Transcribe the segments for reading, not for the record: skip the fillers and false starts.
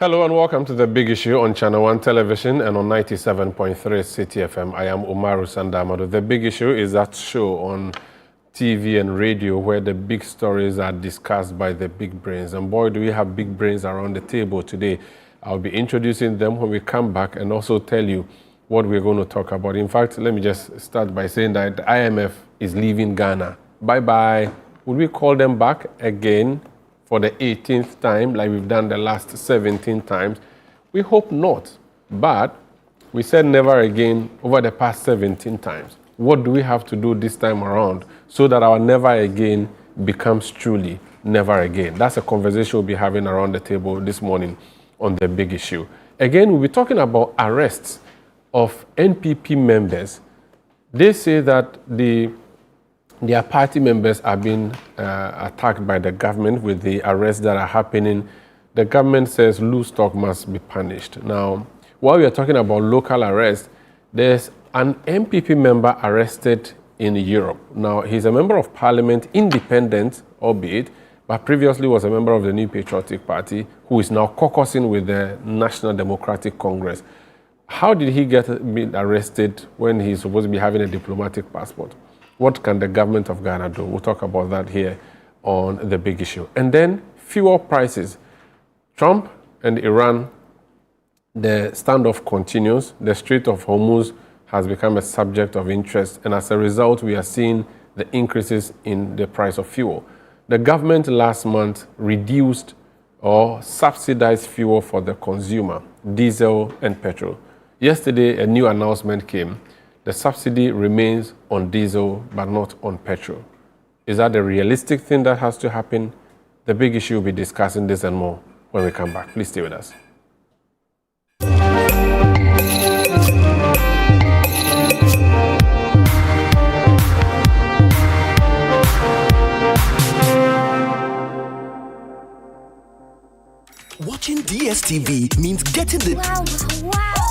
Hello and welcome to The Big Issue on Channel 1 Television and on 97.3 City FM. I am Umaru Sanda Amadu. The Big Issue is that show on TV and radio where the big stories are discussed by the big brains. And boy, do we have big brains around the table today. I'll be introducing them when we come back and also tell you what we're going to talk about. In fact, let me just start by saying that the IMF is leaving Ghana. Bye-bye. Will we call them back again for the 18th time, like we've done the last 17 times? We hope not, but we said never again over the past 17 times. What do we have to do this time around so that our never again becomes truly never again? That's a conversation we'll be having around the table this morning on The Big Issue. Again, we'll be talking about arrests of NPP members. They say that their party members are being attacked by the government with the arrests that are happening. The government says loose talk must be punished. Now, while we are talking about local arrests, there's an NPP member arrested in Europe. Now, he's a member of parliament, independent, albeit, but previously was a member of the New Patriotic Party, who is now caucusing with the National Democratic Congress. How did he get arrested when he's supposed to be having a diplomatic passport? What can the government of Ghana do? We'll talk about that here on The Big Issue. And then fuel prices. Trump and Iran, the standoff continues. The Strait of Hormuz has become a subject of interest. And as a result, we are seeing the increases in the price of fuel. The government last month reduced or subsidized fuel for the consumer, diesel and petrol. Yesterday, a new announcement came. The subsidy remains on diesel, but not on petrol. Is that a realistic thing that has to happen? The Big Issue will be discussing this and more when we come back. Please stay with us. Watching DSTV means getting the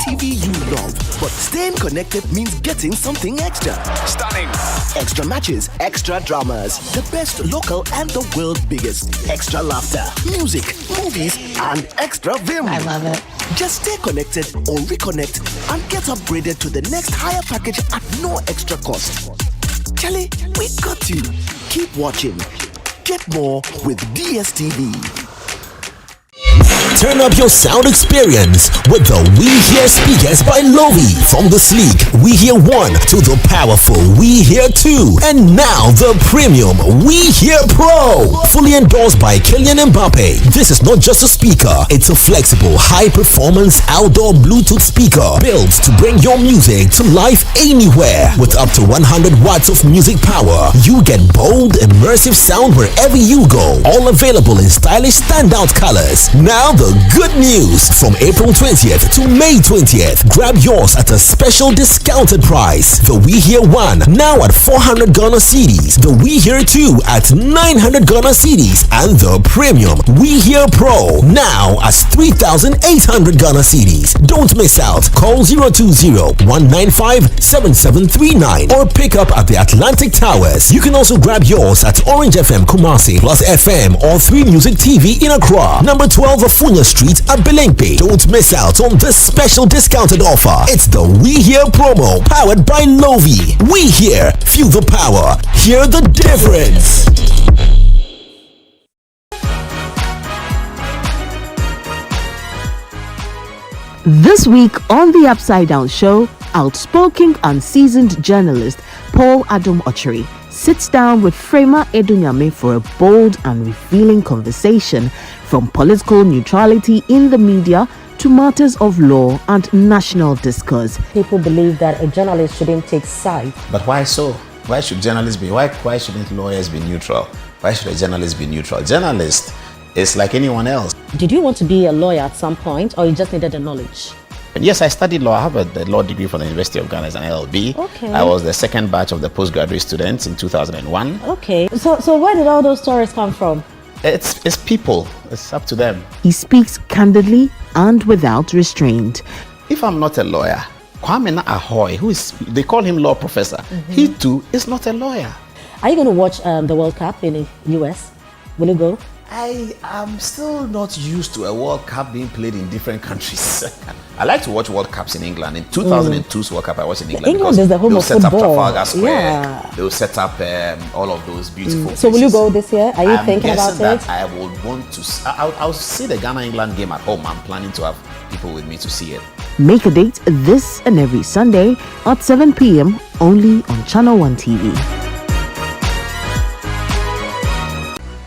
TV you love, but staying connected means getting something extra. Stunning. Extra matches, extra dramas, the best local and the world's biggest. Extra laughter, music, movies, and extra vim. I love it. Just stay connected or reconnect and get upgraded to the next higher package at no extra cost. Charlie, we got you. Keep watching. Get more with DSTV. Turn up your sound experience with the We Hear speakers by Lovi. From the sleek We Hear 1 to the powerful We Hear 2. And now the premium We Hear Pro. Fully endorsed by Kylian Mbappe. This is not just a speaker, it's a flexible, high-performance outdoor Bluetooth speaker built to bring your music to life anywhere. With up to 100 watts of music power, you get bold, immersive sound wherever you go. All available in stylish standout colors. Now the good news. From April 20th to May 20th, grab yours at a special discounted price. The We Hear 1 now at 400 Ghana cedis, the We Hear 2 at 900 Ghana cedis, and the premium We Hear Pro now as 3,800 Ghana cedis. Don't miss out. Call 020-195-7739 or pick up at the Atlantic Towers. You can also grab yours at Orange FM Kumasi, Plus FM, or 3 Music TV in Accra. Number 12 of Funya Street at Belengpe. Don't miss out on this special discounted offer. It's the We Hear promo powered by Lovi. We Hear, feel the power, hear the difference. This week on The Upside Down Show, outspoken and seasoned journalist Paul Adam Ochiri sits down with Frema Edunyame for a bold and revealing conversation from political neutrality in the media to matters of law and national discourse. People believe that a journalist shouldn't take sides. But why so? Why should journalists be? Why shouldn't lawyers be neutral? Why should a journalist be neutral? Journalist is like anyone else. Did you want to be a lawyer at some point, or you just needed the knowledge? Yes, I studied law. I have a law degree from the University of Ghana as an LLB. Okay. I was the second batch of the postgraduate students in 2001. Okay. So where did all those stories come from? It's people. It's up to them. He speaks candidly and without restraint. If I'm not a lawyer, Kwame Ahoy, they call him law professor. He too is not a lawyer. Are you going to watch the World Cup in the US? Will you go? I am still not used to a World Cup being played in different countries. I like to watch World Cups in England. In 2002's World Cup, I watched in England. England is the home of set up football. Trafalgar Square. Yeah. They will set up all of those beautiful So will you go this year? Are you I'm thinking about guessing that it? I would want to. I'll see the Ghana-England game at home. I'm planning to have people with me to see it. Make a date this and every Sunday at 7 p.m. only on Channel 1 TV.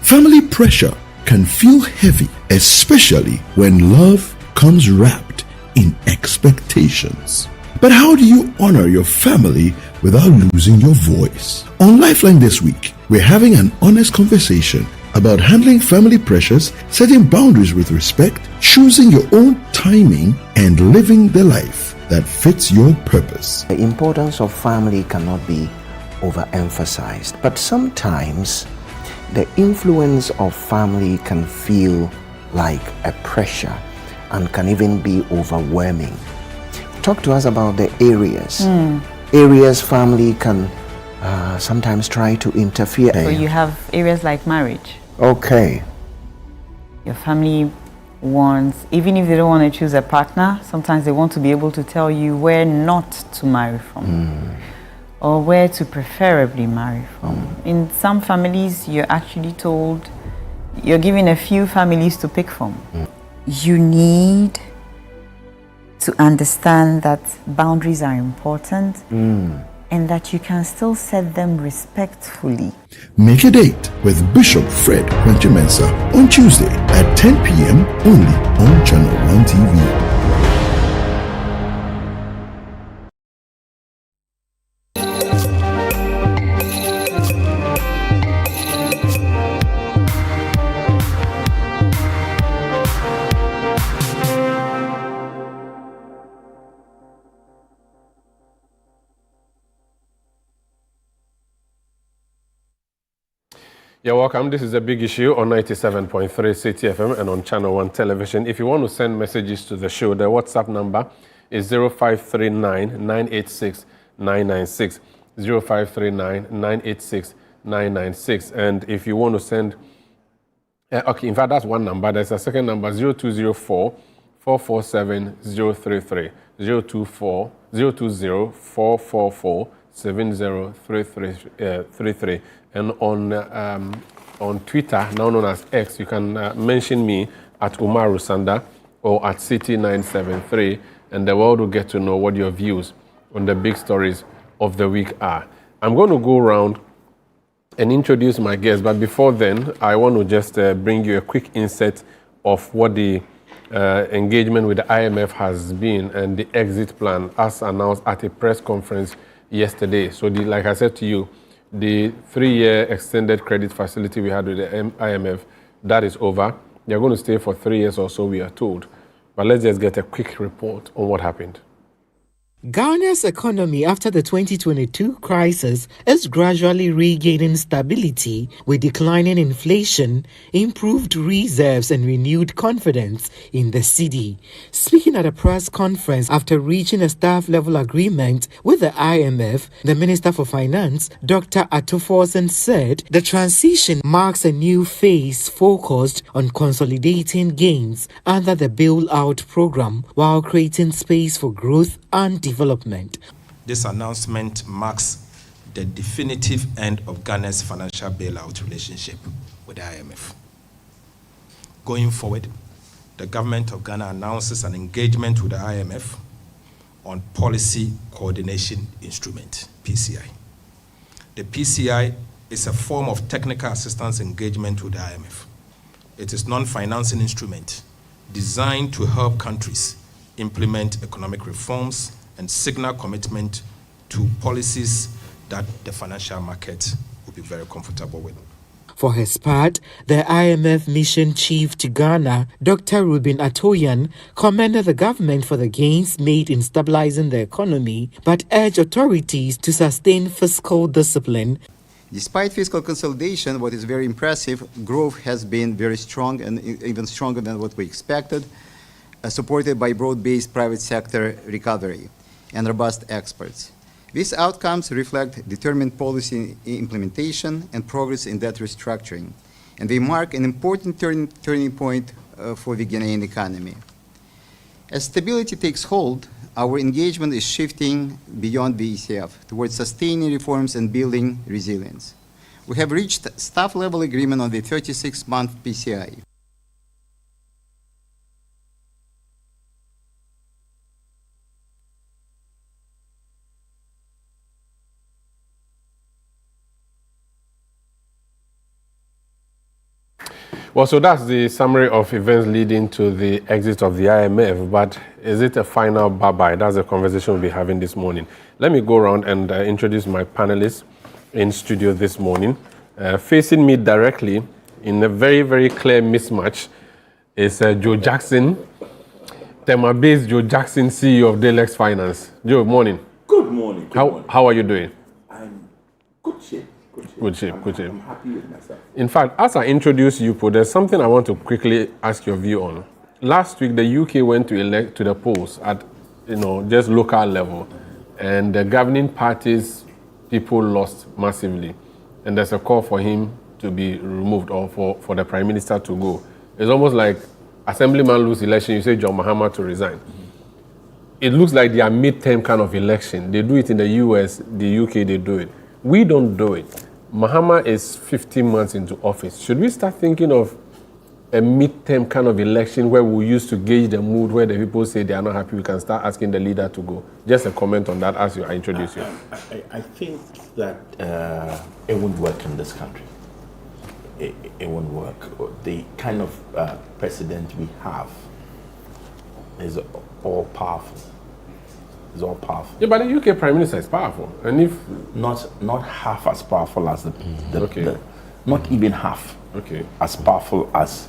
Family pressure can feel heavy, especially when love comes wrapped in expectations. But how do you honor your family without losing your voice? On Lifeline this week, we're having an honest conversation about handling family pressures, setting boundaries with respect, choosing your own timing, and living the life that fits your purpose. The importance of family cannot be overemphasized, but sometimes the influence of family can feel like a pressure and can even be overwhelming. Talk to us about the areas family can sometimes try to interfere. So you have areas like marriage. Okay. Your family wants, even if they don't want to choose a partner, sometimes they want to be able to tell you where not to marry from. Or where to preferably marry from. In some families, you're actually told, you're given a few families to pick from. You need to understand that boundaries are important and that you can still set them respectfully. Make a date with Bishop Fred Quenchimensa on Tuesday at 10 p.m. only on Channel 1 TV. You're welcome. This is a big issue on 97.3 City FM and on Channel 1 Television. If you want to send messages to the show, the WhatsApp number is 0539 986 996. 0539 986 996. And if you want to send, okay, in fact, that's one number. There's a second number, 0204 447 033. 020 444 7033. And on Twitter, now known as X, you can mention me at Umaru Sanda or at City973, and the world will get to know what your views on the big stories of the week are. I'm going to go around and introduce my guests, but before then, I want to just bring you a quick insight of what the engagement with the IMF has been and the exit plan as announced at a press conference yesterday. So, like I said to you, the 3-year extended credit facility we had with the IMF, that is over. They're going to stay for 3 years or so, we are told. But let's just get a quick report on what happened. Ghana's economy after the 2022 crisis is gradually regaining stability with declining inflation, improved reserves and renewed confidence in the city. Speaking at a press conference after reaching a staff-level agreement with the IMF, the Minister for Finance, Dr. Atuforsen, said the transition marks a new phase focused on consolidating gains under the bailout program while creating space for growth and development. This announcement marks the definitive end of Ghana's financial bailout relationship with the IMF. Going forward, the government of Ghana announces an engagement with the IMF on Policy Coordination Instrument, PCI. The PCI is a form of technical assistance engagement with the IMF. It is a non-financing instrument designed to help countries implement economic reforms and signal commitment to policies that the financial market will be very comfortable with. For his part, the IMF mission chief to Ghana, Dr. Ruben Atoyan, commended the government for the gains made in stabilizing the economy, but urged authorities to sustain fiscal discipline. Despite fiscal consolidation, what is very impressive, growth has been very strong and even stronger than what we expected, supported by broad-based private sector recovery and robust exports. These outcomes reflect determined policy implementation and progress in debt restructuring. and they mark an important turning point for the Ghanaian economy. As stability takes hold, our engagement is shifting beyond the ECF towards sustaining reforms and building resilience. We have reached staff-level agreement on the 36-month PCI. Well, so that's the summary of events leading to the exit of the IMF, but is it a final bye-bye? That's the conversation we'll be having this morning. Let me go around and introduce my panelists in studio this morning. Facing me directly in a very, very clear mismatch is Joe Jackson, Tema-based Joe Jackson, CEO of Delex Finance. Joe, morning. Good morning. How are you doing? I'm good shape. Good shape. I'm happy with myself. In fact, as I introduce you, there's something I want to quickly ask your view on. Last week, the UK went to elect to the polls at, just local level, and the governing party's people lost massively, and there's a call for him to be removed or for the Prime Minister to go. It's almost like Assemblyman lose election, you say John Mahama to resign. Mm-hmm. It looks like they are midterm kind of election. They do it in the US, the UK, they do it. We don't do it. Mahama is 15 months into office. Should we start thinking of a midterm kind of election where we used to gauge the mood, where the people say they are not happy, we can start asking the leader to go? Just a comment on that as I introduce you. I think that it won't work in this country. It won't work. The kind of president we have is all powerful. Is all powerful. Yeah, but the UK Prime Minister is powerful, and if not half as powerful as not even half. Okay. As powerful as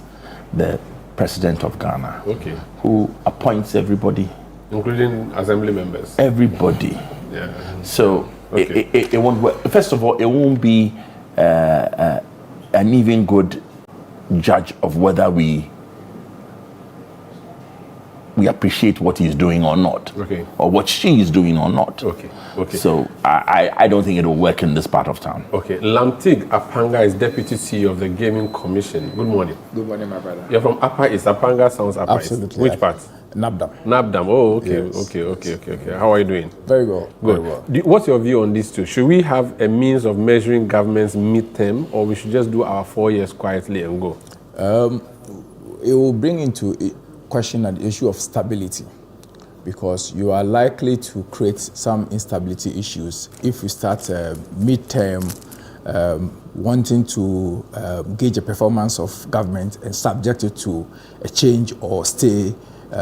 the President of Ghana. Okay. Who appoints everybody, including assembly members. Everybody. Yeah. So it won't work. First of all, it won't be an even good judge of whether we appreciate what he's doing or not, or what she is doing or not. Okay. So I don't think it will work in this part of town. Okay. Lamtig Apanga is Deputy CEO of the Gaming Commission. Good morning. Good morning, my brother. You're from Upper East. Apanga sounds Upper Absolutely. East. Which part? Nabdam. Oh, okay. Yes. Okay. How are you doing? Very well. Good. Very well. What's your view on these two? Should we have a means of measuring government's midterm, or we should just do our 4 years quietly and go? It will bring into question an issue of stability, because you are likely to create some instability issues if you start midterm wanting to gauge the performance of government and subject it to a change or stay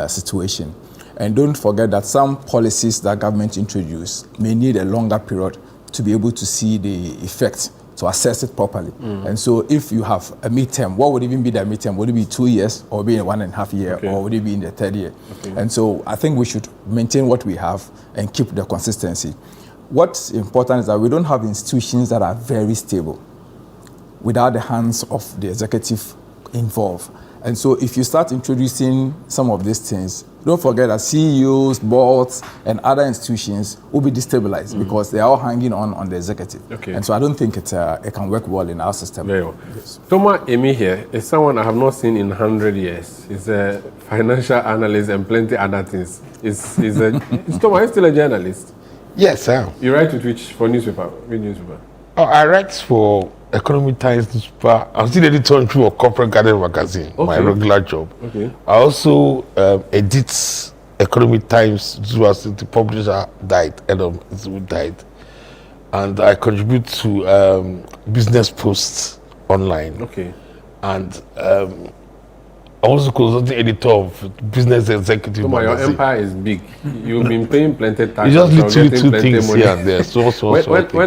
situation. And don't forget that some policies that government introduce may need a longer period to be able to see the effect, to assess it properly. And so if you have a midterm, what would even be the midterm? Would it be 2 years, or be in 1.5 years, or would it be in the third year? And so I think we should maintain what we have and keep the consistency. What's important is that we don't have institutions that are very stable without the hands of the executive involved. And so if you start introducing some of these things, don't forget that CEOs, boards, and other institutions will be destabilized because they are all hanging on the executive. And so I don't think it can work well in our system. Very well. Yes. Toma Emi here is someone I have not seen in 100 years. He's a financial analyst and plenty other things. Toma, are you still a journalist? Yes, I am. You write for newspaper? Which newspaper? Oh, I write for Economic Times newspaper. I'm still editor-in-chief of Corporate Garden magazine, my regular job. I also edit Economic Times. The publisher died, died, and I contribute to Business Post online. And I'm also consulting editor of Business Executive Toma, magazine. your empire is big. You've been paying plenty tax. It's just little things here and there.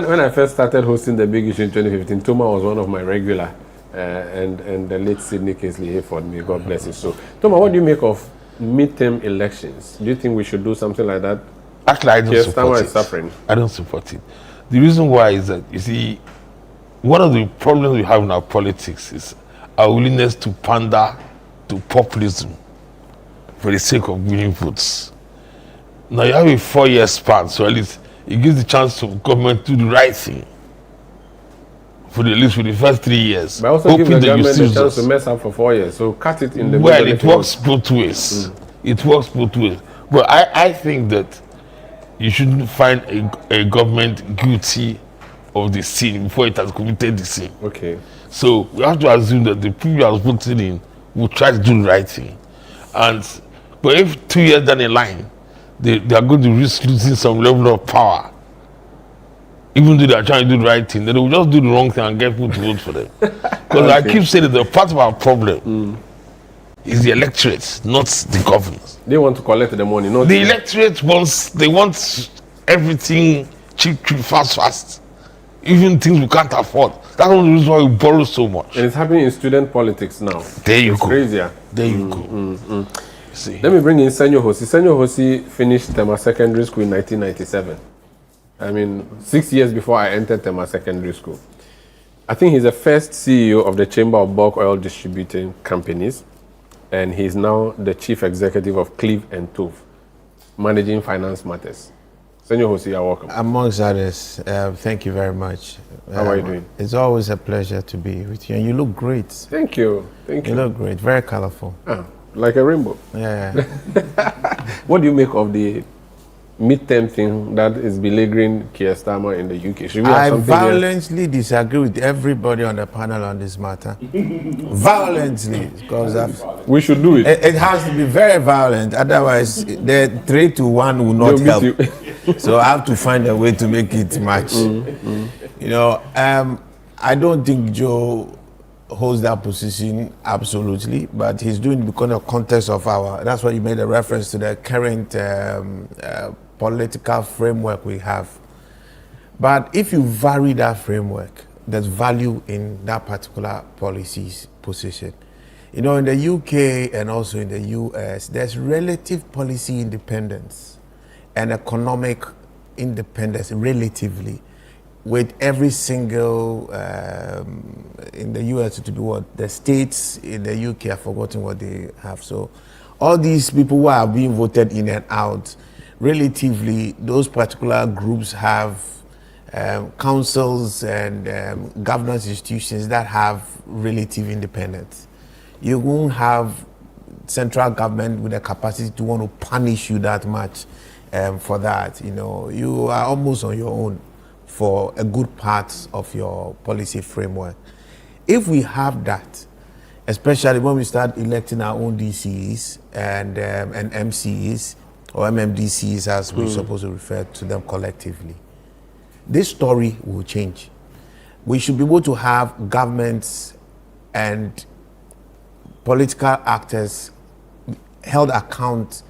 When I first started hosting The Big Issue in 2015, Toma was one of my regular, and the late Sidney Kingsley Hayford, may God bless you. So, Toma, what do you make of midterm elections? Do you think we should do something like that? Actually, I don't support it. Suffering. I don't support it. The reason why is that, you see, one of the problems we have in our politics is our willingness to pander to populism for the sake of winning votes. Now you have a 4-year span, so at least it gives the chance to government to do the right thing for the least for the first 3 years. But also give the government a chance to mess up for 4 years. So cut it in the middle. Well, it works both ways. It works both ways. But I think that you shouldn't find a government guilty of the sin before it has committed the sin. Okay. So we have to assume that the people you are voting in will try to do the right thing. But if 2 years down the line, they are going to risk losing some level of power, even though they are trying to do the right thing, then they will just do the wrong thing and get people to vote for them. Because I keep saying that the part of our problem is the electorate, not the governors. They want to collect the money, not the electorate wants everything cheap, fast. Even things we can't afford. That's one of the reasons why we borrow so much. And it's happening in student politics now. There you go. Crazier. There you go. See. Let me bring in Senyo Hosi. Senyo Hosi finished Tema Secondary School in 1997. I mean, 6 years before I entered Tema Secondary School. I think he's the first CEO of the Chamber of Bulk Oil Distributing Companies, and he's now the Chief Executive of Cleve and Tove, managing finance matters. Senyo Hosi, you're welcome. Amongst others, thank you very much. How are you doing? It's always a pleasure to be with you, and you look great. Thank you. Thank you. You look great, very colorful. Like a rainbow. Yeah. What do you make of the midterm thing that is beleaguering Keir Starmer in the UK? Should we have I something violently disagree with everybody on the panel on this matter. Violently, because we should do it. It has to be very violent, otherwise the 3-1 will not help. So I have to find a way to make it match. You know, I don't think Joe holds that position absolutely, but he's doing it because of context of that's why you made a reference to the current political framework we have. But if you vary that framework, there's value in that particular policy's position. You know, in the UK and also in the US, there's relative policy independence and economic independence relatively, with every single, in the US to be what, the states in the UK have forgotten what they have. So all these people who are being voted in and out, relatively, those particular groups have councils and governance institutions that have relative independence. You won't have central government with the capacity to want to punish you that much for that. You know, you are almost on your own for a good part of your policy framework. If we have that, especially when we start electing our own DCs and MCs, or MMDCs as we're supposed to refer to them collectively, this story will change. We should be able to have governments and political actors held account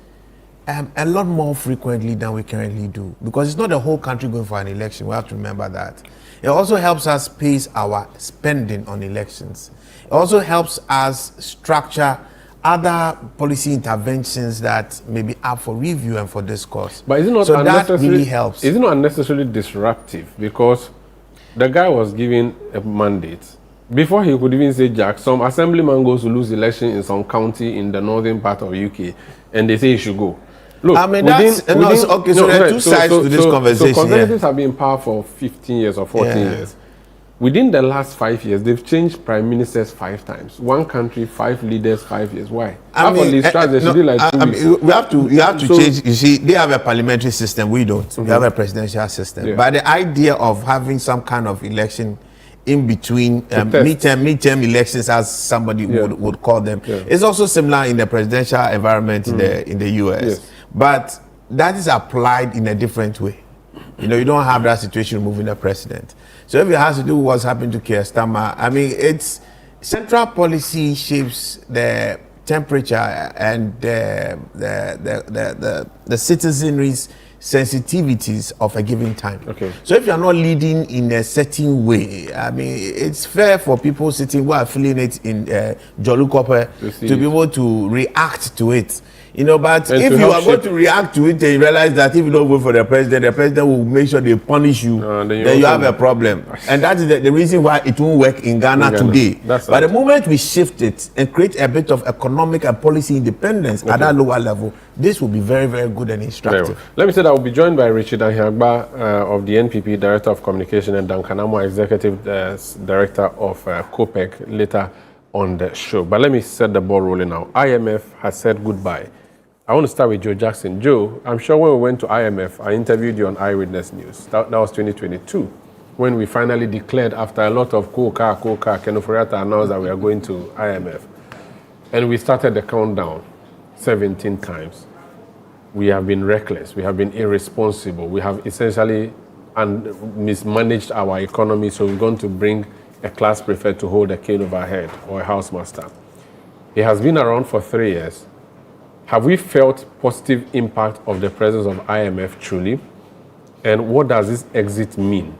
a lot more frequently than we currently do, because it's not the whole country going for an election. We have to remember that. It also helps us pace our spending on elections. It also helps us structure other policy interventions that may be up for review and for discourse. But is it not so that really helps. Is it not unnecessarily disruptive? Because the guy was given a mandate. Before he could even say Jack, some assemblyman goes to lose election in some county in the northern part of UK, and they say he should go. Look, I mean, okay, so there are two sides to this conversation. So conservatives have been in power for 15 years or 14 years. Within the last 5 years, they've changed prime ministers 5 times. One country, 5 leaders, 5 years. Why? You have to change. You see, they have a parliamentary system. We don't. We have a presidential system. Yeah. But the idea of having some kind of election in between midterm elections, as somebody would call them, is also similar in the presidential environment in the US. Yes. But that is applied in a different way. You know, you don't have that situation removing the president. So if it has to do with what's happened to Keir Starmer, I mean, it's central policy shapes the temperature and the citizenry's sensitivities of a given time. Okay. So if you're not leading in a certain way, I mean, it's fair for people sitting who are feeling it in Jolukope to be able to react to it You know, but And if to you help are going to react to it and you realize that if you don't vote for the president will make sure they punish you, then you have a problem. And that is the reason why it won't work in Ghana today. That's but the moment we shift it and create a bit of economic and policy independence at that lower level, this will be very, very good and instructive. Well. Let me say that I will be joined by Richard Ahiagba of the NPP, Director of Communication, and Duncan Amwa, Executive Director of COPEC, later on the show. But let me set the ball rolling now. IMF has said goodbye. I want to start with Joe Jackson. Joe, I'm sure when we went to IMF, I interviewed you on Eyewitness News. That was 2022, when we finally declared, after a lot of Koka, Kenoforiata announced that we are going to IMF. And we started the countdown 17 times. We have been reckless. We have been irresponsible. We have essentially mismanaged our economy, so we're going to bring a class prefect to hold a cane over our head, or a housemaster. He has been around for 3 years. Have we felt positive impact of the presence of IMF truly? And what does this exit mean?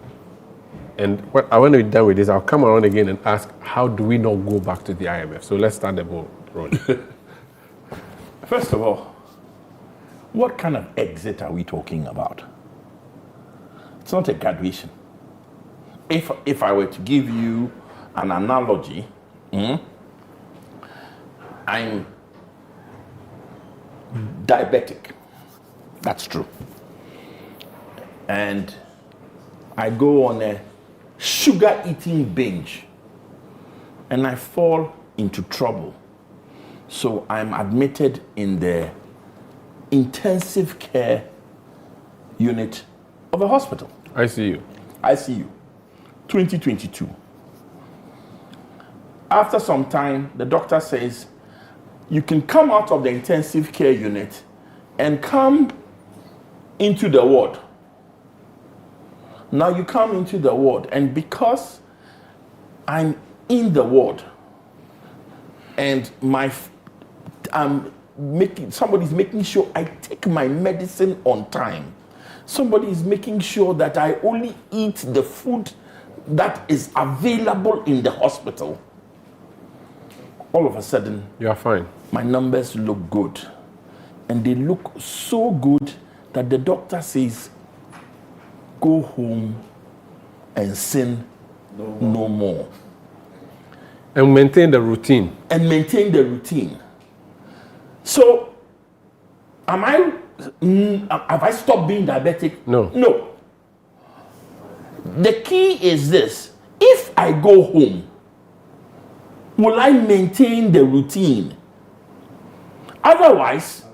And when we're done with this, I'll come around again and ask, how do we not go back to the IMF? So let's start the ball rolling. First of all, what kind of exit are we talking about? It's not a graduation. If I were to give you an analogy, I'm diabetic. That's true. And I go on a sugar eating binge and I fall into trouble. So I'm admitted in the intensive care unit of a hospital. ICU. 2022. After some time, the doctor says, you can come out of the intensive care unit and come into the ward. Now you come into the ward, and because I'm in the ward and somebody's making sure I take my medicine on time. Somebody is making sure that I only eat the food that is available in the hospital. All of a sudden, you are fine. My numbers look good. And they look so good that the doctor says, go home and sin no more. And maintain the routine. So, have I stopped being diabetic? No. The key is this. If I go home, will I maintain the routine? Otherwise,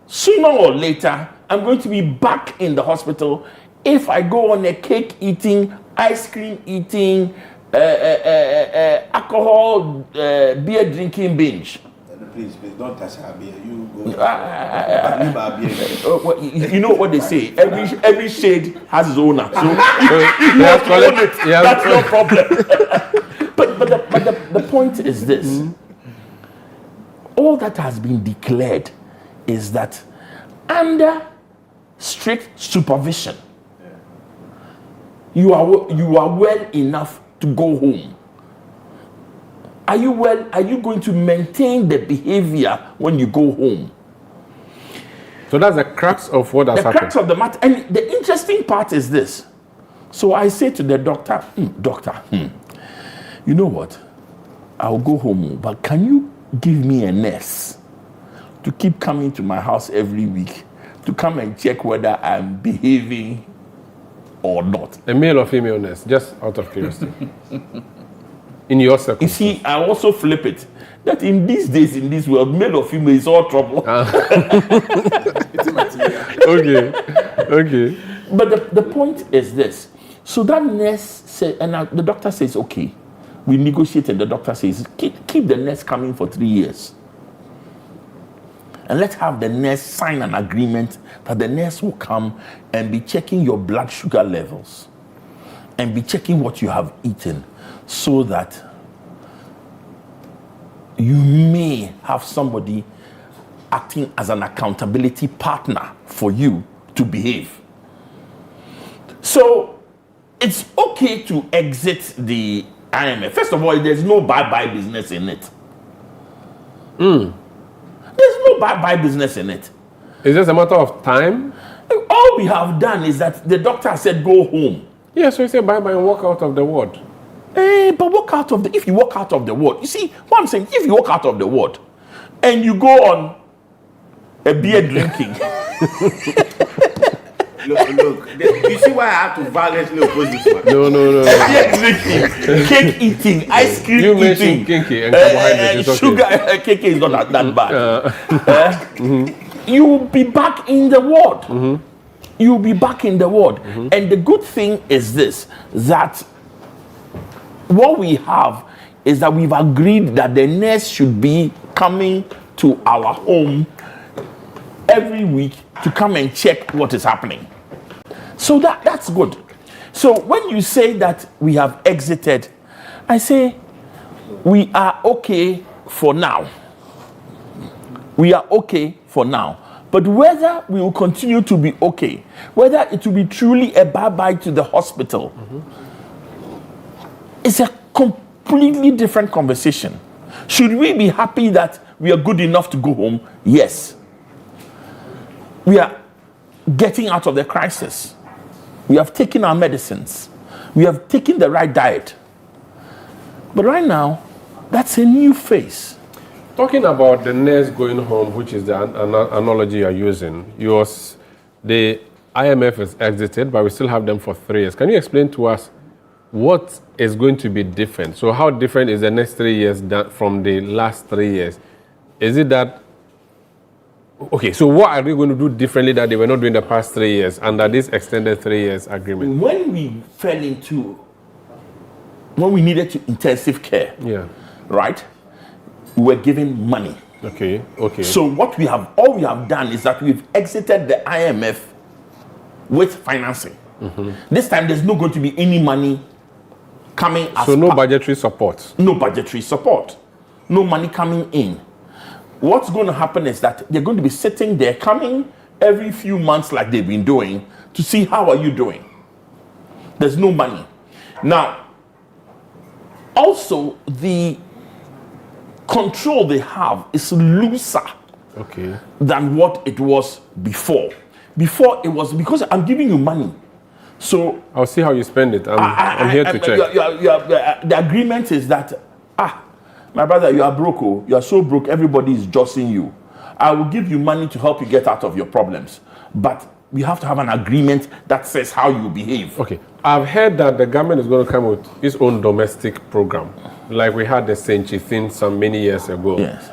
sooner or later, I'm going to be back in the hospital if I go on a cake eating, ice cream eating, alcohol, beer drinking binge. Please, don't touch her beer. You go. You know what they say? Every shade has its owner. So that's no problem. but the point is this. All that has been declared is that under strict supervision, you are well enough to go home. Are you going to maintain the behavior when you go home? So that's the crux of what has happened. The crux of the matter. And the interesting part is this. So I say to the doctor, doctor, you know what? I'll go home, but can you give me a nurse to keep coming to my house every week to come and check whether I'm behaving or not? A male or female nurse, just out of curiosity. In your circumstance. You see, I also flip it. That in these days, in this world, male or female is all trouble. Okay. But the point is this. So that nurse said, and the doctor says, okay, we negotiated. The doctor says, keep the nurse coming for 3 years. And let's have the nurse sign an agreement that the nurse will come and be checking your blood sugar levels and be checking what you have eaten, so that you may have somebody acting as an accountability partner for you to behave. So it's okay to exit the IMF. First of all, there's no bye-bye business in it. There's no bye business in it. Is this a matter of time? All we have done is that the doctor said go home. Yeah, so you say bye and walk out of the ward. But if you walk out of the ward, you see what I'm saying, if you walk out of the ward and you go on a beer drinking. Look, you see why I have to violently oppose this one? No. Beer drinking, cake eating, ice cream you eating. mentioned kinky and carbohydrates. Sugar, cake is not that bad. You will be back in the ward. You will be back in the ward. And the good thing is this, that what we have is that we've agreed that the nurse should be coming to our home every week to come and check what is happening. So that's good. So when you say that we have exited, I say we are okay for now. We are okay for now. But whether we will continue to be okay, whether it will be truly a bye-bye to the hospital, it's a completely different conversation. Should we be happy that we are good enough to go home? Yes. We are getting out of the crisis. We have taken our medicines. We have taken the right diet. But right now, that's a new phase. Talking about the nurse going home, which is the analogy you're using, the IMF is exited, but we still have them for 3 years. Can you explain to us what is going to be different? So how different is the next 3 years from the last 3 years? Is it that, okay, so what are they going to do differently that they were not doing the past 3 years under this extended 3 years agreement? When we needed to intensive care, right? We were given money. Okay. So all we have done is that we've exited the IMF with financing. This time there's not going to be any money coming as so no budgetary support. No budgetary support. No money coming in. What's going to happen is that they're going to be sitting there, coming every few months like they've been doing, to see how are you doing. There's no money. Now, also the control they have is looser than what it was before. Before it was because I'm giving you money. So I'll see how you spend it. I'm here to check. The agreement is that, my brother, you are broke. You are so broke, everybody is jostling you. I will give you money to help you get out of your problems. But we have to have an agreement that says how you behave. Okay. I've heard that the government is going to come with its own domestic program, like we had the Senchi thing some many years ago. Yes.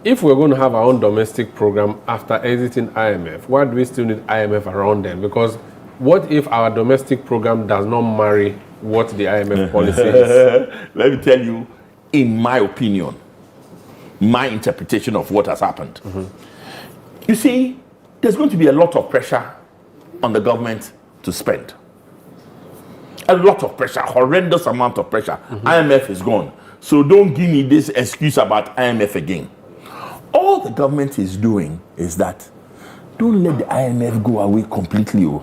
If we're going to have our own domestic program after exiting IMF, why do we still need IMF around then? Because what if our domestic program does not marry what the IMF policy is? Let me tell you, in my opinion, my interpretation of what has happened. You see, there's going to be a lot of pressure on the government to spend. A lot of pressure, horrendous amount of pressure. IMF is gone. So don't give me this excuse about IMF again. All the government is doing is that don't let the IMF go away completely.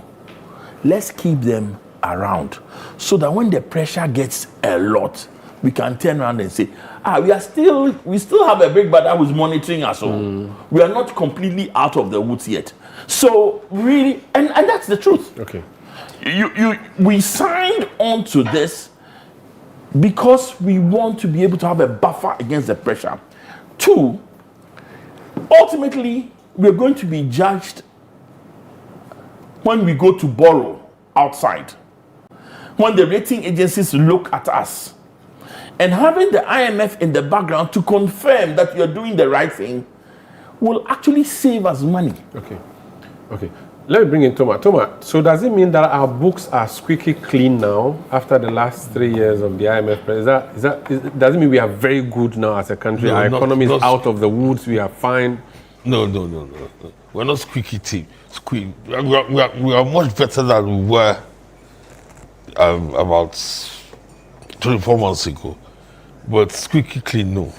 Let's keep them around so that when the pressure gets a lot, we can turn around and say, we still have a big brother who's monitoring us. We are not completely out of the woods yet. So really, and that's the truth. Okay. We signed on to this because we want to be able to have a buffer against the pressure. 2, ultimately, we're going to be judged when we go to borrow outside. When the rating agencies look at us. And having the IMF in the background to confirm that you're doing the right thing will actually save us money. Okay. Let me bring in Thomas. Thomas, so does it mean that our books are squeaky clean now after the last 3 years of the IMF? Does it mean we are very good now as a country? No, our economy is not out of the woods. We are fine. No. We're not squeaky team. We are much better than we were about 24 months ago. But squeaky clean, no.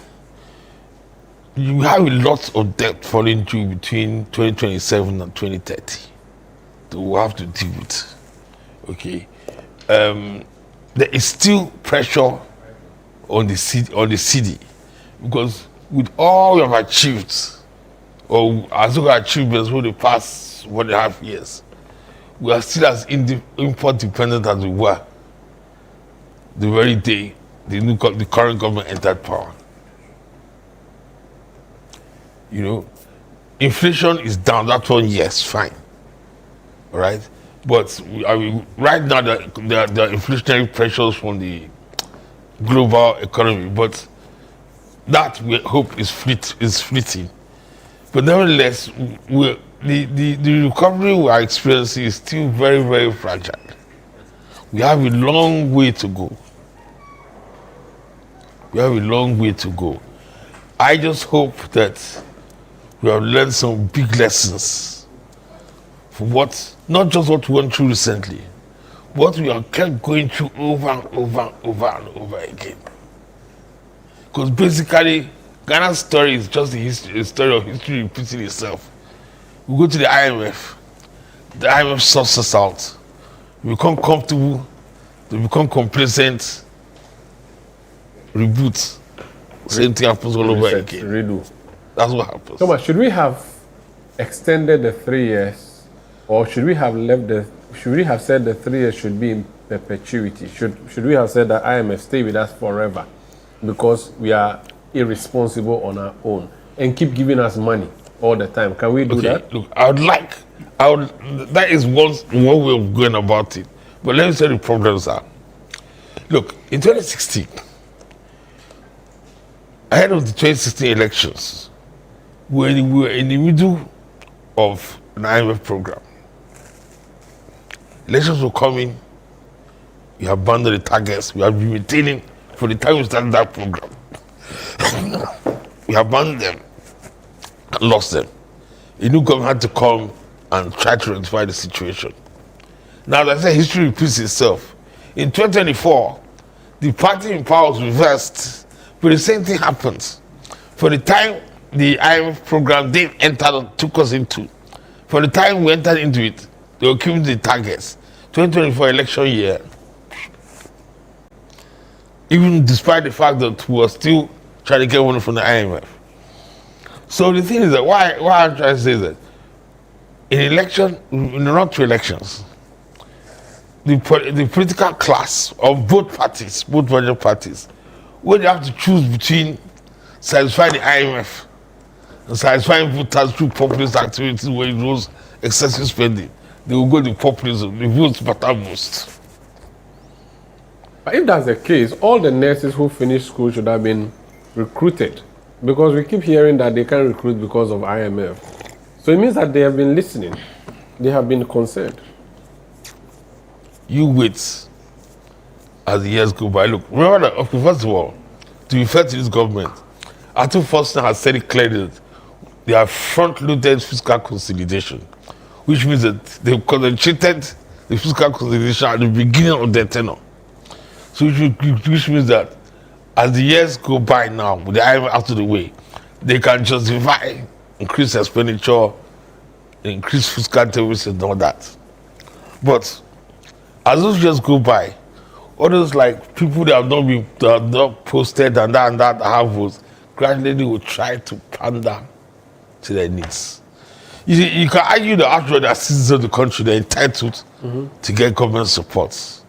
You have a lot of debt falling due between 2027 and 2030 that we'll have to deal with. Okay. There is still pressure on the city because with all we have achieved or as look at achievements for the past 1.5 years, we are still as import dependent as we were the very day the current government entered power. You know, inflation is down, that one, yes, fine. All right? But right now, there are inflationary pressures from the global economy, but that we hope is fleeting. But nevertheless, the recovery we are experiencing is still very, very fragile. We have a long way to go. We have a long way to go. I just hope that we have learned some big lessons for not just what we went through recently, what we have kept going through over and over again. Because basically, Ghana's story is just a story of history repeating itself. We go to the IMF sorts us out. We become comfortable, they become complacent, reboot. Same thing happens all over again. Redo. That's what happens. Thomas, should we have extended the 3 years, or should we have said the 3 years should be in perpetuity? Should we have said that IMF stay with us forever because we are irresponsible on our own and keep giving us money all the time? Can we do that? Look, that is one way of going about it. But let me tell you the problems are. Look, in 2016, ahead of the 2016 elections, we were in the middle of an IMF program. Elections were coming, we abandoned the targets, we have been maintaining for the time we started that program. We abandoned them and lost them. A new government had to come and try to rectify the situation. Now, as I said, history repeats itself. In 2024, the party in power was reversed, but the same thing happens. For the time the IMF program they took us into, for the time we entered into it, they were keeping the targets. 2024 election year, even despite the fact that we were still trying to get money from the IMF. So the thing is that why I'm trying to say that in the run to elections, the political class of both major parties, when they have to choose between satisfying the IMF and satisfying voters through populist activities where it was excessive spending, they will go to populism, the votes matter most. But if that's the case, all the nurses who finished school should have been recruited, because we keep hearing that they can't recruit because of IMF. So it means that they have been listening, they have been concerned. You wait as the years go by. Look, remember that, first of all, to be fair to this government, Arthur Foster has said it clearly that they have front-loaded fiscal consolidation, which means that they've concentrated the fiscal consolidation at the beginning of their tenure. So which means that as the years go by now, with the IMF out of the way, they can justify increased expenditure, increased fiscal deficit and all that. But as those years go by, others like people that have not posted and that have votes, gradually will try to pander to their needs. You can argue that after the citizens of the country, they're entitled to get government support.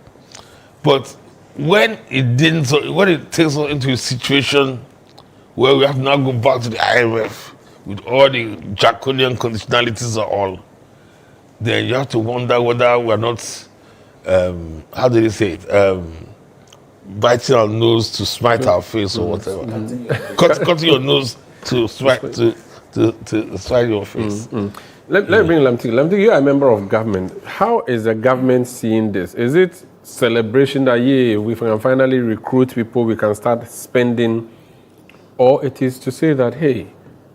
But when it takes us into a situation where we have to now go back to the IMF with all the draconian conditionalities and all, then you have to wonder whether we're not, how do they say it, biting our nose to smite our face or whatever. Cutting your nose to smite your face. Let me bring Lamtik. Lamtik, you are a member of government. How is the government seeing this? Is it celebration that, yeah, we can finally recruit people, we can start spending, or it is to say that, hey,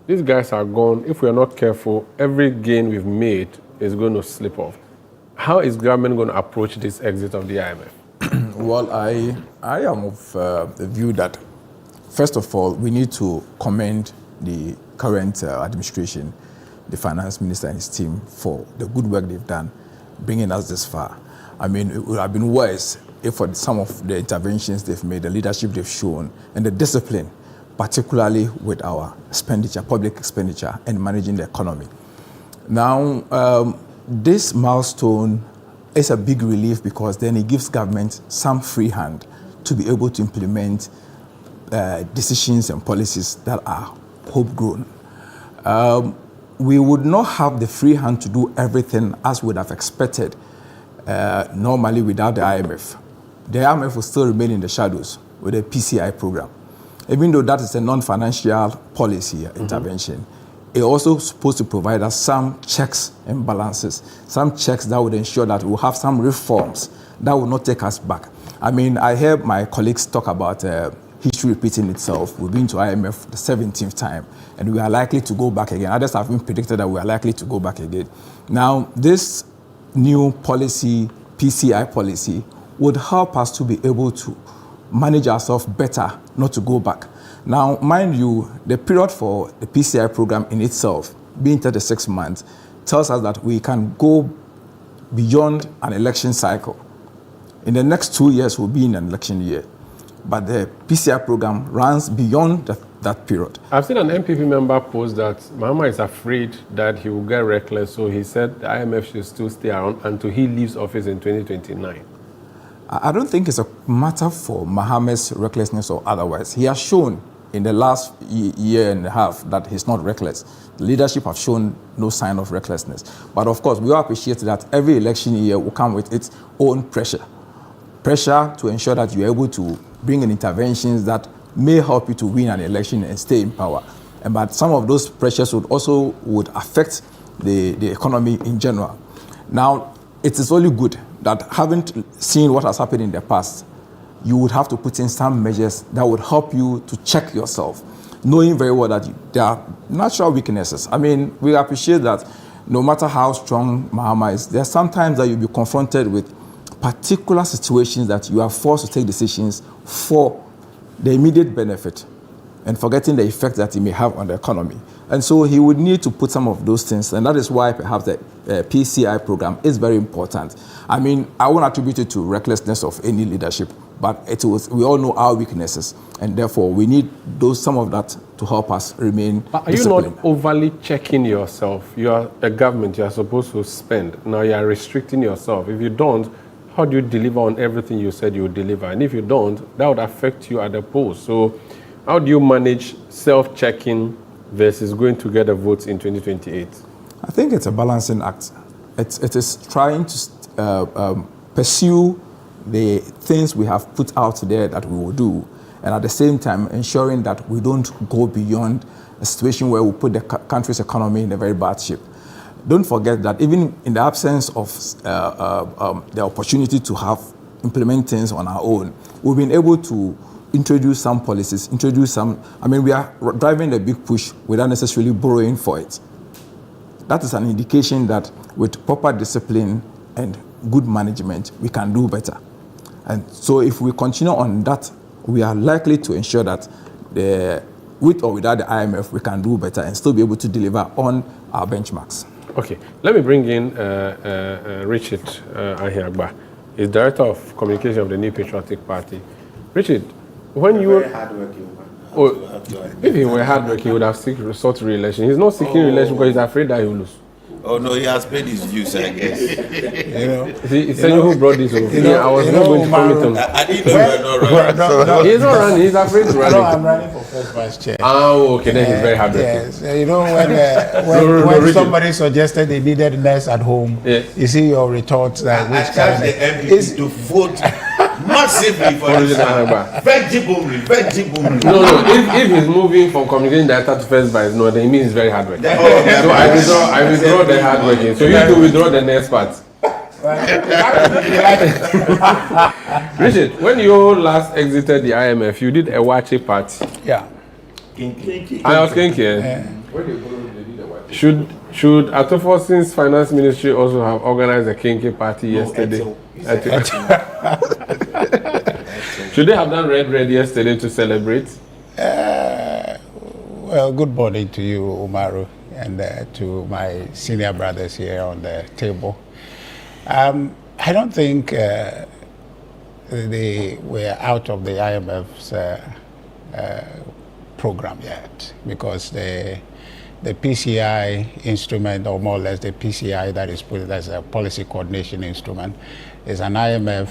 these guys are gone. If we are not careful, every gain we've made is going to slip off. How is government going to approach this exit of the IMF? Well, I am of the view that, first of all, we need to commend the current administration, the finance minister and his team, for the good work they've done, bringing us this far. I mean, it would have been worse if for some of the interventions they've made, the leadership they've shown, and the discipline particularly with our expenditure, public expenditure, and managing the economy. Now, this milestone is a big relief because then it gives government some free hand to be able to implement decisions and policies that are homegrown. We would not have the free hand to do everything as we would have expected normally without the IMF. The IMF will still remain in the shadows with the PCI program. Even though that is a non-financial policy intervention, it's also supposed to provide us some checks and balances, some checks that would ensure that we'll have some reforms that will not take us back. I mean, I hear my colleagues talk about history repeating itself. We've been to IMF the 17th time, and we are likely to go back again. Others have been predicted that we are likely to go back again. Now, this new policy, PCI policy, would help us to be able to manage ourselves better, not to go back. Now, mind you, the period for the PCI program in itself, being 36 months, tells us that we can go beyond an election cycle. In the next 2 years, we'll be in an election year. But the PCI program runs beyond that period. I've seen an NPP member post that Mahama is afraid that he will get reckless, so he said the IMF should still stay around until he leaves office in 2029. I don't think it's a matter for Mahama's recklessness or otherwise. He has shown in the last year and a half that he's not reckless. The leadership have shown no sign of recklessness. But of course, we all appreciate that every election year will come with its own pressure. Pressure to ensure that you're able to bring in interventions that may help you to win an election and stay in power. But some of those pressures would affect the economy in general. Now, it is only good that having seen what has happened in the past, you would have to put in some measures that would help you to check yourself, knowing very well that there are natural weaknesses. I mean, we appreciate that no matter how strong Mahama is, there are sometimes that you'll be confronted with particular situations that you are forced to take decisions for the immediate benefit and forgetting the effect that it may have on the economy. And so he would need to put some of those things, and that is why perhaps the PCI program is very important. I mean, I won't attribute it to recklessness of any leadership, but we all know our weaknesses, and therefore we need some of that to help us remain But are you not overly checking yourself? You are a government, you are supposed to spend. Now you are restricting yourself. If you don't, how do you deliver on everything you said you would deliver? And if you don't, that would affect you at the polls. So how do you manage self-checking versus going to get the votes in 2028? I think it's a balancing act. It is trying to pursue the things we have put out there that we will do, and at the same time ensuring that we don't go beyond a situation where we put the country's economy in a very bad shape. Don't forget that even in the absence of the opportunity to implement things on our own, we've been able to introduce some policies, we are driving a big push without necessarily borrowing for it. That is an indication that with proper discipline and good management, we can do better. And so if we continue on that, we are likely to ensure that with or without the IMF, we can do better and still be able to deliver on our benchmarks. Okay, let me bring in Richard Ahiagba. He's Director of Communication of the New Patriotic Party. Richard, when you were hardworking, if he were hardworking, he would have sought re-election. He's not seeking re-election because he's afraid that he will lose. Oh no, he has paid his dues, I guess. It's you who brought this over. I was not going to commit him. I didn't know you were not running. He's not running. He's afraid to run. No, I'm running for first vice chair. Oh, okay. Then he's very hardworking. Yes, you know when somebody suggested they needed nurse at home, you see your retort that I charge the NPP to vote massively for this vegetable. No. If he's moving from communication director to first vice, no, then it means very hardworking. So I withdraw the hardworking. So you have to withdraw the next part. Richard, when you last exited the IMF, you did a watchy party. Yeah. I was thinking, should Atofosin's finance ministry also have organized a kinky party yesterday? Should they have done red yesterday to celebrate? Well, good morning to you, Umaru, and to my senior brothers here on the table. I don't think they were out of the IMF's program yet, because the PCI instrument, or more or less the PCI that is put as a policy coordination instrument, is an IMF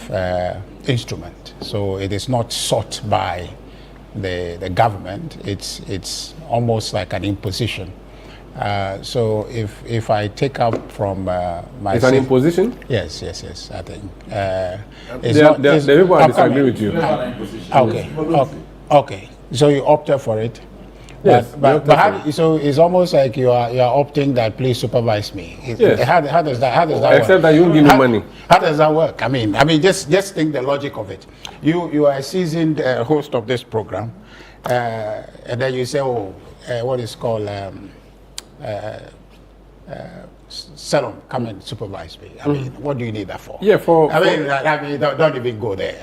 instrument. So it is not sought by the government. It's almost like an imposition. So if I take up from my... It's an imposition? Yes, I think. The people are disagreeing with you. Okay. So you opted for it? Yes. But so it's almost like you are opting that, please supervise me. Yes. How does that work? Except that you won't give me money. How does that work? I mean, just think the logic of it. You are a seasoned host of this program, and then you say, what is called Salon, come and supervise me. I mean, what do you need that for? Yeah, don't even go there.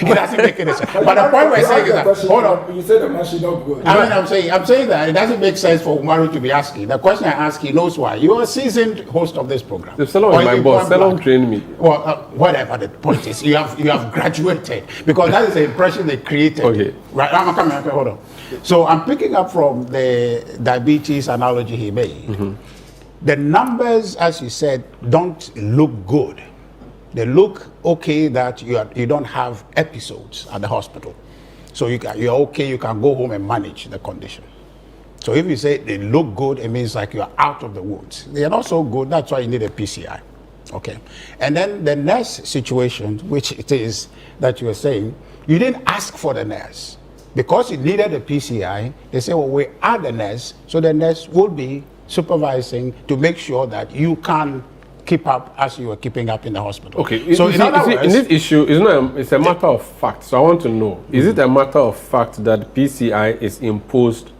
It doesn't make any sense. But the point we're saying is that, hold on. You said the man should not go. I'm saying that it doesn't make sense for Umaru to be asking. The question I ask, he knows why. You are a seasoned host of this program. The Salon is my boss. Salon trained me. Well, whatever the point is, you have graduated, because that is the impression they created. Okay. Right. I'm coming. Okay, hold on. So I'm picking up from the diabetes analogy he made. Mm-hmm. The numbers, as you said, don't look good. They look okay that you don't have episodes at the hospital. So you're okay, you can go home and manage the condition. So if you say they look good, it means like you're out of the woods. They are not so good, that's why you need a PCI. Okay. And then the nurse situation, which it is that you were saying, you didn't ask for the nurse. Because you needed a PCI, they say, well, we add the nurse, so the nurse will be supervising to make sure that you can keep up as you were keeping up in the hospital. Okay, so in this issue, it's a matter of fact. So I want to know, is it a matter of fact that PCI is imposed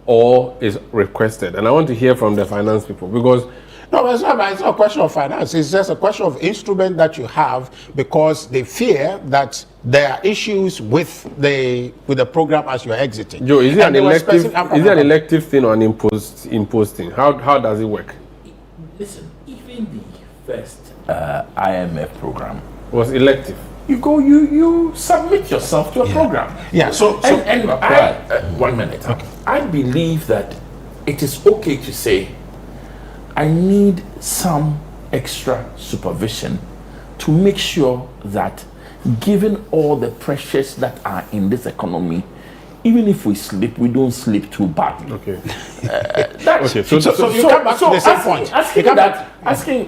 or is requested? And I want to hear from the finance people, because no, it's not a question of finance. It's just a question of instrument that you have, because they fear that there are issues with the program as you're exiting. Joe, is it an elective thing or an imposed thing? How does it work? Listen, even the first IMF program was elective. You submit yourself to a program. Yeah. So I 1 minute. Okay. I believe that it is okay to say, I need some extra supervision to make sure that, given all the pressures that are in this economy, even if we sleep, we don't sleep too badly. Okay. So you come back to the same point.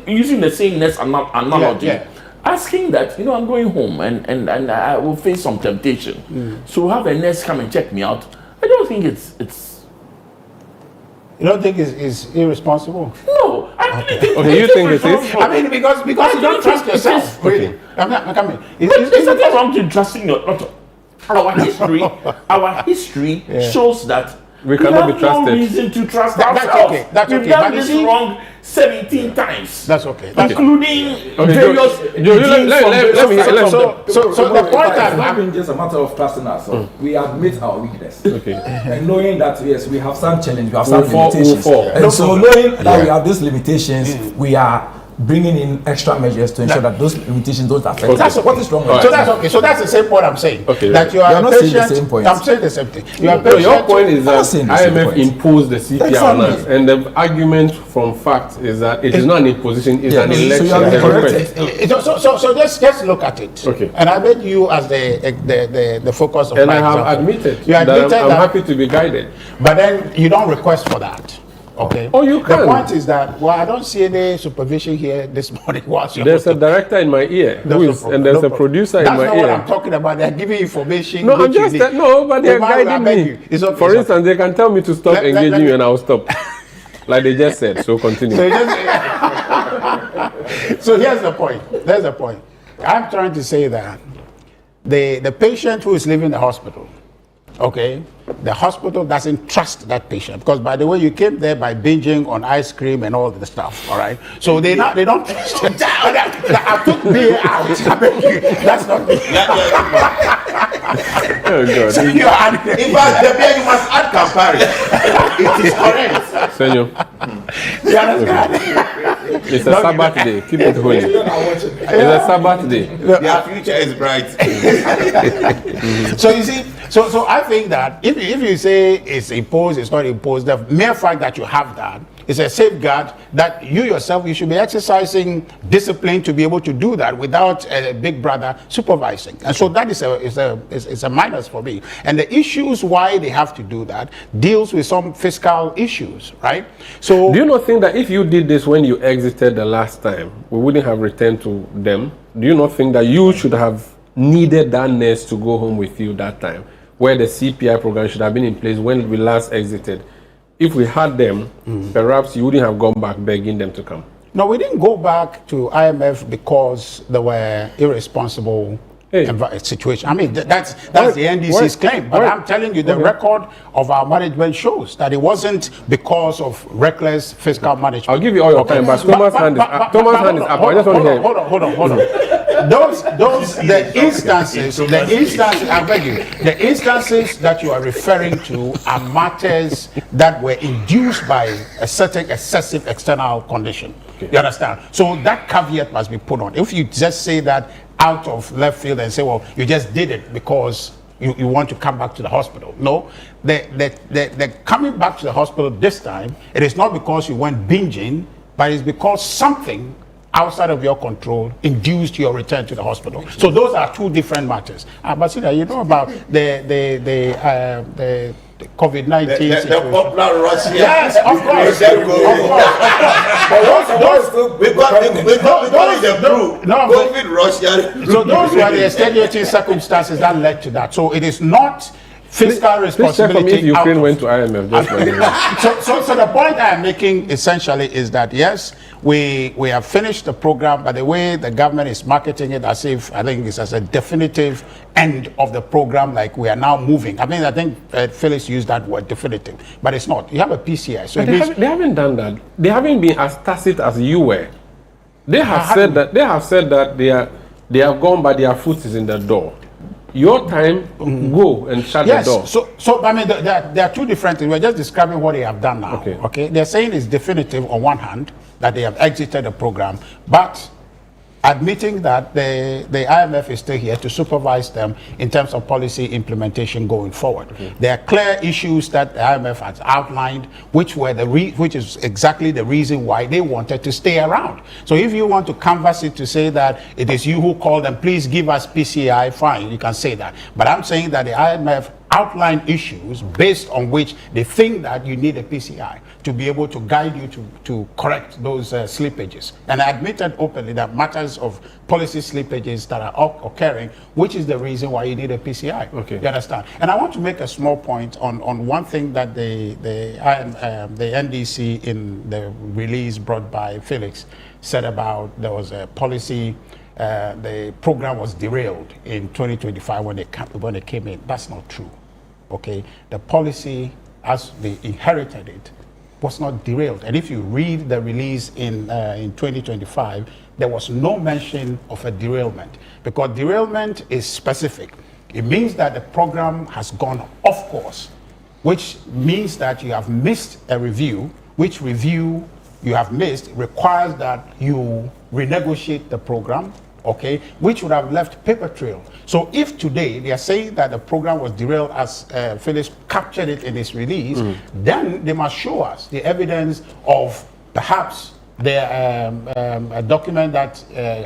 Using the sameness analogy, asking that, I'm going home and I will face some temptation. So have a nurse come and check me out. I don't think it's. You don't think it's irresponsible? No, I really think. Okay, you think it is? I mean, because you don't trust yourself. Really, I'm coming. There's nothing wrong to trusting your. Our history shows that we cannot be trusted. No reason to trust ourselves. That's okay. We've done this wrong 17 times. That's okay. Including various. So the point is not being just a matter of trusting ourselves. We admit our weakness. Okay. And knowing that yes, we have some challenges, we have some limitations. And so knowing that we have these limitations, we are bringing in extra measures to ensure that those limitations don't affect us. That's what is wrong. So that's okay. So that's the same point I'm saying. Okay. That you are not patient. saying the same point. I'm saying the same thing. Your point is that IMF imposed the CPI on us, and the argument from fact is that it is not an imposition; it's an election. So just look at it. Okay. And I bet you as the focus of. And I have admitted that I'm happy to be guided. But then you don't request for that. Okay. Oh, you can. The point is that, I don't see any supervision here this morning. There's a director in my ear, and there's a producer in my ear. That's not what I'm talking about. They're giving information. No, I'm just but they're guiding me. For instance, they can tell me to stop engaging you, and I'll stop, like they just said. So continue. So here's the point. There's the point. I'm trying to say that the patient who is leaving the hospital, okay, the hospital doesn't trust that patient, because by the way, you came there by binging on ice cream and all the stuff, all right? So they don't trust it. I took beer out. That's not me. Oh God. So you in fact, the beer you must add Campari. It is correct. Senor. You understand? It's a Sabbath day. Keep it holy. It's a Sabbath day. Their future is bright. So you see, So I think that if you say it's imposed, it's not imposed, the mere fact that you have that is a safeguard that you yourself, you should be exercising discipline to be able to do that without a big brother supervising. And so that is a minus for me. And the issues why they have to do that deals with some fiscal issues, right? So do you not think that if you did this when you exited the last time, we wouldn't have returned to them? Do you not think that you should have needed that nurse to go home with you that time, where the CPI program should have been in place when we last exited? If we had them, perhaps you wouldn't have gone back begging them to come. No, we didn't go back to IMF because they were irresponsible situation. I mean, that's the NDC's claim. But I'm telling you, the record of our management shows that it wasn't because of reckless fiscal management. I'll give you all your time, but Thomas' hand is up. I just want to hear. Hold on. The instances that you are referring to are matters that were induced by a certain excessive external condition. Okay. You understand? So that caveat must be put on. If you just say that out of left field and say, well, you just did it because you want to come back to the hospital. No, the coming back to the hospital this time, it is not because you went binging, but it's because something outside of your control induced your return to the hospital. So those are two different matters. Basila, you know about the COVID-19 situation. The popular Russia. Yes, of course. COVID Russia. So those were the extenuating circumstances that led to that. So it is not fiscal responsibility. Please check if Ukraine went to IMF. So the point I am making essentially is that yes, we have finished the program, but the way the government is marketing it as if I think it's as a definitive end of the program, like we are now moving. I think Phyllis used that word definitive, but it's not. You have a PCI. So they haven't done that. They haven't been as tacit as you were. They have said that they have gone, but their foot is in the door. Your time, go and shut the door. So I mean, there are two different things. We're just describing what they have done now. Okay. They're saying it's definitive on one hand, that they have exited the program, but admitting that the IMF is still here to supervise them in terms of policy implementation going forward. There are clear issues that the IMF has outlined, which is exactly the reason why they wanted to stay around. So if you want to canvass it to say that it is you who called them, please give us PCI, fine, you can say that. But I'm saying that the IMF outline issues based on which they think that you need a PCI to be able to guide you to correct those slippages. And I admitted openly that matters of policy slippages that are occurring, which is the reason why you need a PCI. Okay. You understand? And I want to make a small point on one thing that the NDC in the release brought by Felix said about there was a policy. The program was derailed in 2025 when it came in. That's not true. Okay, the policy as they inherited it was not derailed. And if you read the release in 2025, there was no mention of a derailment, because derailment is specific. It means that the program has gone off course, which means that you have missed a review, which review you have missed requires that you renegotiate the program, okay, which would have left paper trail. So if today they are saying that the program was derailed as Phyllis captured it in his release, then they must show us the evidence of perhaps a document that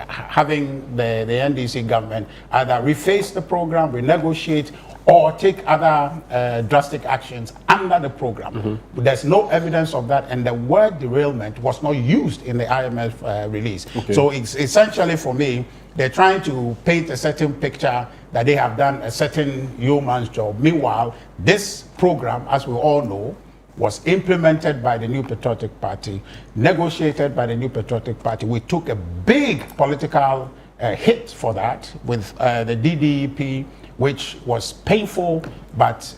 having the NDC government either reface the program, renegotiate, or take other drastic actions under the program. There's no evidence of that, and the word derailment was not used in the IMF release. Okay. So it's essentially, for me, they're trying to paint a certain picture that they have done a certain yeoman's job. Meanwhile, this program, as we all know, was implemented by the New Patriotic Party, negotiated by the New Patriotic Party. We took a big political hit for that with the DDEP, which was painful but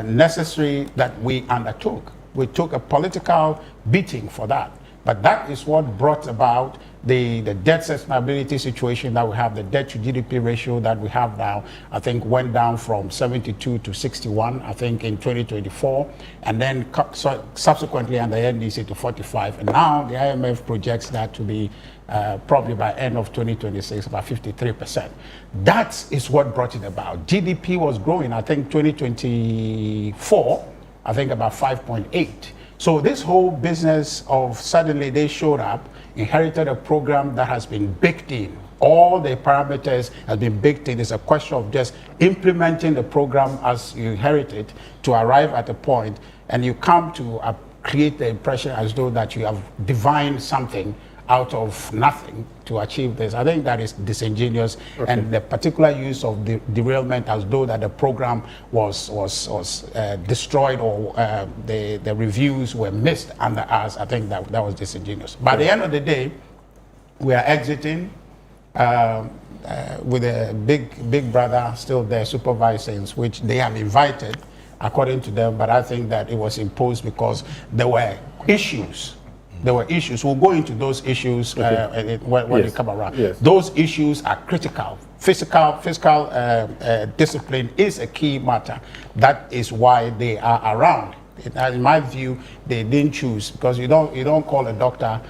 necessary that we undertook. We took a political beating for that. But that is what brought about the debt sustainability situation that we have. The debt to GDP ratio that we have now, I think, went down from 72 to 61, I think, in 2024, and then subsequently under NDC to 45. And now the IMF projects that to be probably by end of 2026, about 53%. That is what brought it about. GDP was growing, I think, 2024, I think about 5.8. So this whole business of suddenly they showed up, inherited a program that has been baked in. All the parameters have been baked in. It's a question of just implementing the program as you inherit it to arrive at a point, and you come to create the impression as though that you have divined something out of nothing to achieve this. I think that is disingenuous, and the particular use of the derailment as though that the program was destroyed or the reviews were missed under us, I think that was disingenuous. By the end of the day, we are exiting with a big brother still there supervising, which they have invited according to them, but I think that it was imposed because there were issues. We'll go into those issues when they come around. Yes. Those issues are critical. Fiscal discipline is a key matter. That is why they are around. In my view, they didn't choose, because you don't call a doctor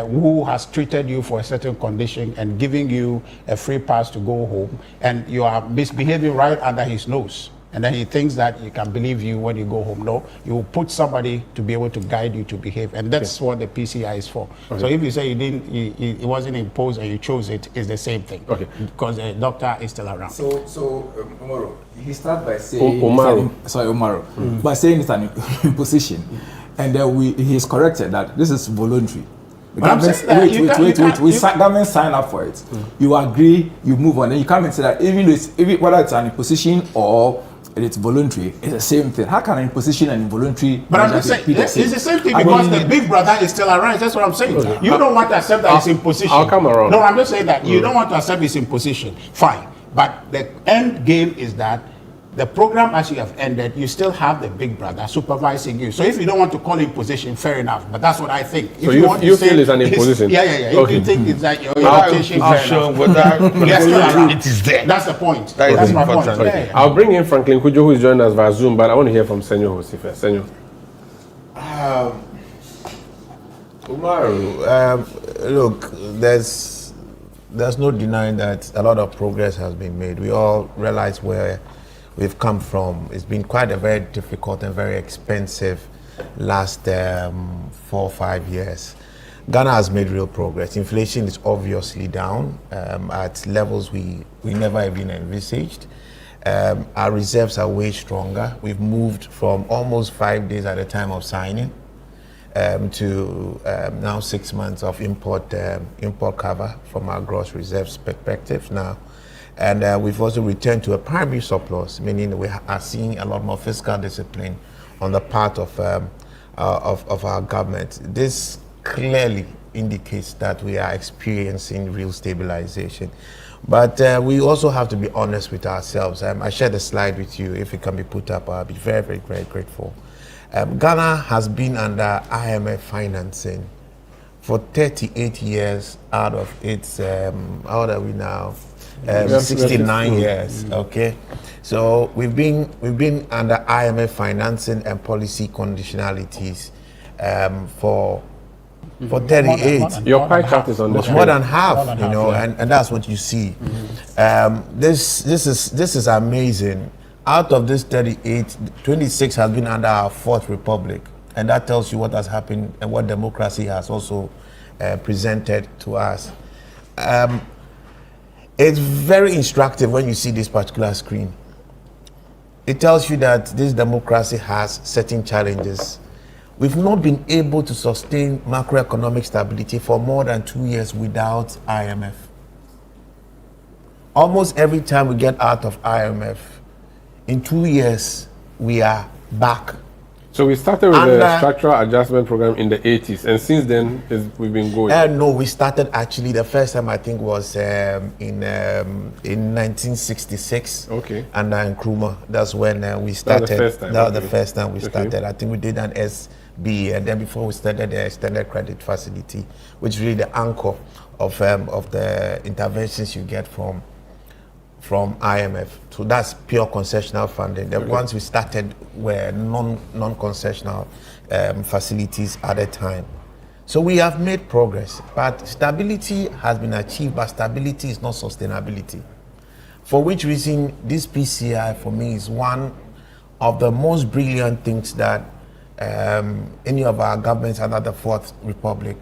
who has treated you for a certain condition and giving you a free pass to go home, and you are misbehaving right under his nose. And then he thinks that he can believe you when you go home. No, you will put somebody to be able to guide you to behave, and that's what the PCI is for. So if you say it wasn't imposed and you chose it, it's the same thing. Because the doctor is still around. So Umaru, he started by saying Umaru, by saying it's an imposition, and he is corrected that this is voluntary. The government sign up for it. You agree, you move on, and you come and say that even whether it's an imposition or it's voluntary, it's the same thing. How can an imposition and involuntary? But I'm just saying, it's the same thing because the big brother is still around. That's what I'm saying. You don't want to accept that it's imposition. I'll come around. No, I'm just saying that you don't want to accept it's imposition. Fine. But the end game is that the program, as you have ended, you still have the big brother supervising you. So if you don't want to call it imposition, fair enough. But that's what I think. So you feel it's an imposition? Yeah. If you think it's like your imposition, fair enough. It is there. That's the point. That's my point. Okay. I'll bring in Franklin Kujo, who is joining us via Zoom, but I want to hear from Senor Hosi first. Senor. Umaru, look, there's no denying that a lot of progress has been made. We all realize where we've come from. It's been quite a very difficult and very expensive last 4 or 5 years. Ghana has made real progress. Inflation is obviously down at levels we never even envisaged. Our reserves are way stronger. We've moved from almost 5 days at the time of signing to now 6 months of import cover from our gross reserves perspective now. And we've also returned to a primary surplus, meaning we are seeing a lot more fiscal discipline on the part of our government. This clearly indicates that we are experiencing real stabilization. But we also have to be honest with ourselves. I shared a slide with you. If it can be put up, I'll be very, very, very grateful. Ghana has been under IMF financing for 38 years out of its, how old are we now? 69 years. Okay, so we've been under IMF financing and policy conditionalities for 38. Your pie chart is on the screen. More than half, and that's what you see. This is amazing. Out of this 38, 26 has been under our fourth republic, and that tells you what has happened and what democracy has also presented to us. It's very instructive when you see this particular screen. It tells you that this democracy has certain challenges. We've not been able to sustain macroeconomic stability for more than 2 years without IMF. Almost every time we get out of IMF, in 2 years, we are back. So we started with the structural adjustment program in the 80s, and since then we've been going. No, we started actually the first time I think was in 1966. Okay. Under Nkrumah, that's when we started. That was the first time. The first time we started. I think we did an be, and then before we started the extended credit facility, which is really the anchor of the interventions you get from IMF. So that's pure concessional funding. The ones we started were non-concessional facilities at the time. So we have made progress, but stability has been achieved, but stability is not sustainability. For which reason, this PCI for me is one of the most brilliant things that any of our governments under the Fourth Republic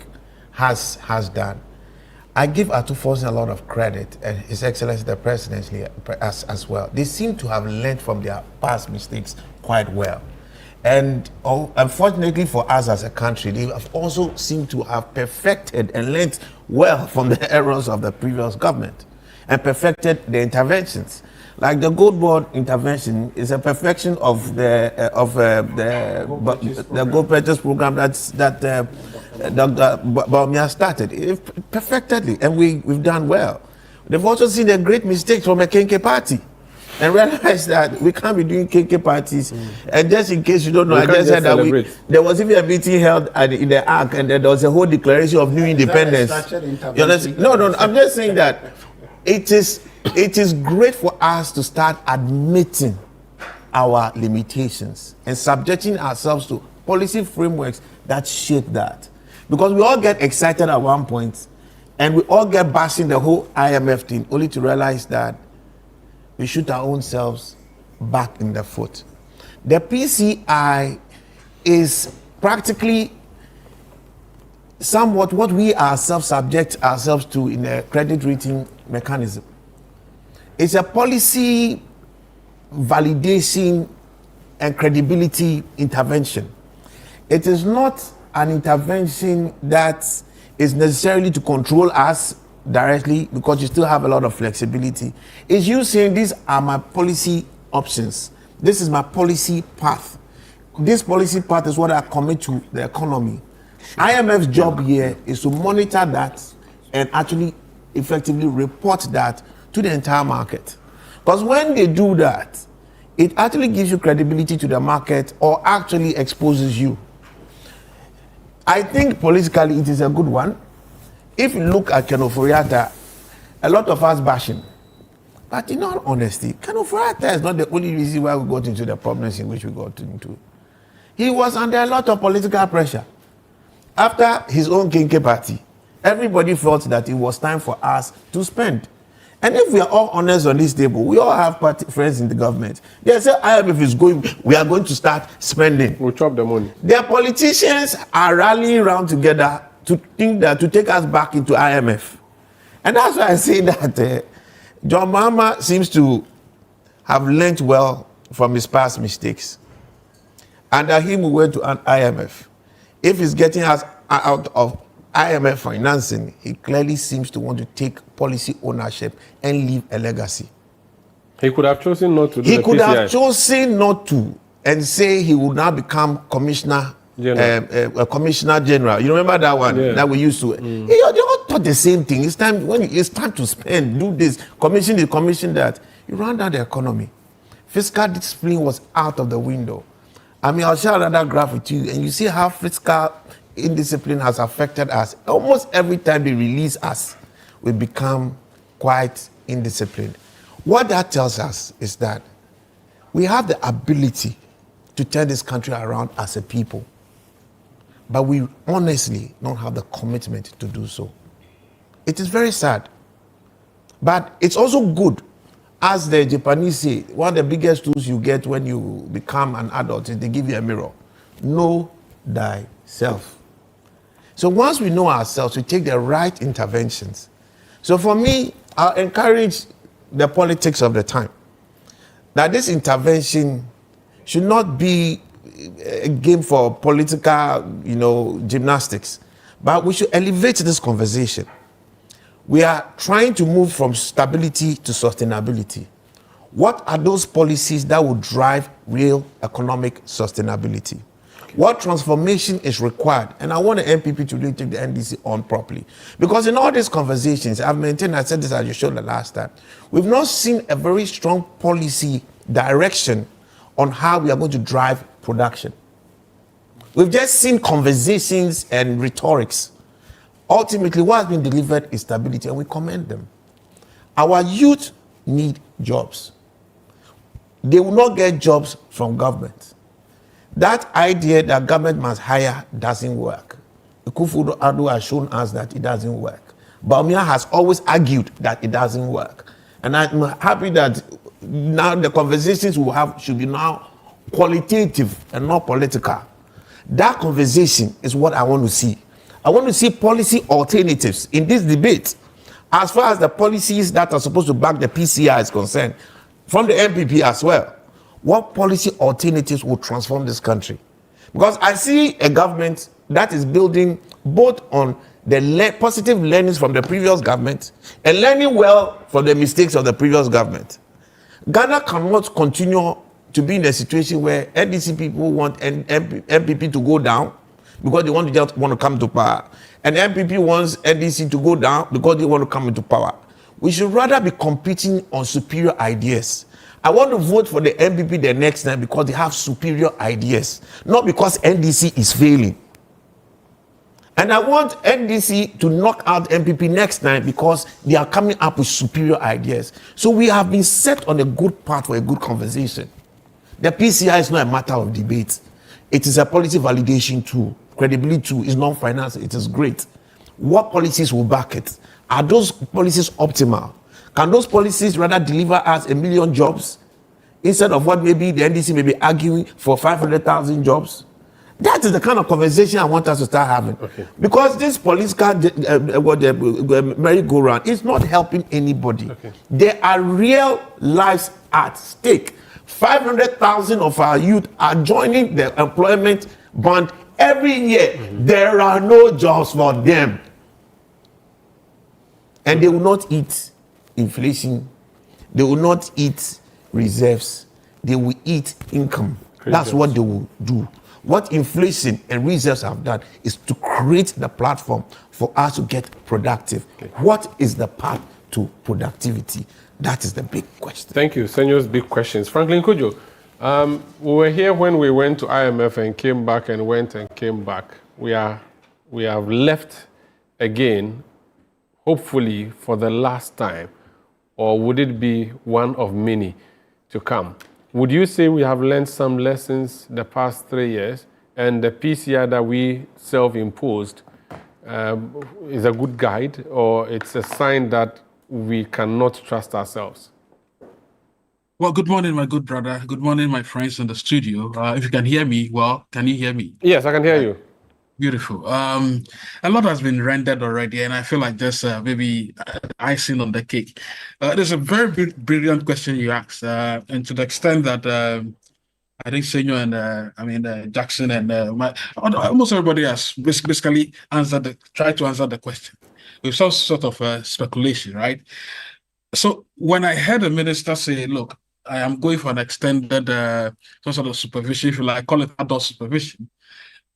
has done. I give Atufosin a lot of credit, and His Excellency the Presidency as well. They seem to have learned from their past mistakes quite well. And unfortunately for us as a country, they have also seemed to have perfected and learned well from the errors of the previous government and perfected the interventions. Like the Gold Board intervention is a perfection of the Gold Purchase Program that Dr. Baumia started. It perfectly, and we've done well. They've also seen the great mistakes from a Kenke party and realized that we can't be doing KK parties. And just in case you don't know, I just said that there was even a meeting held in the Ark, and there was a whole declaration of new independence. You understand? No, I'm just saying that it is great for us to start admitting our limitations and subjecting ourselves to policy frameworks that shape that. Because we all get excited at one point, and we all get bashing the whole IMF thing, only to realize that we shoot our own selves back in the foot. The PCI is practically somewhat what we ourselves subject ourselves to in a credit rating mechanism. It's a policy validation and credibility intervention. It is not an intervention that is necessarily to control us directly, because you still have a lot of flexibility. It's you saying, these are my policy options. This is my policy path. This policy path is what I commit to the economy. IMF's job here is to monitor that and actually effectively report that to the entire market. Because when they do that, it actually gives you credibility to the market, or actually exposes you. I think politically it is a good one. If you look at Ken Ofori-Atta, a lot of us bash him. But in all honesty, Ken Ofori-Atta is not the only reason why we got into the problems in which we got into. He was under a lot of political pressure. After his own Kenke party, everybody felt that it was time for us to spend. And if we are all honest on this table, we all have friends in the government. They say IMF is going, we are going to start spending. We'll chop the money. Their politicians are rallying around together to think that to take us back into IMF. And that's why I say that John Mahama seems to have learned well from his past mistakes. Under him, we went to an IMF. If he's getting us out of IMF financing, he clearly seems to want to take policy ownership and leave a legacy. He could have chosen not to do He the could PCI. have chosen not to and say he would now become Commissioner Commissioner General. You remember that one that we used to? They all thought the same thing. It's time to spend, do this, commission that. You ran down the economy. Fiscal discipline was out of the window. I mean, I'll share another graph with you, and you see how fiscal indiscipline has affected us. Almost every time they release us, we become quite indisciplined. What that tells us is that we have the ability to turn this country around as a people, but we honestly don't have the commitment to do so. It is very sad, but it's also good. As the Japanese say, one of the biggest tools you get when you become an adult is they give you a mirror. Know thyself. So once we know ourselves, we take the right interventions. So for me, I'll encourage the politics of the time that this intervention should not be a game for political, gymnastics, but we should elevate this conversation. We are trying to move from stability to sustainability. What are those policies that will drive real economic sustainability? What transformation is required? And I want the NPP to really take the NDC on properly. Because in all these conversations, I've maintained, I said this as you showed the last time, we've not seen a very strong policy direction on how we are going to drive production. We've just seen conversations and rhetorics. Ultimately, what has been delivered is stability, and we commend them. Our youth need jobs. They will not get jobs from government. That idea that government must hire doesn't work. Kufuor has shown us that it doesn't work. Bawumia has always argued that it doesn't work. And I'm happy that now the conversations we have should be now qualitative and not political. That conversation is what I want to see. I want to see policy alternatives in this debate. As far as the policies that are supposed to back the PCI is concerned, from the NPP as well, what policy alternatives will transform this country? Because I see a government that is building both on the positive learnings from the previous government and learning well from the mistakes of the previous government. Ghana cannot continue to be in a situation where NDC people want NPP to go down because they want to come to power, and NPP wants NDC to go down because they want to come into power. We should rather be competing on superior ideas. I want to vote for the NPP the next time because they have superior ideas, not because NDC is failing. And I want NDC to knock out NPP next time because they are coming up with superior ideas. So we have been set on a good path for a good conversation. The PCI is not a matter of debate. It is a policy validation tool. Credibility tool is non-finance. It is great. What policies will back it? Are those policies optimal? Can those policies rather deliver us 1 million jobs instead of what maybe the NDC may be arguing for 500,000 jobs? That is the kind of conversation I want us to start having. Okay. Because this political merry-go-round is not helping anybody. Okay. There are real lives at stake. 500,000 of our youth are joining the employment band every year. Mm-hmm. There are no jobs for them. And they will not eat inflation. They will not eat reserves. They will eat income. That's what they will do. What inflation and reserves have done is to create the platform for us to get productive. Okay. What is the path to productivity? That is the big question. Thank you. Senyor's big questions. Franklin Kojo, we were here when we went to IMF and came back and went and came back. We have left again, hopefully for the last time, or would it be one of many to come? Would you say we have learned some lessons the past 3 years, and the PCI that we self-imposed is a good guide, or it's a sign that we cannot trust ourselves? Well, good morning, my good brother. Good morning, my friends in the studio. If you can hear me, well, can you hear me? Yes, I can hear you. Beautiful. A lot has been rendered already, and I feel like there's maybe icing on the cake. There's a very brilliant question you asked, and to the extent that I think Senor and Jackson and almost everybody has basically tried to answer the question with some sort of speculation, right? So when I heard the minister say, "Look, I am going for an extended some sort of supervision, if you like, call it adult supervision,"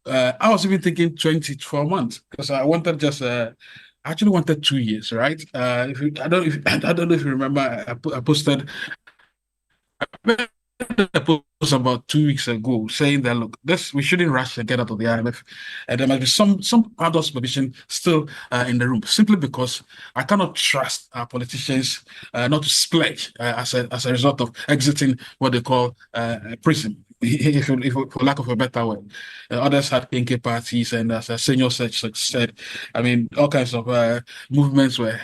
I was even thinking 24 months because I wanted I actually wanted 2 years, right? I don't know if you remember, I posted a post about 2 weeks ago saying that, look, we shouldn't rush to get out of the IMF, and there must be some adult supervision still in the room, simply because I cannot trust our politicians not to splurge as a result of exiting what they call prison. If for lack of a better word. Others had pinky parties, and as a senior said, I mean, all kinds of movements were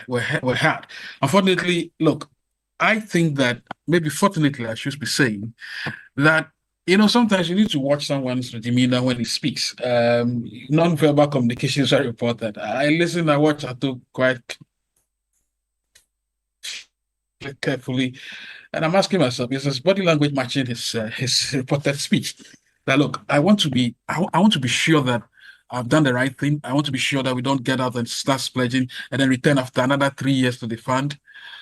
had. Unfortunately, look, I think that fortunately, I should be saying that, sometimes you need to watch someone's demeanor when he speaks. Non-verbal communication is very important. I listen, I watch, I do quite carefully. And I'm asking myself, is his body language matching his reported speech? That, look, I want to be sure that I've done the right thing. I want to be sure that we don't get out and start pledging and then return after another 3 years to the fund.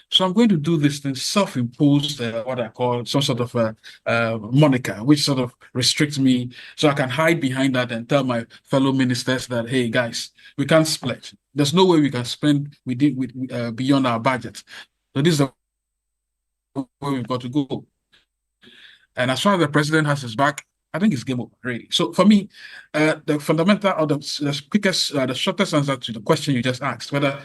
So I'm going to do this thing, self-imposed, what I call some sort of moniker, which sort of restricts me, so I can hide behind that and tell my fellow ministers that, hey, guys, we can't pledge. There's no way we can spend beyond our budget. So this is the where we've got to go. And as far as the president has his back, I think it's game over, really. So for me, the fundamental or the quickest, the shortest answer to the question you just asked, whether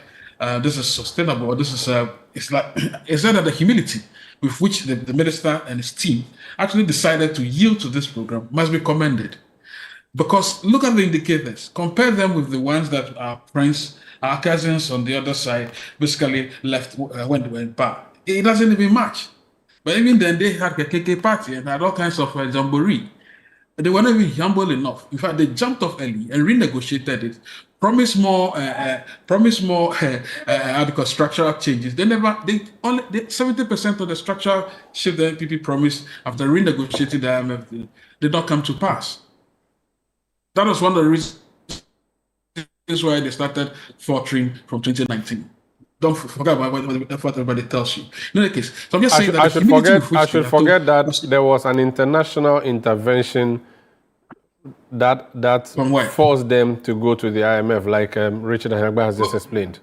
this is sustainable or this is, it's like, is that the humility with which the minister and his team actually decided to yield to this program must be commended. Because look at the indicators, compare them with the ones that our friends, our cousins on the other side basically left when they went back. It doesn't even match. But even then, they had a KK party and had all kinds of jamboree. They were not even humble enough. In fact, they jumped off early and renegotiated it, promised more, structural changes. They only 70% of the structural shift the NPP promised after renegotiating the IMF did not come to pass. That was one of the reasons why they started faltering from 2019. Don't forget about what everybody tells you. In any case, so I'm just saying that I should forget that there was an international intervention that forced them to go to the IMF, like Richard Ahagba has just explained.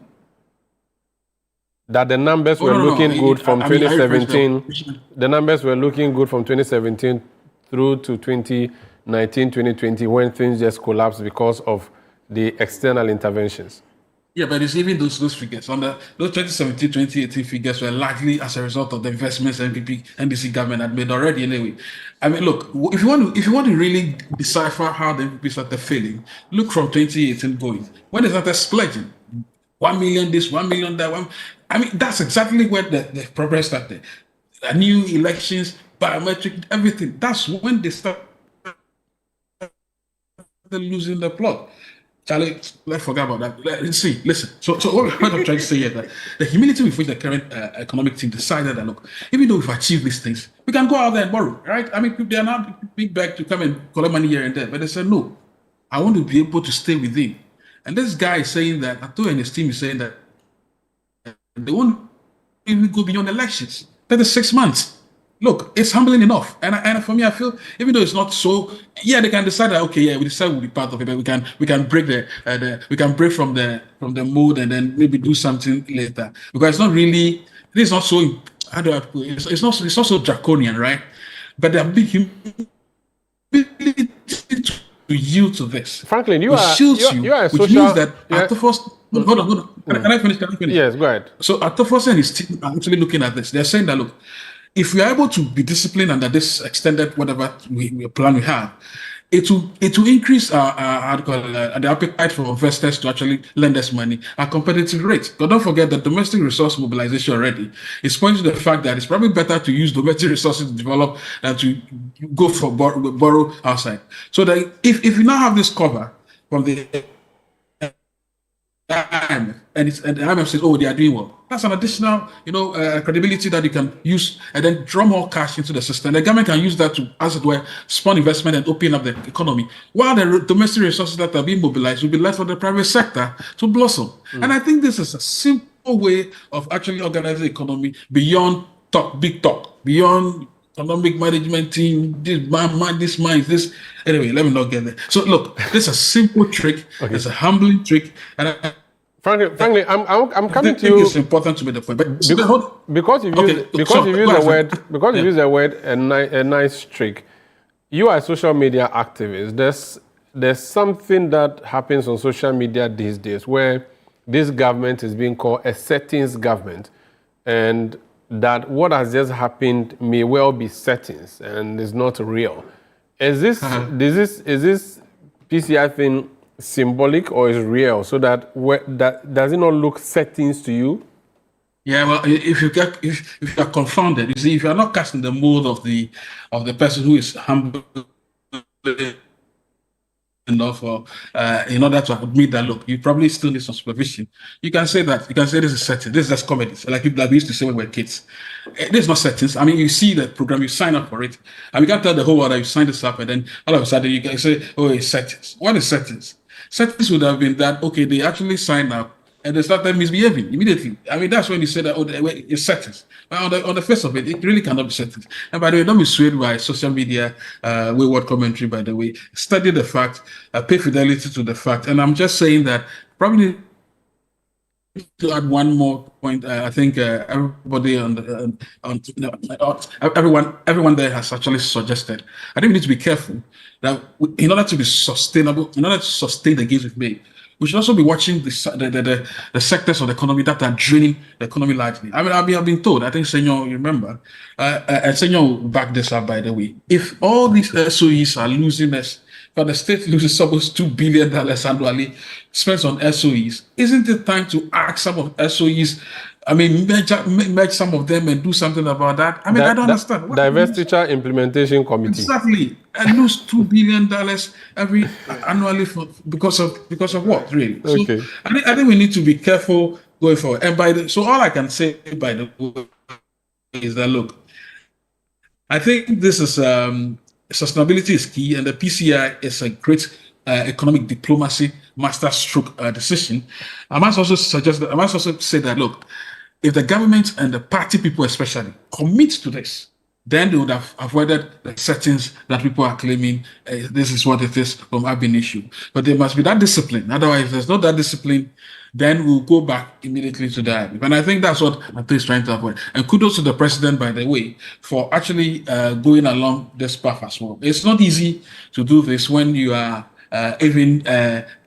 That the numbers were looking good from 2017. The numbers were looking good from 2017 through to 2019, 2020, when things just collapsed because of the external interventions. Yeah, but it's even those figures. On those 2017, 2018 figures were largely as a result of the investments NPP, NDC government had made already anyway. I mean, look, if you want to really decipher how the NPP started failing, look from 2018 going. When they started splurging, 1 million this, 1 million that, I mean, that's exactly where the progress started. New elections, biometric, everything. That's when they started losing the plot. Charlie, let's forget about that. Let's see. Listen. So what I'm trying to say here that the humility with which the current economic team decided that, look, even though we've achieved these things, we can go out there and borrow, right? I mean, they are not big back to come and collect money here and there, but they said, no, I want to be able to stay within. And this guy is saying that, Ato and his team is saying that they won't even go beyond elections. 36 months. Look, it's humbling enough, and for me, I feel even though it's not so, yeah, they can decide that okay, yeah, we decide we'll be part of it, but we can break we can break from the mold and then maybe do something later because it's not really, it's not so, how do I put it? It's not so draconian, right? But there are big humility to yield to this. Franklin, you are a social. Which means that at the first. Hold on. Can I finish? Yes, go ahead. So at the first and his team are actually looking at this. They're saying that look, if we are able to be disciplined under this extended whatever plan we have, it will increase the appetite for investors to actually lend us money at competitive rates. But don't forget that domestic resource mobilization already is pointing to the fact that it's probably better to use domestic resources to develop than to go for borrow outside. So that if you now have this cover from the IMF, and the IMF says, oh, they are doing well. That's an additional, credibility that you can use and then draw more cash into the system. The government can use that to, as it were, spawn investment and open up the economy. While the domestic resources that are being mobilized will be left for the private sector to blossom. And I think this is a simple way of actually organizing the economy beyond big talk, beyond economic management team, this. Anyway, let me not get there. So look, this is a simple trick. Okay. It's a humbling trick, and frankly, I'm coming to you. It's important to make the point, but because you use the word a nice trick. You are a social media activist. There's something that happens on social media these days where this government is being called a settings government, and that what has just happened may well be settings and is not real. Is this PCI thing symbolic or is real? So that does it not look settings to you? Yeah, well, if you are confounded, you see, if you are not casting the mold of the person who is humble enough in order to admit that, look, you probably still need some supervision. You can say that. You can say this is settings. This is just comedy. Like we used to say when we were kids. This is not settings. I mean, you see the program, you sign up for it, and we can't tell the whole world that you signed this up, and then all of a sudden you can say, oh, it's settings. What is settings? Settings would have been that, okay, they actually signed up, and they started misbehaving immediately. I mean, that's when you say that, oh, it's settings. But on the face of it, it really cannot be settings. And by the way, don't be swayed by social media wayward commentary, by the way. Study the fact, pay fidelity to the fact. And I'm just saying that probably to add one more point. I think everybody everyone there has actually suggested. I think we need to be careful that in order to be sustainable, in order to sustain the gains we've made, we should also be watching the sectors of the economy that are draining the economy largely. I mean, I've been told. I think Senor, you remember, and Senor will back this up. By the way, if all these SOEs are losing this. But the state loses almost $2 billion annually spent on SOEs. Isn't it time to ask some of SOEs, I mean, merge some of them and do something about that? I mean, I don't understand. Divestiture Implementation Committee. Exactly. And lose $2 billion annually because of what, really? So Okay. I think we need to be careful going forward. And so all I can say by the way is that, look, I think this is sustainability is key, and the PCI is a great economic diplomacy masterstroke decision. I must also say that, look, if the government and the party people especially commit to this, then they would have avoided the settings that people are claiming this is what it is from ab initio. But there must be that discipline. Otherwise, if there's not that discipline, then we'll go back immediately to that. And I think that's what Matthew is trying to avoid. And kudos to the president, by the way, for actually going along this path as well. It's not easy to do this when you are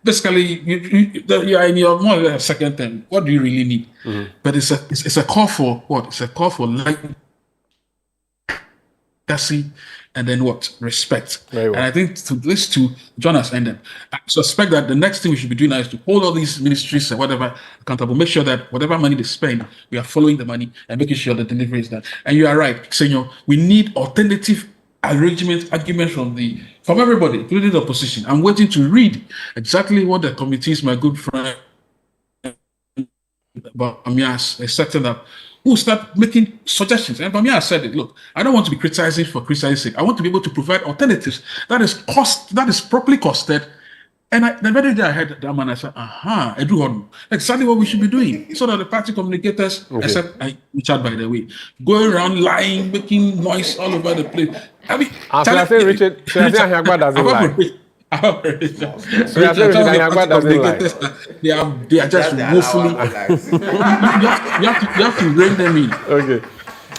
basically you are in your more or less second term. What do you really need? Mm-hmm. But it's a call for what? It's a call for legacy and then what? Respect. Very well. And I think to this to John has ended. I suspect that the next thing we should be doing now is to hold all these ministries and whatever accountable. Make sure that whatever money they spend, we are following the money and making sure the delivery is done. And you are right, Senor. We need alternative arguments from everybody, including the opposition. I'm waiting to read exactly what the committees, my good friend Bamias is setting up, who start making suggestions. And Bamias said it, look, I don't want to be criticizing for criticizing sake. I want to be able to provide alternatives that is properly costed. And the very day I heard that man, I said, I do exactly what we should be doing. So that the party communicators, except Richard, by the way, going around lying, making noise all over the place. I mean, Richard doesn't lie. They are just woefully. you have to rein them in. Okay.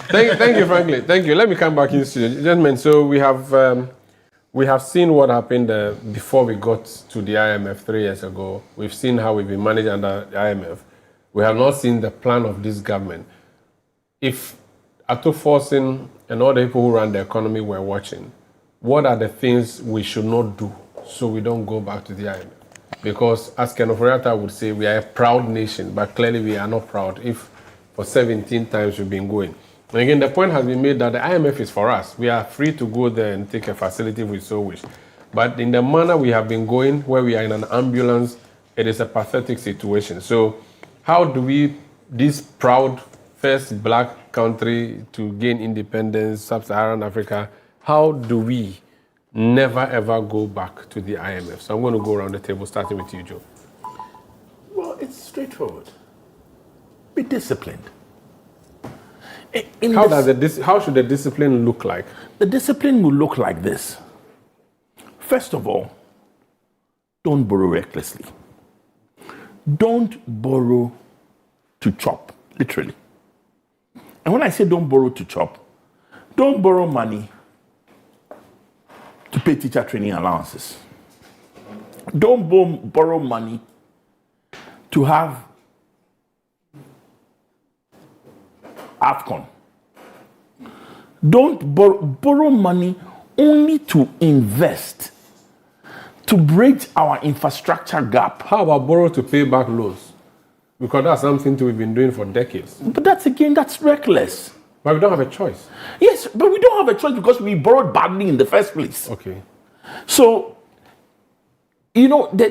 Thank you, Franklin. Thank you. Let me come back in studio. Gentlemen, so we have seen what happened before we got to the IMF 3 years ago. We've seen how we've been managed under the IMF. We have not seen the plan of this government. If Ato Forson and all the people who run the economy were watching, what are the things we should not do so we don't go back to the IMF? Because as Ken Oforiatta would say, we are a proud nation, but clearly we are not proud if for 17 times we've been going. And again, the point has been made that the IMF is for us. We are free to go there and take a facility if we so wish. But in the manner we have been going, where we are in an ambulance, it is a pathetic situation. So how do we, this proud first black country to gain independence, sub-Saharan Africa, how do we never ever go back to the IMF? So I'm going to go around the table, starting with you, Joe. Well, it's straightforward. Be disciplined. How should the discipline look like? The discipline will look like this. First of all, don't borrow recklessly. Don't borrow to chop, literally. And when I say don't borrow to chop, don't borrow money to pay teacher training allowances. Don't borrow money to have AFCON. Don't borrow money only to invest, to bridge our infrastructure gap. How about borrow to pay back loans? Because that's something we've been doing for decades. But that's reckless. But we don't have a choice. Yes, but we don't have a choice because we borrowed badly in the first place. Okay. So, you know, the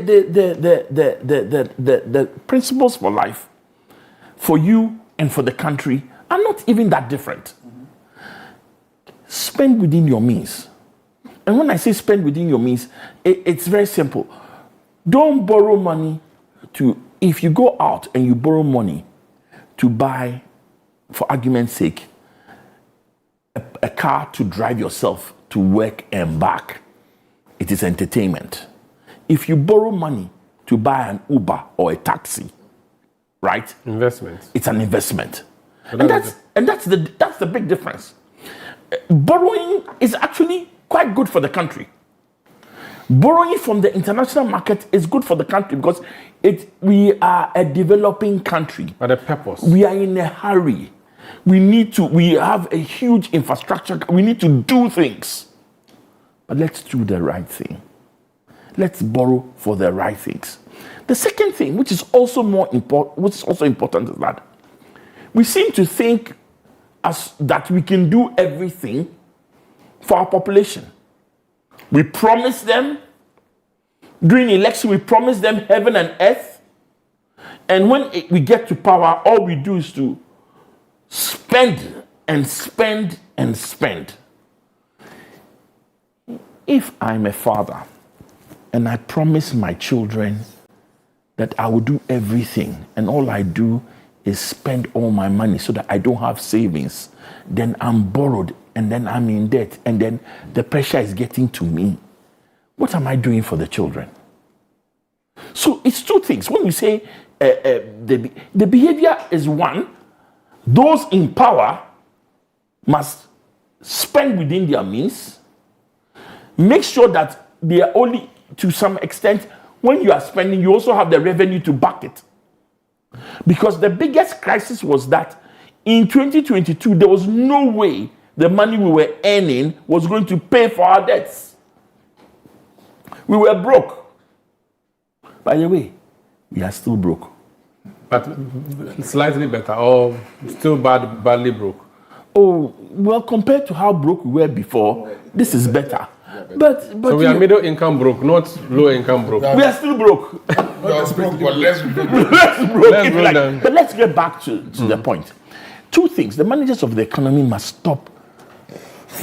principles for life, for you and for the country, are not even that different. Spend within your means. And when I say spend within your means, it's very simple. Don't borrow money if you go out and you borrow money to buy, for argument's sake, a car to drive yourself to work and back, it is entertainment. If you borrow money to buy an Uber or a taxi, right? Investment. It's an investment. And that's the big difference. Borrowing is actually quite good for the country. Borrowing from the international market is good for the country because we are a developing country. But the purpose. We are in a hurry. We have a huge infrastructure. We need to do things. But let's do the right thing. Let's borrow for the right things. The second thing, which is also important, is that we seem to think that we can do everything for our population. We promise them, during election, we promise them heaven and earth. And when we get to power, all we do is to spend and spend and spend. If I'm a father and I promise my children that I will do everything and all I do is spend all my money so that I don't have savings, then I'm borrowed and then I'm in debt and then the pressure is getting to me. What am I doing for the children? So it's two things. When you say the behavior is one, those in power must spend within their means, make sure that they are only, to some extent, when you are spending, you also have the revenue to back it. Because the biggest crisis was that in 2022, there was no way the money we were earning was going to pay for our debts. We were broke. By the way, we are still broke. But slightly better, or still badly broke? Oh, well, compared to how broke we were before, this is better. But so we are middle income broke, not low income broke. We are still broke. Not broke, but less broke. But let's get back to the point. Two things. The managers of the economy must stop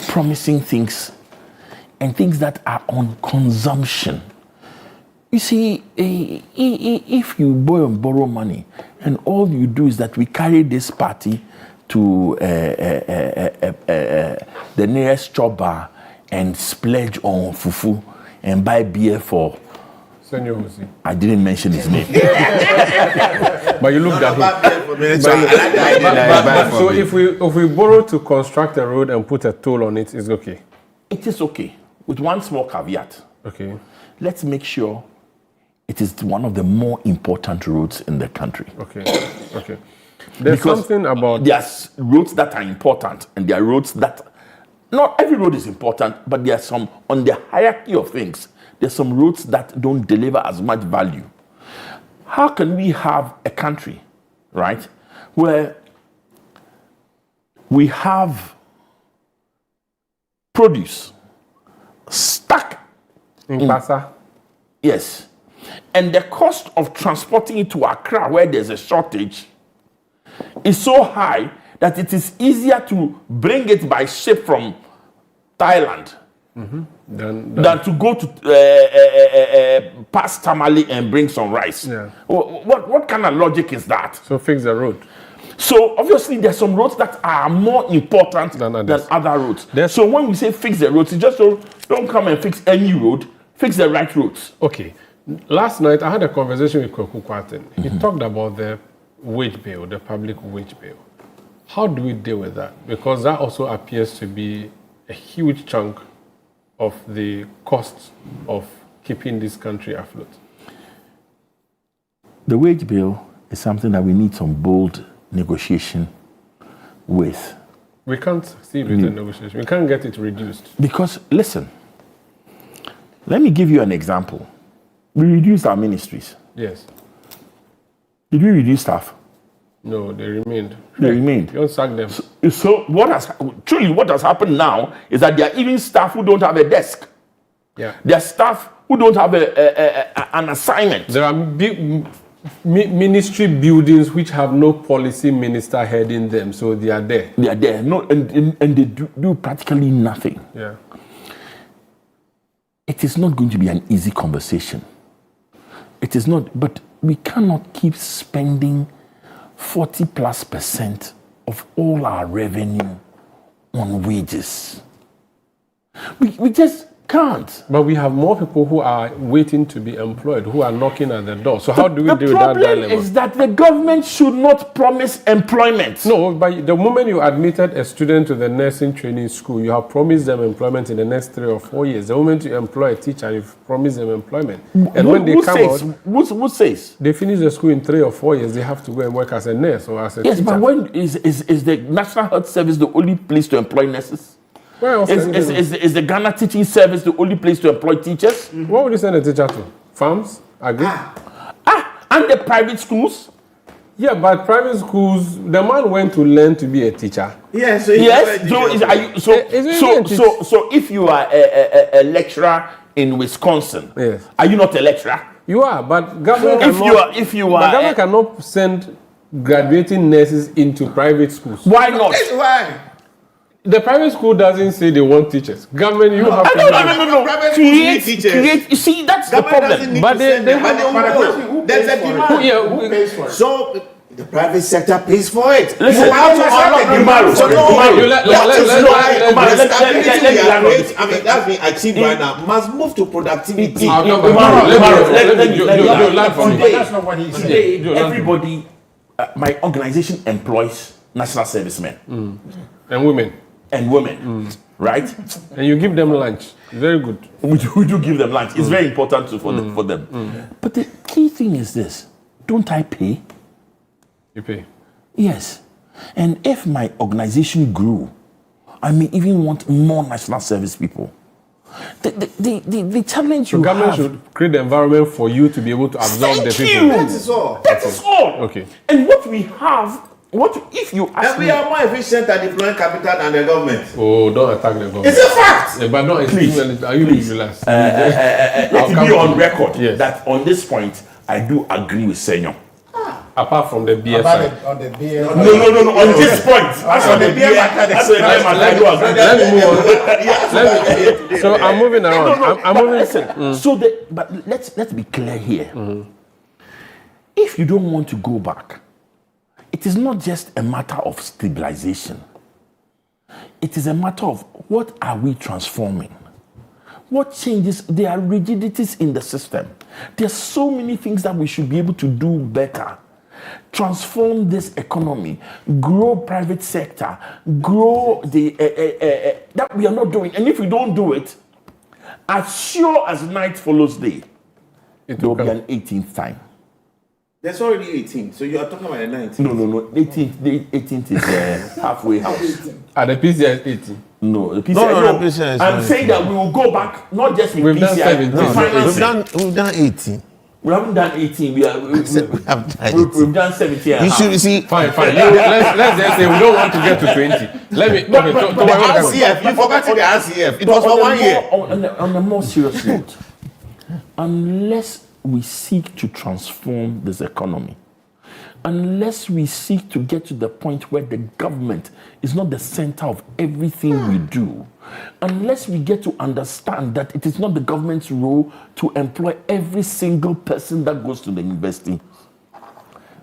promising things and things that are on consumption. You see, if you borrow money and all you do is that we carry this party to the nearest chop bar and splurge on fufu and buy beer for... Senor Husi. I didn't mention his name. But you looked at him. So if we borrow to construct a road and put a toll on it, it's okay? It is okay, with one small caveat. Okay. Let's make sure it is one of the more important roads in the country. Okay. There's because something about... There's roads that are important, and there are roads that... Not every road is important, but there are some, on the hierarchy of things, there's some roads that don't deliver as much value. How can we have a country, right, where we have produce stuck in Pasa? Yes. And the cost of transporting it to Accra, where there's a shortage, is so high that it is easier to bring it by ship from Thailand than to go to past Tamale and bring some rice. Yeah. What kind of logic is that? So fix the road. So obviously there's some roads that are more important than other roads. So when we say fix the roads, it's just don't come and fix any road, fix the right roads. Okay. Last night I had a conversation with Kweku Kwatin. He talked about the wage bill, the public wage bill. How do we deal with that? Because that also appears to be a huge chunk of the cost of keeping this country afloat. The wage bill is something that we need some bold negotiation with. We can't see it with the negotiation. We can't get it reduced. Because, listen, let me give you an example. We reduced our ministries. Yes. Did we reduce staff? No, they remained. They remained. You don't sack them. So what has happened now is that there are even staff who don't have a desk. Yeah. There are staff who don't have an assignment. There are big ministry buildings which have no policy minister heading them, so they are there. They are there. No, and they do practically nothing. Yeah. It is not going to be an easy conversation. It is not, but we cannot keep spending 40+% of all our revenue on wages. We just, Can't. But we have more people who are waiting to be employed, who are knocking at the door. So how do we deal with that The problem dilemma? is that the government should not promise employment. No, but the moment you admitted a student to the nursing training school, you have promised them employment in the next 3 or 4 years. The moment you employ a teacher, you've promised them employment. And when they come out, who says? They finish the school in 3 or 4 years, they have to go and work as a nurse or as a teacher. But when is the National Health Service the only place to employ nurses? Is the Ghana Teaching Service the only place to employ teachers? What would you send a teacher to? Farms? Agri? And the private schools? Yeah, but private schools, the man went to learn to be a teacher. Yeah, so so if you are a lecturer in Wisconsin, are you not a lecturer? You are, but government government cannot send graduating nurses into private schools. Why not? Why? The private school doesn't say they want teachers. Government, you have to. No. Create. You see, that's the problem. But there's a demand. Who pays for it? So the private sector pays for it. Listen, you have to unlock the demand. So that's been achieved right now. Must move to productivity. That's not what he said. Everybody, my organization employs national servicemen and women. Right? And you give them lunch. Very good. We do give them lunch. It's very important for them. But the key thing is this: don't I pay? You pay. Yes. And if my organization grew, I may even want more national service people. The challenge you government have, should create the environment for you to be able to absorb the people. That is all. That is all. Okay. And what we have. What if you ask and we are more efficient at deploying capital than the government? Oh, don't attack the government. It's a fact. Yeah, but not please. Are you relaxed? Let it be on record that on this point I do agree with Senor. Apart from the BSI. On the beer. No. On this point, on the beer matter, let me move on. So I'm moving around. I'm moving. So but let's be clear here. If you don't want to go back, it is not just a matter of stabilization. It is a matter of what are we transforming? What changes? There are rigidities in the system. There are so many things that we should be able to do better. Transform this economy, grow private sector, grow the that we are not doing. And if we don't do it, as sure as night follows day, there will be an 18th time. There's already 18, so you are talking about the 19th. No. 18th is halfway house. The PCI is 18. No, the PCI. I'm saying that we will go back, not just with PCI. We've done 18. We haven't done 18. We've done 17. You should see. Fine. Let's just say we don't want to get to 20. Let me. The RCF. You forgot the RCF. It was for 1 year. On a more serious note, unless we seek to transform this economy, unless we seek to get to the point where the government is not the center of everything we do, unless we get to understand that it is not the government's role to employ every single person that goes to the university,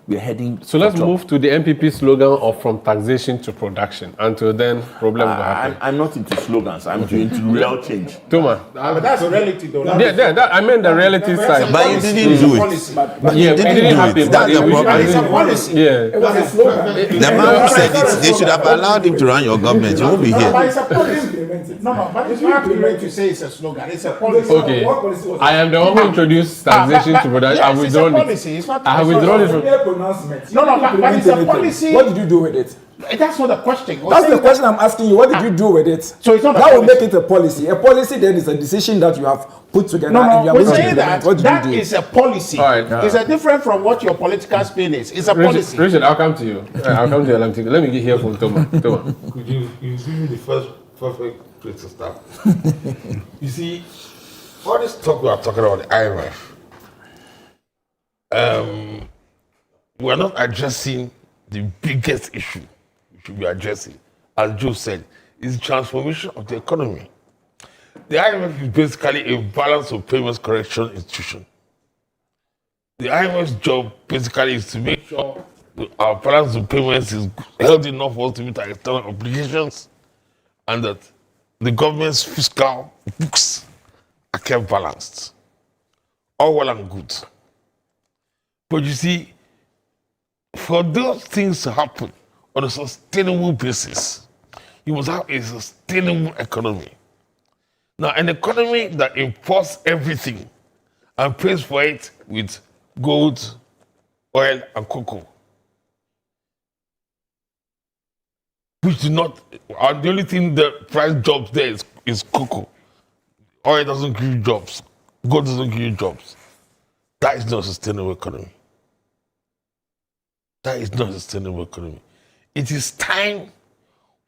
we are heading. So let's move to the NPP slogan of from taxation to production. Until then, problem will happen. I'm not into slogans. I'm into real change. Thomas, but that's a reality, though. I meant the reality side. But you didn't do it. It didn't happen. That's the problem. It's a policy. Yeah. It was a slogan. The man who said it, they should have allowed him to run your government. You won't be here. But it's a policy. No, but it's not implemented to say it's a slogan. It's a policy. Okay. I am the one who introduced taxation to production. I have withdrawn it. I have withdrawn it from. No, but it's a policy. What did you do with it? That's not the question. That's the question I'm asking you. What did you do with it? So it's not that will make it a policy. A policy then is a decision that you have put together. No, and you we say that that is a policy. All right, it's a different from what your political spin is. It's a policy. Richard, I'll come to you. Let me get here from Thomas. Could you give me the first perfect place to start? You see, all this talk we are talking about the IMF, we are not addressing the biggest issue we should be addressing, as Joe said, is transformation of the economy. The IMF is basically a balance of payments correction institution. The IMF's job basically is to make sure that our balance of payments is healthy enough for us to meet our external obligations, and that the government's fiscal books are kept balanced. All well and good. But you see, for those things to happen on a sustainable basis, you must have a sustainable economy. Now, an economy that imports everything and pays for it with gold, oil, and cocoa, which do not, and the only thing that price jobs there is cocoa. Oil doesn't give you jobs. Gold doesn't give you jobs. That is not a sustainable economy. That is not a sustainable economy. It is time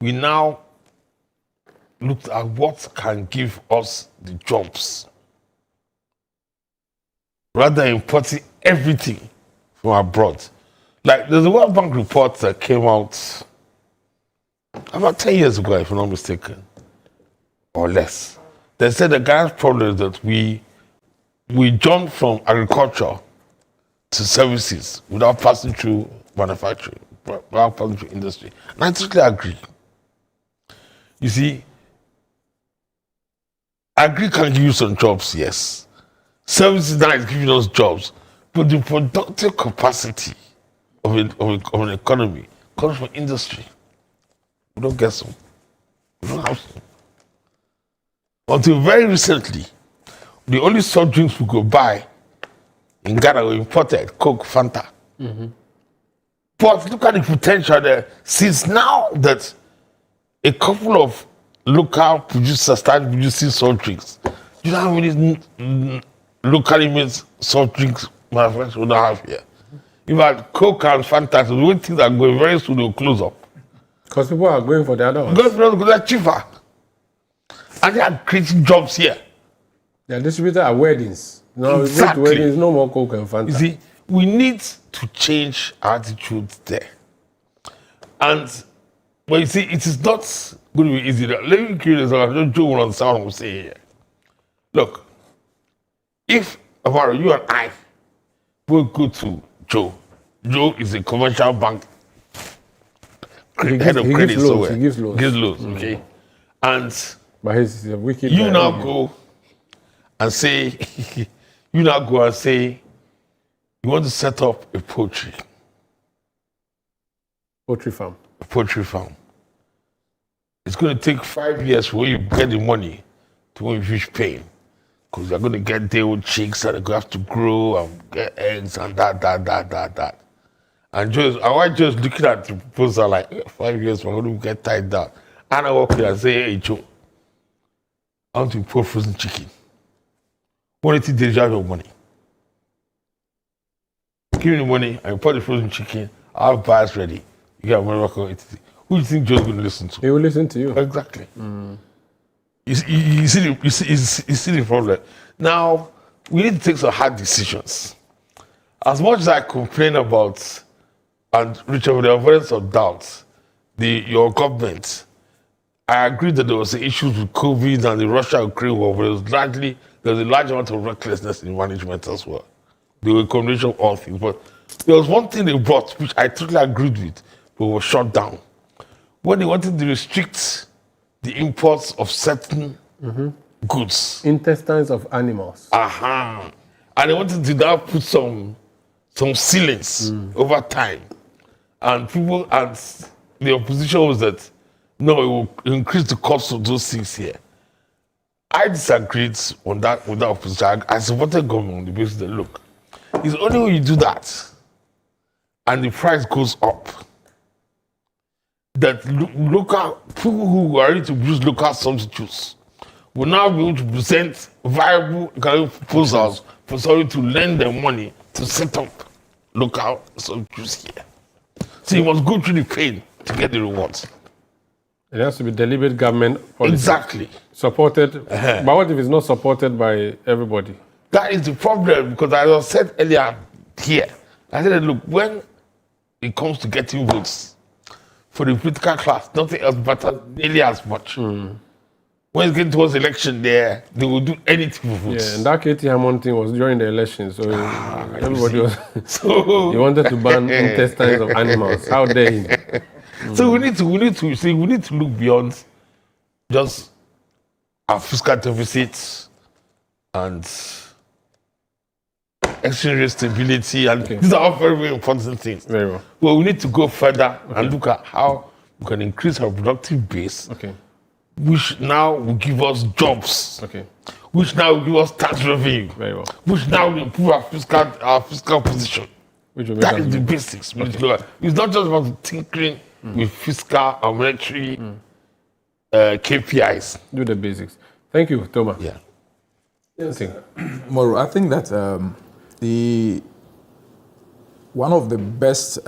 we now look at what can give us the jobs, rather than importing everything from abroad. Like, there's a World Bank report that came out about 10 years ago, if I'm not mistaken, or less. They said the Ghana's problem is that we jumped from agriculture to services without passing through manufacturing, without passing through industry. And I totally agree. You see, agri can give you some jobs, yes. Services now is giving us jobs, but the productive capacity of an economy comes from industry. We don't get some. We don't have some. Until very recently, the only soft drinks we could buy in Ghana were imported, Coke, Fanta. Mm-hmm. But look at the potential there. Since now that a couple of local producers started producing soft drinks, you know how many locally made soft drinks manufacturers we don't have here? In fact, Coke and Fanta, the way things are going, very soon they'll close up. Because people are going for the other ones. Going for because they're cheaper. And they are creating jobs here. They are distributed at weddings. Now, Exactly. weddings, no more Coke and Fanta. You see, we need to change attitudes there. And, well, you see, it is not going to be easy. Let me give you this. I don't joke on sound I'm saying here. Look, if, Umaru, you and I will go to Joe. Joe is a commercial bank head of credit somewhere. He gives loans. Gives loans, okay? And but he's a wicked you guy. now go and say, you want to set up a poultry farm. A poultry farm. It's going to take 5 years for you to get the money to when you finish paying. Because you're going to get day old chicks and they're going to have to grow and get eggs and that. And our wife just looking at the proposal like, 5 years, we're going to get tied down. And I walk here and say, hey, Joe, I want to import frozen chicken. 180 days, you have your money. Give me the money, I import the frozen chicken, I have buyers ready. You get money, who do you think Joe's going to listen to? He will listen to you. Exactly. You see the problem. Now, we need to take some hard decisions. As much as I complain about, and Richard, with the avoidance of doubt, your government, I agree that there was issues with COVID and the Russia-Ukraine war, but there was a large amount of recklessness in management as well. There were a combination of all things. But there was one thing they brought, which I totally agreed with, but was shut down. When they wanted to restrict the imports of certain goods. Intestines of animals. And they wanted to now put some ceilings over time. And the opposition was that, no, it will increase the cost of those things here. I disagreed on that with the opposition. I supported government on the basis that, look, it's only when you do that and the price goes up that local people who are ready to produce local substitutes will now be able to present viable economic proposals for somebody to lend them money to set up local substitutes here. So you must go through the pain to get the rewards. It has to be deliberate government policy. Exactly. Supported. But what if it's not supported by everybody? That is the problem, because as I said earlier here, I said, look, when it comes to getting votes for the political class, nothing else matters nearly as much. When it's getting towards election there, they will do anything for votes. Yeah, and that Katie Hammond thing was during the election, so everybody was... So he wanted to ban intestines of animals. How dare he? So we need to look beyond just our fiscal deficits and exchange rate stability, and these are all very, very important things. Very well. Well, we need to go further and look at how we can increase our productive base, which now will give us jobs, which now will give us tax revenue, very well, which now will improve our fiscal position. That is the basics. It's not just about tinkering with fiscal and monetary KPIs. Do the basics. Thank you, Thomas. Yeah. Yes, Umaru, I think that one of the best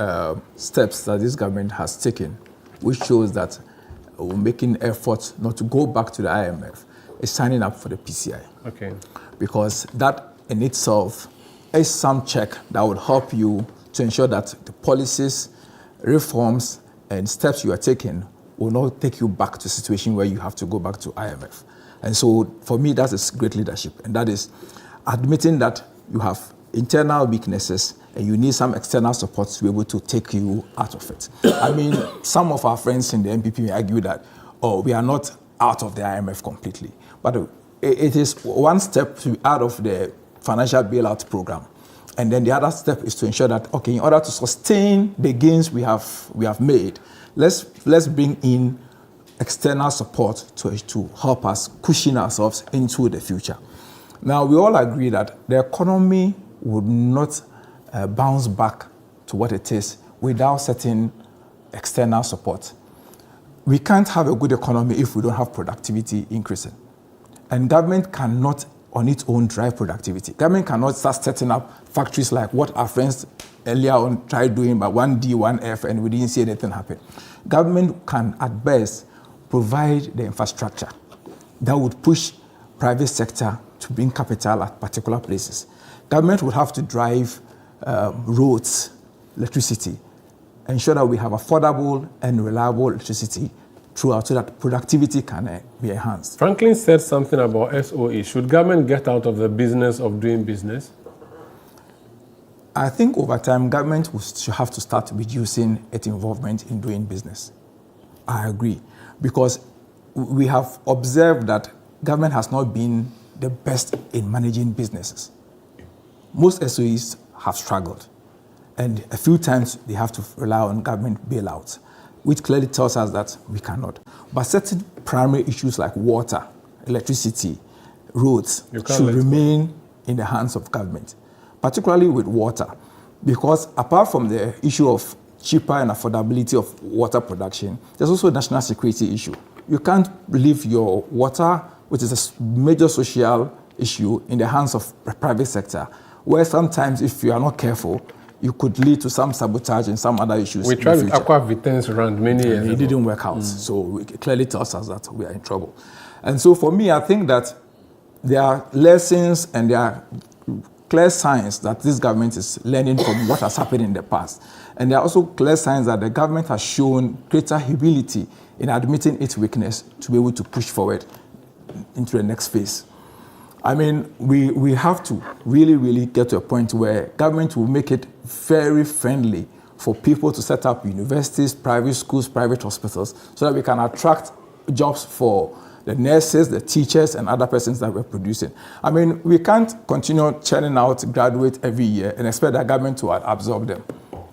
steps that this government has taken, which shows that we're making efforts not to go back to the IMF, is signing up for the PCI. Okay. Because that in itself is some check that would help you to ensure that the policies, reforms, and steps you are taking will not take you back to a situation where you have to go back to IMF. And so for me, that is great leadership. And that is admitting that you have internal weaknesses and you need some external support to be able to take you out of it. I mean, some of our friends in the NPP may argue that, we are not out of the IMF completely. But it is one step to be out of the financial bailout program. And then the other step is to ensure that, okay, in order to sustain the gains we have made, let's bring in external support to help us cushion ourselves into the future. Now, we all agree that the economy would not bounce back to what it is without certain external support. We can't have a good economy if we don't have productivity increasing. And government cannot, on its own, drive productivity. Government cannot start setting up factories like what our friends earlier on tried doing by 1D, 1F, and we didn't see anything happen. Government can, at best, provide the infrastructure that would push private sector to bring capital at particular places. Government would have to drive roads, electricity, ensure that we have affordable and reliable electricity throughout so that productivity can be enhanced. Franklin said something about SOE. Should government get out of the business of doing business? I think over time, government should have to start reducing its involvement in doing business. I agree. Because we have observed that government has not been the best in managing businesses. Most SOEs have struggled. And a few times they have to rely on government bailouts, which clearly tells us that we cannot. But certain primary issues like water, electricity, roads should remain in the hands of government, particularly with water. Because apart from the issue of cheaper and affordability of water production, there's also a national security issue. You can't leave your water, which is a major social issue, in the hands of the private sector, where sometimes, if you are not careful, you could lead to some sabotage and some other issues. We tried with Aqua Vitens around many years ago. It didn't work out. So it clearly tells us that we are in trouble. And so for me, I think that there are lessons and there are clear signs that this government is learning from what has happened in the past. And there are also clear signs that the government has shown greater humility in admitting its weakness to be able to push forward into the next phase. I mean, we have to really, really get to a point where government will make it very friendly for people to set up universities, private schools, private hospitals, so that we can attract jobs for the nurses, the teachers, and other persons that we're producing. I mean, we can't continue churning out graduates every year and expect the government to absorb them.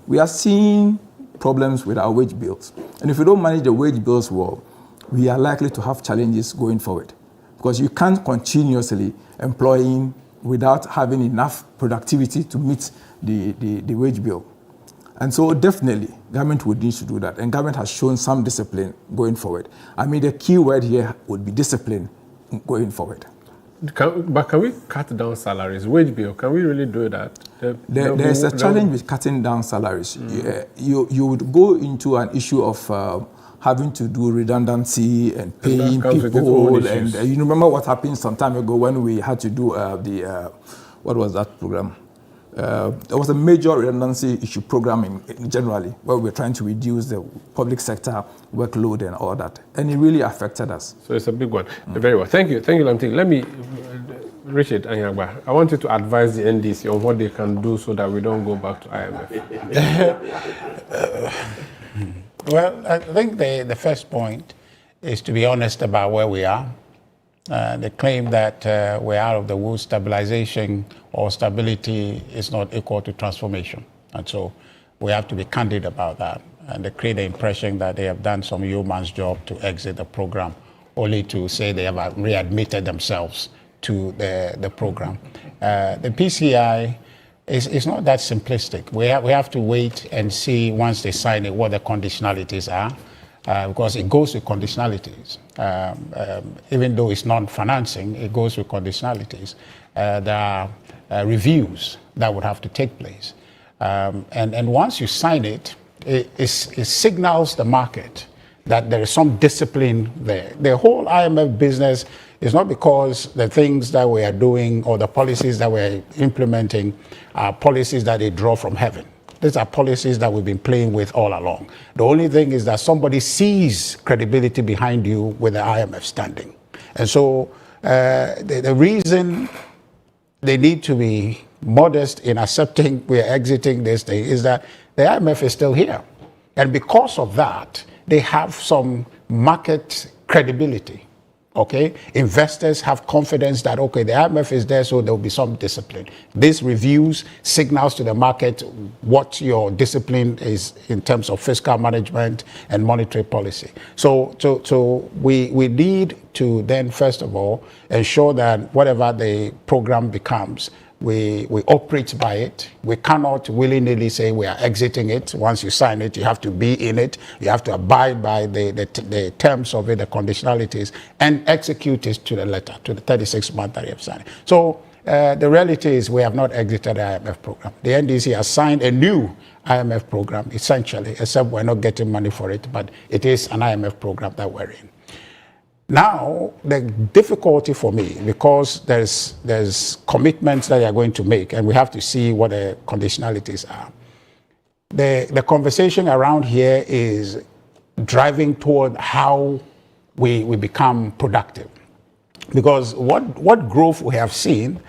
We are seeing problems with our wage bills. And if we don't manage the wage bills well, we are likely to have challenges going forward. Because you can't continuously employing without having enough productivity to meet the wage bill. And so definitely, government would need to do that. And government has shown some discipline going forward. I mean, the key word here would be discipline going forward. But can we cut down salaries? Wage bill, can we really do that? There's a challenge with cutting down salaries. You would go into an issue of having to do redundancy and paying people. And you remember what happened some time ago when we had to do what was that program? There was a major redundancy issue program generally, where we're trying to reduce the public sector workload and all that. And it really affected us. So it's a big one. Very well. Thank you, Lamti. Let me, Richard Anyagba, I want you to advise the NDC on what they can do so that we don't go back to IMF. Well, I think the first point is to be honest about where we are They claim that we're out of the woods. Stabilization or stability is not equal to transformation. And so we have to be candid about that. And they create the impression that they have done some yeoman's job to exit the program, only to say they have readmitted themselves to the program. The PCI is not that simplistic. We have to wait and see once they sign it what the conditionalities are, because it goes with conditionalities. Even though it's non-financing, it goes with conditionalities. There are reviews that would have to take place. And once you sign it, it signals the market that there is some discipline there. The whole IMF business is not because the things that we are doing or the policies that we're implementing are policies that they draw from heaven. These are policies that we've been playing with all along. The only thing is that somebody sees credibility behind you with the IMF standing. And so the reason they need to be modest in accepting we're exiting this thing is that the IMF is still here. And because of that, they have some market credibility. Okay, investors have confidence that, okay, the IMF is there, so there will be some discipline. This reviews signals to the market what your discipline is in terms of fiscal management and monetary policy. So we need to then, first of all, ensure that whatever the program becomes, we operate by it. We cannot willy-nilly say we are exiting it. Once you sign it, you have to be in it. You have to abide by the terms of it, the conditionalities, and execute it to the letter, to the 36-month that you have signed. So the reality is we have not exited the IMF program. The NDC has signed a new IMF program, essentially, except we're not getting money for it, but it is an IMF program that we're in. Now, the difficulty for me, because there's commitments that they are going to make, and we have to see what the conditionalities are. The conversation around here is driving toward how we become productive. Because what growth we have seen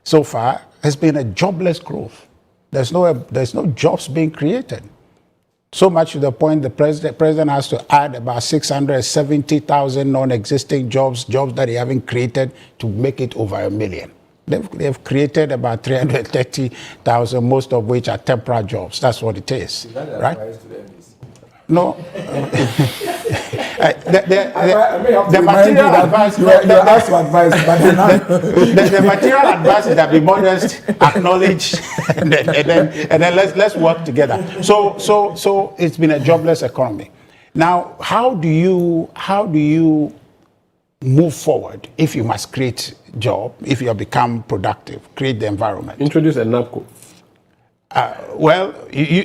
so far has been a jobless growth. There's no jobs being created. So much to the point the president has to add about 670,000 non-existing jobs that he haven't created to make it over 1 million. They've created about 330,000, most of which are temporary jobs. That's what it is, right? No. The material advice. The material advice is that be modest, acknowledge, and then let's work together. So it's been a jobless economy. Now, how do you move forward if you must create job, if you have become productive, create the environment? Introduce a NAPCO. Well,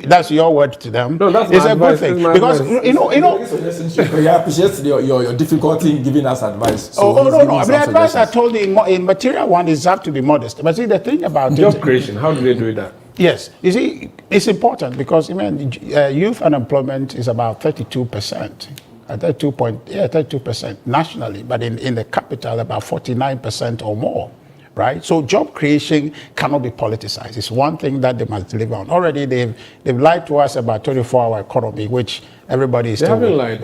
that's your word to them. No, that's it's my a advice. good thing because you know. You appreciate your difficulty in giving us advice. So no. The advice I told you in material one is have to be modest. But see, the thing about job creation, how do they do that? Yes, you see, it's important because youth unemployment is about 32%. 32% nationally, but in the capital about 49% or more. Right? So job creation cannot be politicized. It's one thing that they must deliver on. Already they've lied to us about 24-hour economy, which everybody is still... They haven't lied.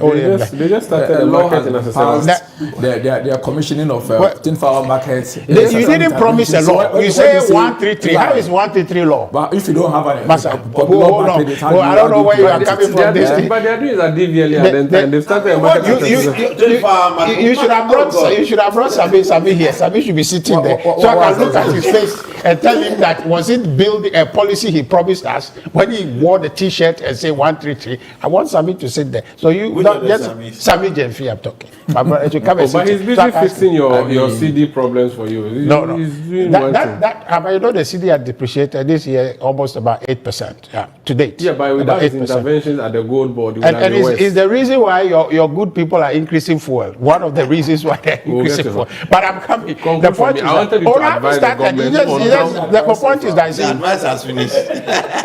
They just started the marketing as a service. They are commissioning of 24-hour markets. You didn't promise a law. You say 133. How is 133 law? But if you don't have an... I don't know where you are coming from. But they are doing that DVLA and they've started a market. You should have brought Sami here. Sami should be sitting there. So I can look at his face and tell him that was it building a policy he promised us when he wore the T-shirt and say 133. I want Sami to sit there. So you don't just Sami Jenfi I'm talking. But he's busy fixing your CD problems for you. No. He's doing you know the CD had depreciated this year almost about 8% to date. Yeah, but without his interventions at the gold board, and is the reason why your good people are increasing fuel. One of the reasons why they're increasing fuel. But I'm coming. The point is the point is that the advice has finished.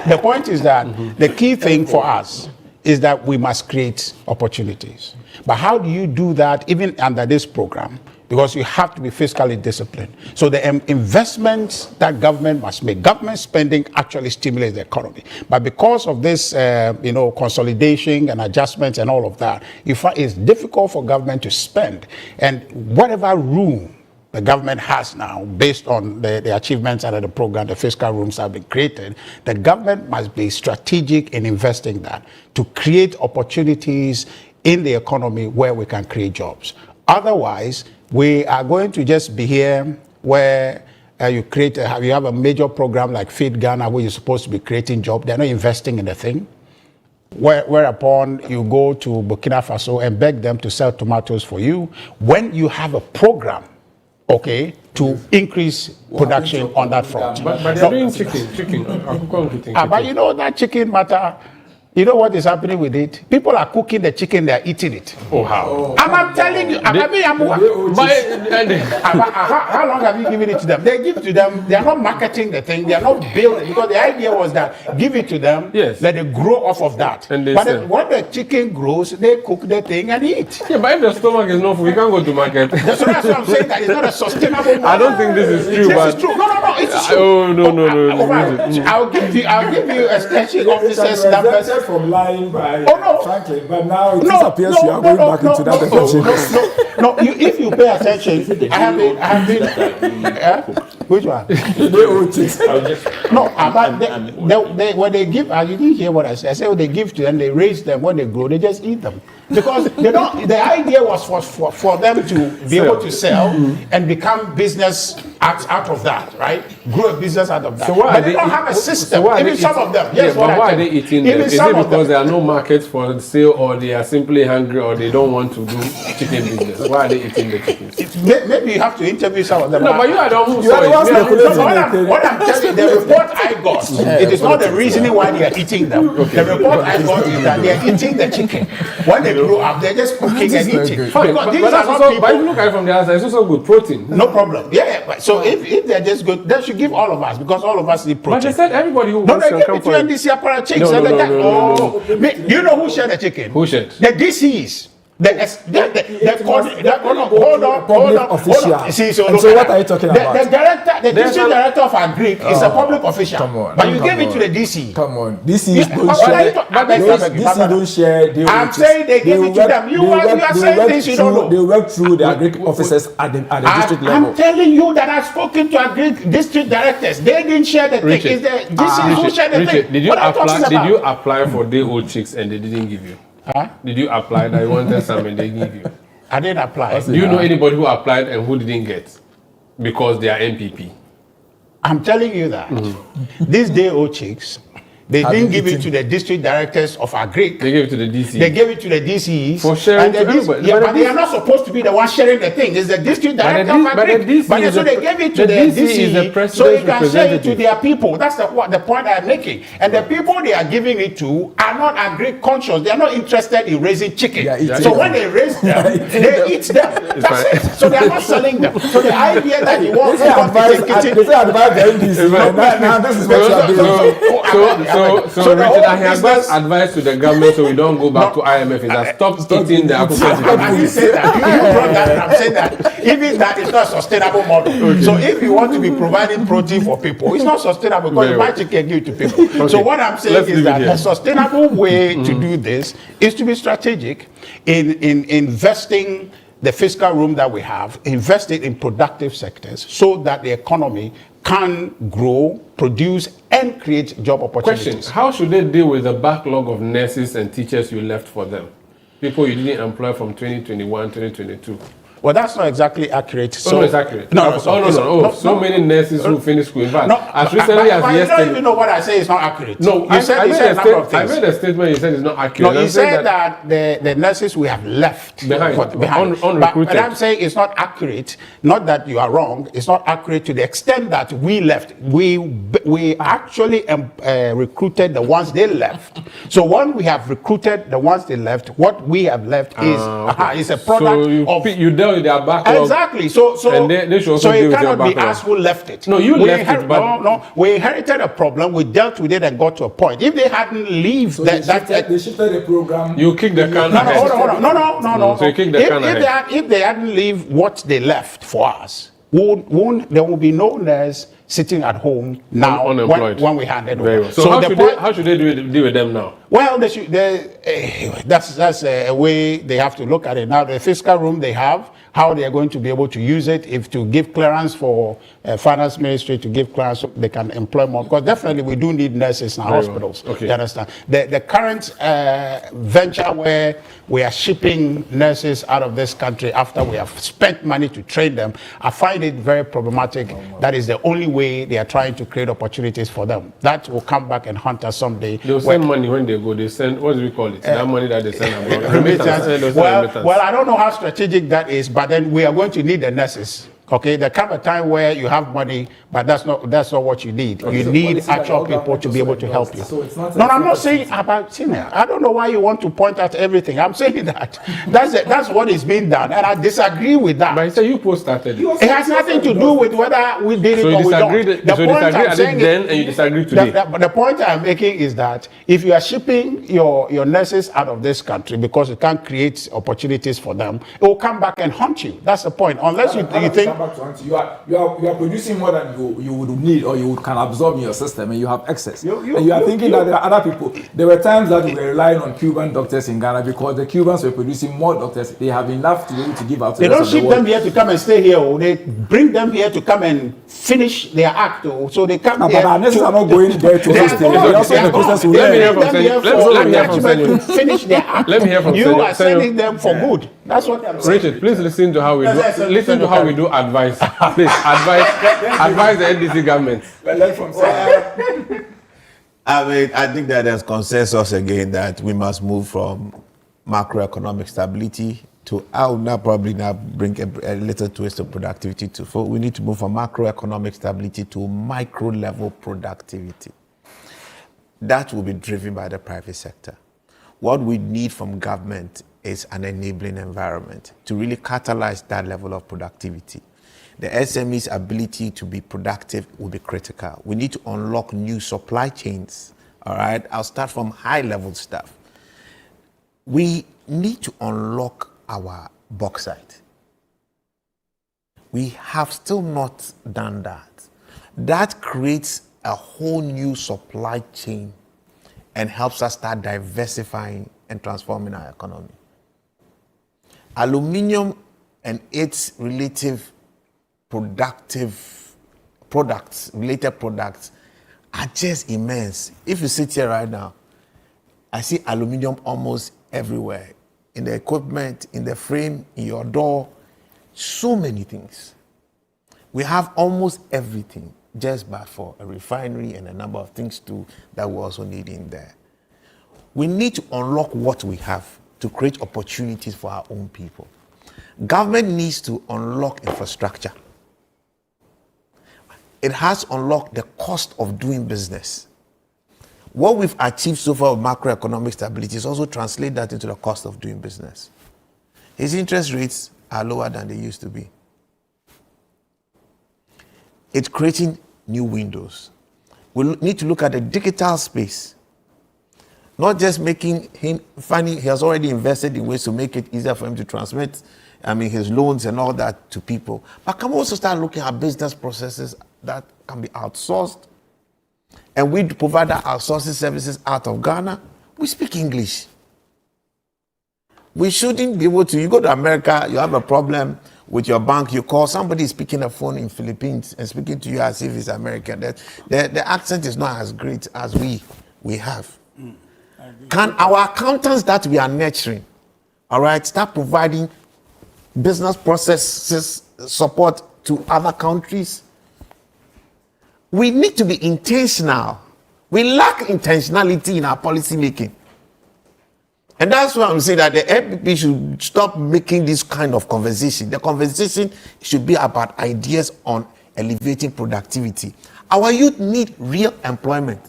The point is that the key thing for us is that we must create opportunities. But how do you do that even under this program? Because you have to be fiscally disciplined. So the investments that government must make, government spending actually stimulates the economy. But because of this, consolidation and adjustments and all of that, it's difficult for government to spend. And whatever room the government has now, based on the achievements under the program, the fiscal rooms have been created, the government must be strategic in investing that to create opportunities in the economy where we can create jobs. Otherwise, we are going to just be here where you have a major program like Feed Ghana, where you're supposed to be creating jobs. They're not investing in the thing. Whereupon you go to Burkina Faso and beg them to sell tomatoes for you when you have a program, okay, to increase production on that front. But they're doing chicken. But you know that chicken matter. You know what is happening with it? People are cooking the chicken, they are eating it. Oh, how? I'm telling you. How long have you given it to them? They give it to them. They are not marketing the thing. They are not building, because the idea was that give it to them. Yes. Let it grow off of that. And but when the chicken grows, they cook the thing and eat. Yeah, but if the stomach is not full, we can't go to market. That's what I'm saying. That it's not a sustainable model. I don't think this is true. This is true. No, it's true. Oh no. I'll give you a station officer's numbers. From lying by Franklin, but now it disappears. You are going back into that definition. No. If you pay attention, I have been. Which one? But when they give, you didn't hear what I said. I said when they give to them, they raise them. When they grow, they just eat them. Because they don't. The idea was for them to be able to sell and become business out of that, right? Grow a business out of that. So why but they don't have a system. Even some of them. Yes, but why are they eating them? Is it because there are no markets for sale, or they are simply hungry, or they don't want to do chicken business? Why are they eating the chickens? Maybe you have to interview some of them. No, but you are the one who saw it. What I'm telling you, the report I got, it is not the reasoning why they are eating them. The report I got is that they are eating the chicken. When they grow up, they're just cooking and eating. Fine, but if you look at it from the outside, it's also good protein. No problem. Yeah. So if they're just good, they should give all of us, because all of us need protein. But they said everybody who wants to come for it. NDC apparat chicks. No. Do you know who shared the chicken? Who shared? The DCs. Hold on. See, so what are you talking about? The district director of Agric is a public official. Come on. But you gave it to the DC. Come on. DC don't share. I'm saying they gave it to them. You are saying things you don't know. They work through the Agric officers at the district level. I'm telling you that I've spoken to Agric district directors. They didn't share the thing. It's the DC who shared the thing. Did you apply for day-old chicks and they didn't give you? Huh? Did you apply that you wanted some and they give you? I didn't apply. Do you know anybody who applied and who didn't get? Because they are NPP. I'm telling you that. These day-old chicks, they didn't give it to the district directors of Agric. They gave it to the DC. They gave it to the DCEs. For sharing to everybody. But they are not supposed to be the ones sharing the thing. It's the district director of Agric. But so they gave it to the DCE so they can share it to their people. That's the point I'm making. And the people they are giving it to are not Agric conscious. They are not interested in raising chicken. So when they raise them, they eat them. That's it. So they are not selling them. So the idea that you want to advise the NDC. Now this is what you are doing. So Richard, I have advice to the government so we don't go back to IMF is that stop eating the African. You say that. You brought that. I'm saying that. Even that is not a sustainable model. Okay. So if you want to be providing protein for people, it's not sustainable because you buy chicken give it to people. Okay. So what I'm saying is that a sustainable way to do this is to be strategic in investing the fiscal room that we have, invested in productive sectors so that the economy can grow, produce, and create job opportunities. Question, how should they deal with the backlog of nurses and teachers you left for them? People you didn't employ from 2021, 2022. Well, that's not exactly accurate. So it's accurate. So many nurses who finished school. In fact, as recently as yesterday. You don't even know what I say is not accurate. No, you said a number of things. I made a statement. You said it's not accurate. No, you said that the nurses we have left behind. Unrecruited. But I'm saying it's not accurate. Not that you are wrong. It's not accurate to the extent that we left. We actually recruited the ones they left. So when we have recruited the ones they left, what we have left is a product of you dealt with their backlog. Exactly. So they should also so deal it with cannot their be backlog. us who left it. No, you left it. But no, we inherited a problem. We dealt with it and got to a point. If they hadn't left they shifted the program. You kick the can ahead. Hold on. No. So you kick the can ahead. If they hadn't leave what they left for us, there will be no nurse sitting at home now unemployed when we handed over. Well. So how should they deal with them now? Well, that's a way they have to look at it now. The fiscal room they have how they are going to be able to use it, if to give clearance for finance ministry to give clearance so they can employ more. Because definitely we do need nurses in our hospitals. Okay. You understand? The current venture where we are shipping nurses out of this country after we have spent money to train them, I find it very problematic. That is the only way they are trying to create opportunities for them. That will come back and haunt us someday. They'll send money when they go. They send, what do we call it? That money that they send abroad. Remittance. Well, I don't know how strategic that is, but then we are going to need the nurses. Okay, there come a time where you have money, but that's not what you need. Okay, you so need policy actual that people to be able to help you. So it's not No, I'm not saying about senior. I don't know why you want to point out everything. I'm saying that that's what is being done, and I disagree with that. But you say you started it. It has nothing to do with whether we did it So you or we don't. disagreed then and you disagree today. The point I'm making is that if you are shipping your nurses out of this country because you can't create opportunities for them, it will come back and haunt you. That's the point. Unless you think you are producing more than you would need or you can absorb in your system, and you have excess. And you are thinking that there are other people. There were times that we were relying on Cuban doctors in Ghana because the Cubans were producing more doctors. They have enough to be able to give out to they the don't rest of ship the world. them here to come and stay here. Or they bring them here to come and finish their act. So they come here. But our nurses are not going there to stay. They also in the process to Let me hear learn. from Senor. To finish their act. Let me hear from You Senor. are sending them for good. That's what I'm saying. Richard, please listen to how we do. Listen to how we do advice. Please advise the NDC government. I think that there's consensus again that we must move from macroeconomic stability to, I will now probably now bring a little twist of productivity to. We need to move from macroeconomic stability to micro level productivity. That will be driven by the private sector. What we need from government is an enabling environment to really catalyze that level of productivity. The SME's ability to be productive will be critical. We need to unlock new supply chains, all right? I'll start from high-level stuff. We need to unlock our bauxite. We have still not done that. That creates a whole new supply chain and helps us start diversifying and transforming our economy. Aluminium and its related products are just immense. If you sit here right now, I see aluminium almost everywhere. In the equipment, in the frame, in your door, so many things. We have almost everything just but for a refinery and a number of things too that we also need in there. We need to unlock what we have to create opportunities for our own people. Government needs to unlock infrastructure. It has unlocked the cost of doing business. What we've achieved so far with macroeconomic stability is also translate that into the cost of doing business. His interest rates are lower than they used to be. It's creating new windows. We need to look at the digital space. Not just making him funny, he has already invested in ways to make it easier for him to transmit, his loans and all that to people. But can we also start looking at business processes that can be outsourced? And we provide our outsourcing services out of Ghana. We speak English. We shouldn't be able to, you go to America, you have a problem with your bank, you call, somebody is speaking a phone in Philippines and speaking to you as if it's American. The accent is not as great as we have. Can our accountants that we are nurturing, all right, start providing business processes support to other countries? We need to be intentional. We lack intentionality in our policy making. And that's why I'm saying that the NPP should stop making this kind of conversation. The conversation should be about ideas on elevating productivity. Our youth need real employment.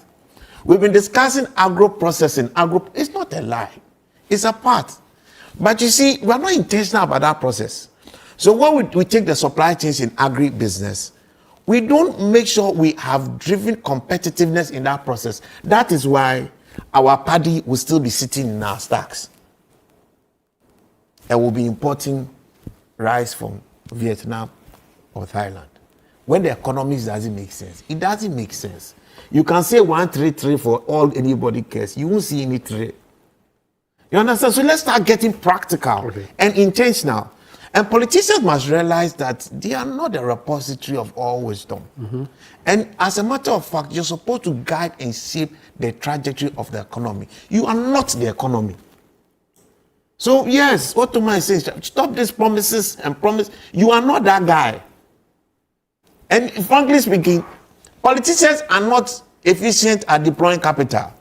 We've been discussing agro-processing. It's not a lie. It's a part. But you see, we're not intentional about that process. So when we take the supply chains in agri-business, we don't make sure we have driven competitiveness in that process. That is why our paddy will still be sitting in our stacks. And we'll be importing rice from Vietnam or Thailand. When the economics doesn't make sense, it doesn't make sense. You can say 1 trade for all anybody cares. You won't see any trade. You understand? So let's start getting practical and intentional. And politicians must realize that they are not the repository of all wisdom. And as a matter of fact, you're supposed to guide and shape the trajectory of the economy. You are not the economy. So yes, what Toma is saying, stop these promises and promise. You are not that guy. And frankly speaking, politicians are not efficient at deploying capital.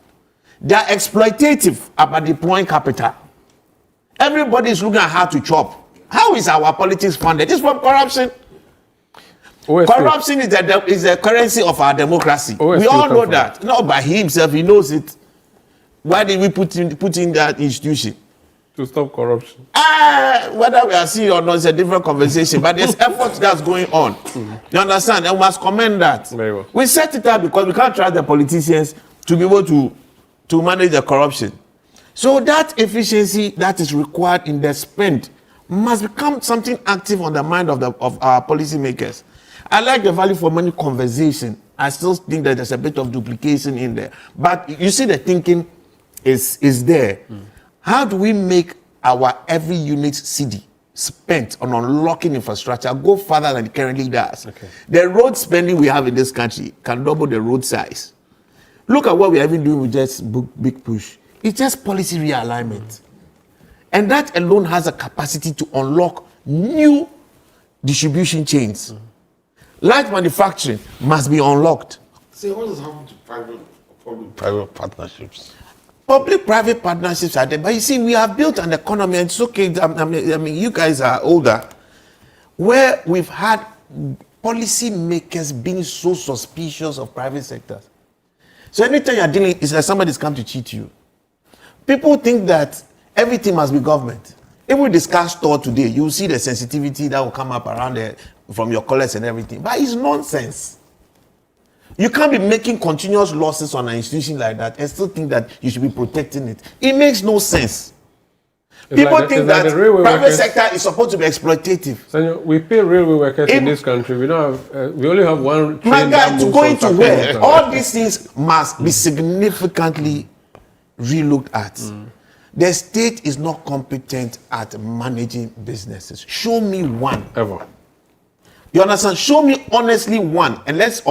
They are exploitative about deploying capital. Everybody is looking at how to chop. How is our politics funded? It's from corruption. Corruption is the currency of our democracy. We all know that. Not by himself, he knows it. Why did we put in that institution? To stop corruption. Whether we are seeing or not is a different conversation, but there's effort that's going on. You understand? And we must commend that. Very well. We set it up because we can't trust the politicians to be able to manage the corruption. So that efficiency that is required in the spend must become something active on the mind of our policymakers. I like the value for money conversation. I still think that there's a bit of duplication in there. But you see the thinking is there. How do we make our every unit city spent on unlocking infrastructure go further than it currently does? The road spending we have in this country can double the road size. Look at what we're even doing with just big push. It's just policy realignment. And that alone has a capacity to unlock new distribution chains. Light manufacturing must be unlocked. So what is happening to public-private partnerships? Public-private partnerships are there, but you see, we have built an economy, and it's okay. I mean, you guys are older, where we've had policy makers being so suspicious of private sectors. So anytime you're dealing, it's like somebody's come to cheat you. People think that everything must be government. If we discuss store today, you'll see the sensitivity that will come up around there from your colleagues and everything. But it's nonsense. You can't be making continuous losses on an institution like that and still think that you should be protecting it. It makes no sense. People think that private sector is supposed to be exploitative. Senor, we pay railway workers in this country. We don't have. We only have one train. My guy, to going to where? All these things must be significantly relooked at. The state is not competent at managing businesses. Show me one. Ever. You understand? Show me honestly one, and let's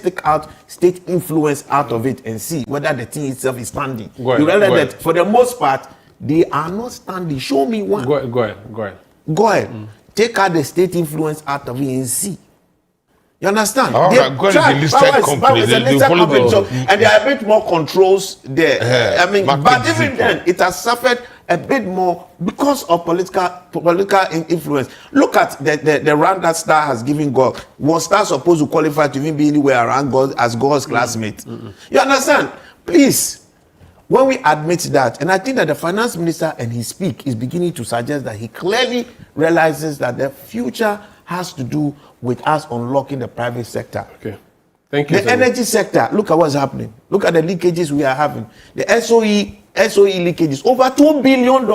take out state influence out of it and see whether the thing itself is standing. You realize that for the most part, they are not standing. Show me one. Go ahead. Take out the state influence out of it and see. You understand? And there are a bit more controls there. I mean, but even then, it has suffered a bit more because of political influence. Look at the round that Star has given God. Was Star supposed to qualify to even be anywhere around God as God's classmate? You understand? Please, when we admit that, and I think that the finance minister and his speak is beginning to suggest that he clearly realizes that the future has to do with us unlocking the private sector. Okay. Thank you. The energy sector, look at what's happening. Look at the leakages we are having. The SOE leakages, over $2 billion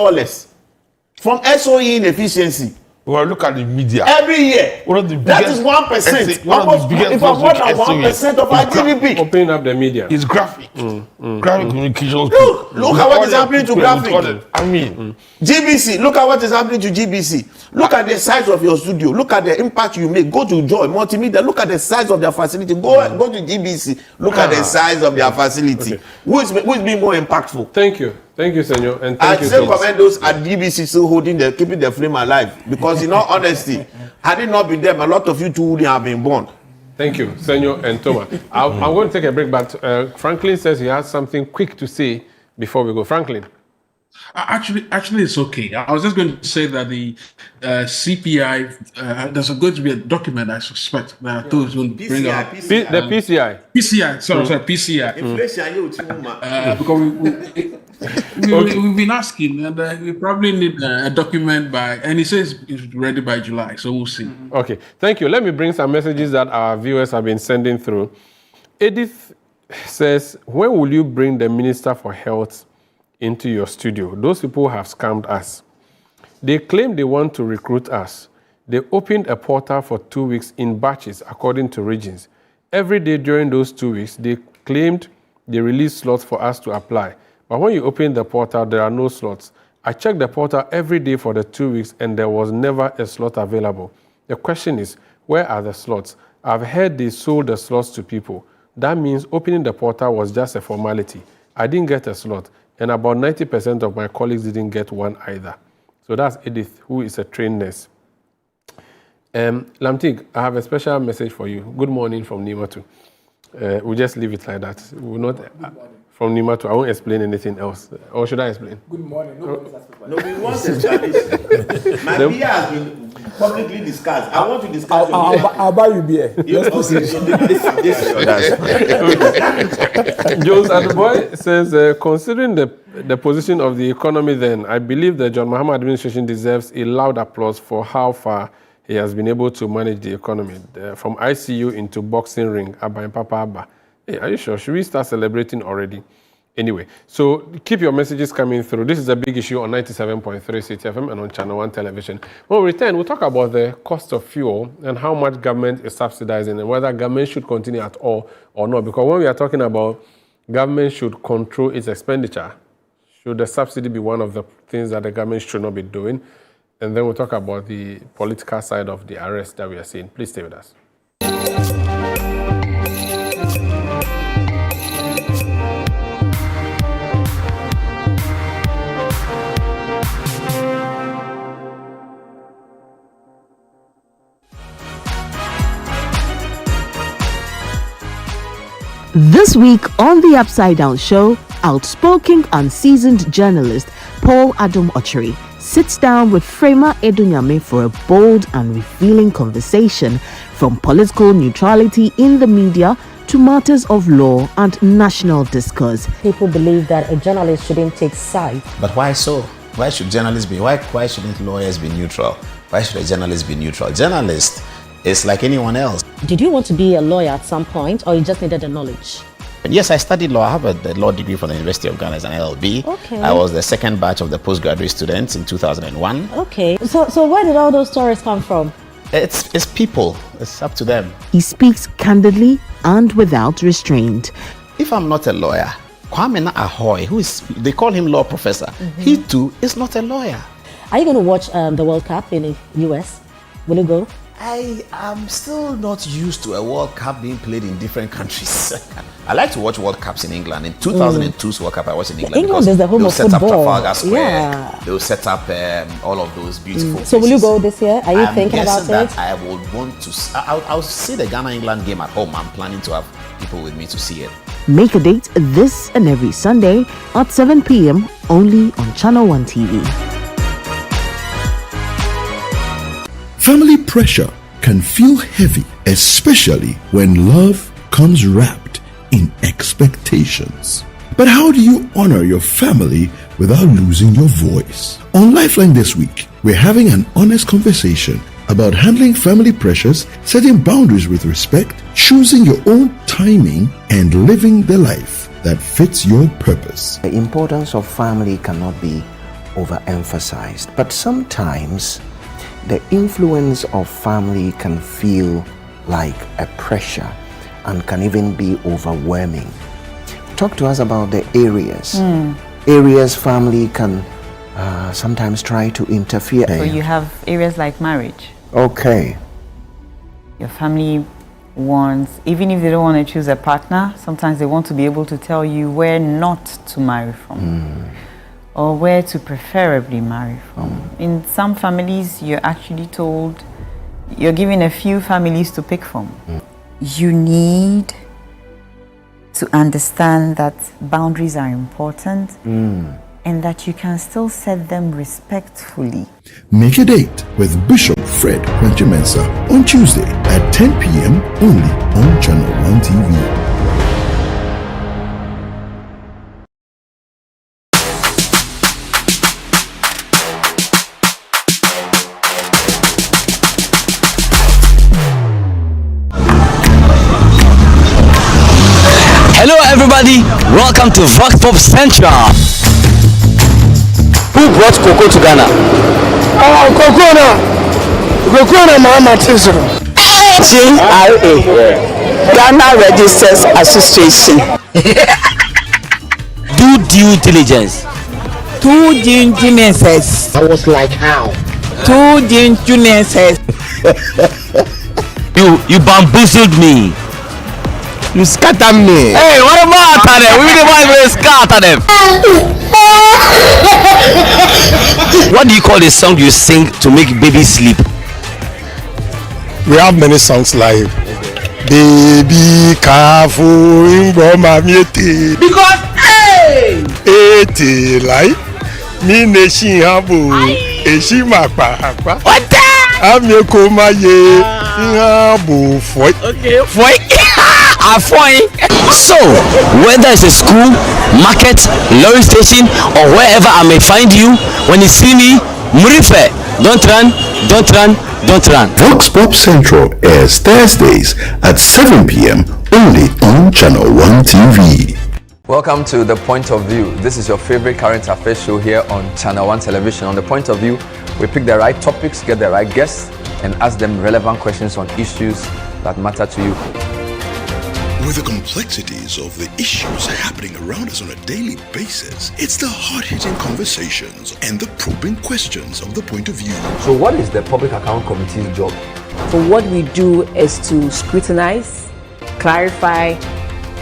from SOE inefficiency. Well, look at the media. Every year. That is 1%. Almost, if more than 1% of our GDP. Opening up the media. It's graphic. Graphic communications. Look at what is happening to graphic. I mean, GBC, look at what is happening to GBC. Look at the size of your studio. Look at the impact you make. Go to Joy Multimedia. Look at the size of their facility. Go to GBC. Look at the size of their facility. Okay. Who is being more impactful? Thank you. Thank you, Senor. And thank you. I still commend those at GBC still keeping the flame alive. Because in all honesty, had it not been them, a lot of you too wouldn't have been born. Thank you, Senor and Thomas. I'm going to take a break, but Franklin says he has something quick to say before we go. Franklin. Actually, it's okay. I was just going to say that the CPI, there's going to be a document, I suspect, that those will bring out. The PCI. PCI, sorry, PCI. Inflation, because we've been asking, and we probably need a document and he says it's ready by July, so we'll see. Okay, thank you. Let me bring some messages that our viewers have been sending through. Edith says, when will you bring the Minister for Health into your studio? Those people have scammed us. They claim they want to recruit us. They opened a portal for 2 weeks in batches according to regions. Every day during those 2 weeks, they claimed they released slots for us to apply. But when you open the portal, there are no slots. I checked the portal every day for the 2 weeks and there was never a slot available. The question is, where are the slots? I've heard they sold the slots to people. That means opening the portal was just a formality. I didn't get a slot, and about 90% of my colleagues didn't get one either. So that's Edith, who is a trained nurse. Lamtig, I have a special message for you. Good morning from Nimatu. We'll just leave it like that. We will not from Nimatu. I won't explain anything else. Or should I explain? Good morning. No, we want to establish. My beer has been publicly discussed. I want to discuss your beer. I'll buy you beer. Let's proceed. Jones Adeboy says, considering the position of the economy then, I believe the John Mahama administration deserves a loud applause for how far he has been able to manage the economy. From ICU into boxing ring, Abba and Papa Abba. Hey, are you sure? Should we start celebrating already? Anyway, so keep your messages coming through. This is a big issue on 97.3 CTFM and on Channel 1 television. When we return, we'll talk about the cost of fuel and how much government is subsidizing and whether government should continue at all or not. Because when we are talking about government should control its expenditure, should the subsidy be one of the things that the government should not be doing? And then we'll talk about the political side of the arrest that we are seeing. Please stay with us. This week on the Upside Down Show, outspoken and seasoned journalist Paul Adam Ochiri sits down with Frema Edunyame for a bold and revealing conversation from political neutrality in the media to matters of law and national discourse. People believe that a journalist shouldn't take sides. But why so? Why should journalists be? Why shouldn't lawyers be neutral? Why should a journalist be neutral? Journalist is like anyone else. Did you want to be a lawyer at some point, or you just needed the knowledge? Yes, I studied law. I have a law degree from the University of Ghana as an LLB. Okay. I was the second batch of the postgraduate students in 2001. Okay. So where did all those stories come from? It's people. It's up to them. He speaks candidly and without restraint. If I'm not a lawyer, Kwame Ahoy, they call him law professor, he too is not a lawyer. Are you going to watch the World Cup in the US? Will you go? I am still not used to a World Cup being played in different countries. I like to watch World Cups in England. In 2002's World Cup, I watched in England. England is the home of football. They'll set up Trafalgar Square. Yeah. They'll set up all of those beautiful places. So will you go this year? Are you thinking about it? I would want to. I'll see the Ghana-England game at home. I'm planning to have people with me to see it. Make a date this and every Sunday at 7 p.m. only on Channel 1 TV. Family pressure can feel heavy, especially when love comes wrapped in expectations. But how do you honor your family without losing your voice? On Lifeline this week, we're having an honest conversation about handling family pressures, setting boundaries with respect, choosing your own timing, and living the life that fits your purpose. The importance of family cannot be overemphasized, but sometimes the influence of family can feel like a pressure and can even be overwhelming. Talk to us about the areas family can sometimes try to interfere. So you have areas like marriage. Okay. Your family wants, even if they don't want to choose a partner, sometimes they want to be able to tell you where not to marry from. Or where to preferably marry from. In some families, you're actually told, you're given a few families to pick from. You need to understand that boundaries are important and that you can still set them respectfully. Make a date with Bishop Fred Wenchimensa on Tuesday at 10 p.m. only on Channel 1 TV. Hello everybody, welcome to Vox Pop Central. Who brought cocoa to Ghana? Cocoa Mama Tisro. GRA, Ghana Registers Association. Do due diligence. 2 geniuses. I was like, how? 2 geniuses. You bamboozled me. You scattered me. Hey, what about them? We the ones who scatter them. What do you call the song you sing to make babies sleep? We have many songs like Baby Careful in Bomamiete. Because hey! Ete like me nation habu eshi mapa. What the? Amye komaye habu foi. Okay, foi. So, whether it's a school, market, lorry station, or wherever I may find you, when you see me, Murife, don't run, don't run, don't run. Vox Pop Central airs Thursdays at 7 p.m. only on Channel 1 TV. Welcome to The Point of View. This is your favorite current affairs show here on Channel 1 Television. On The Point of View, we pick the right topics, get the right guests, and ask them relevant questions on issues that matter to you. With the complexities of the issues happening around us on a daily basis, it's the hard-hitting conversations and the probing questions of The Point of View. So what is the Public Account Committee's job? So what we do is to scrutinize, clarify,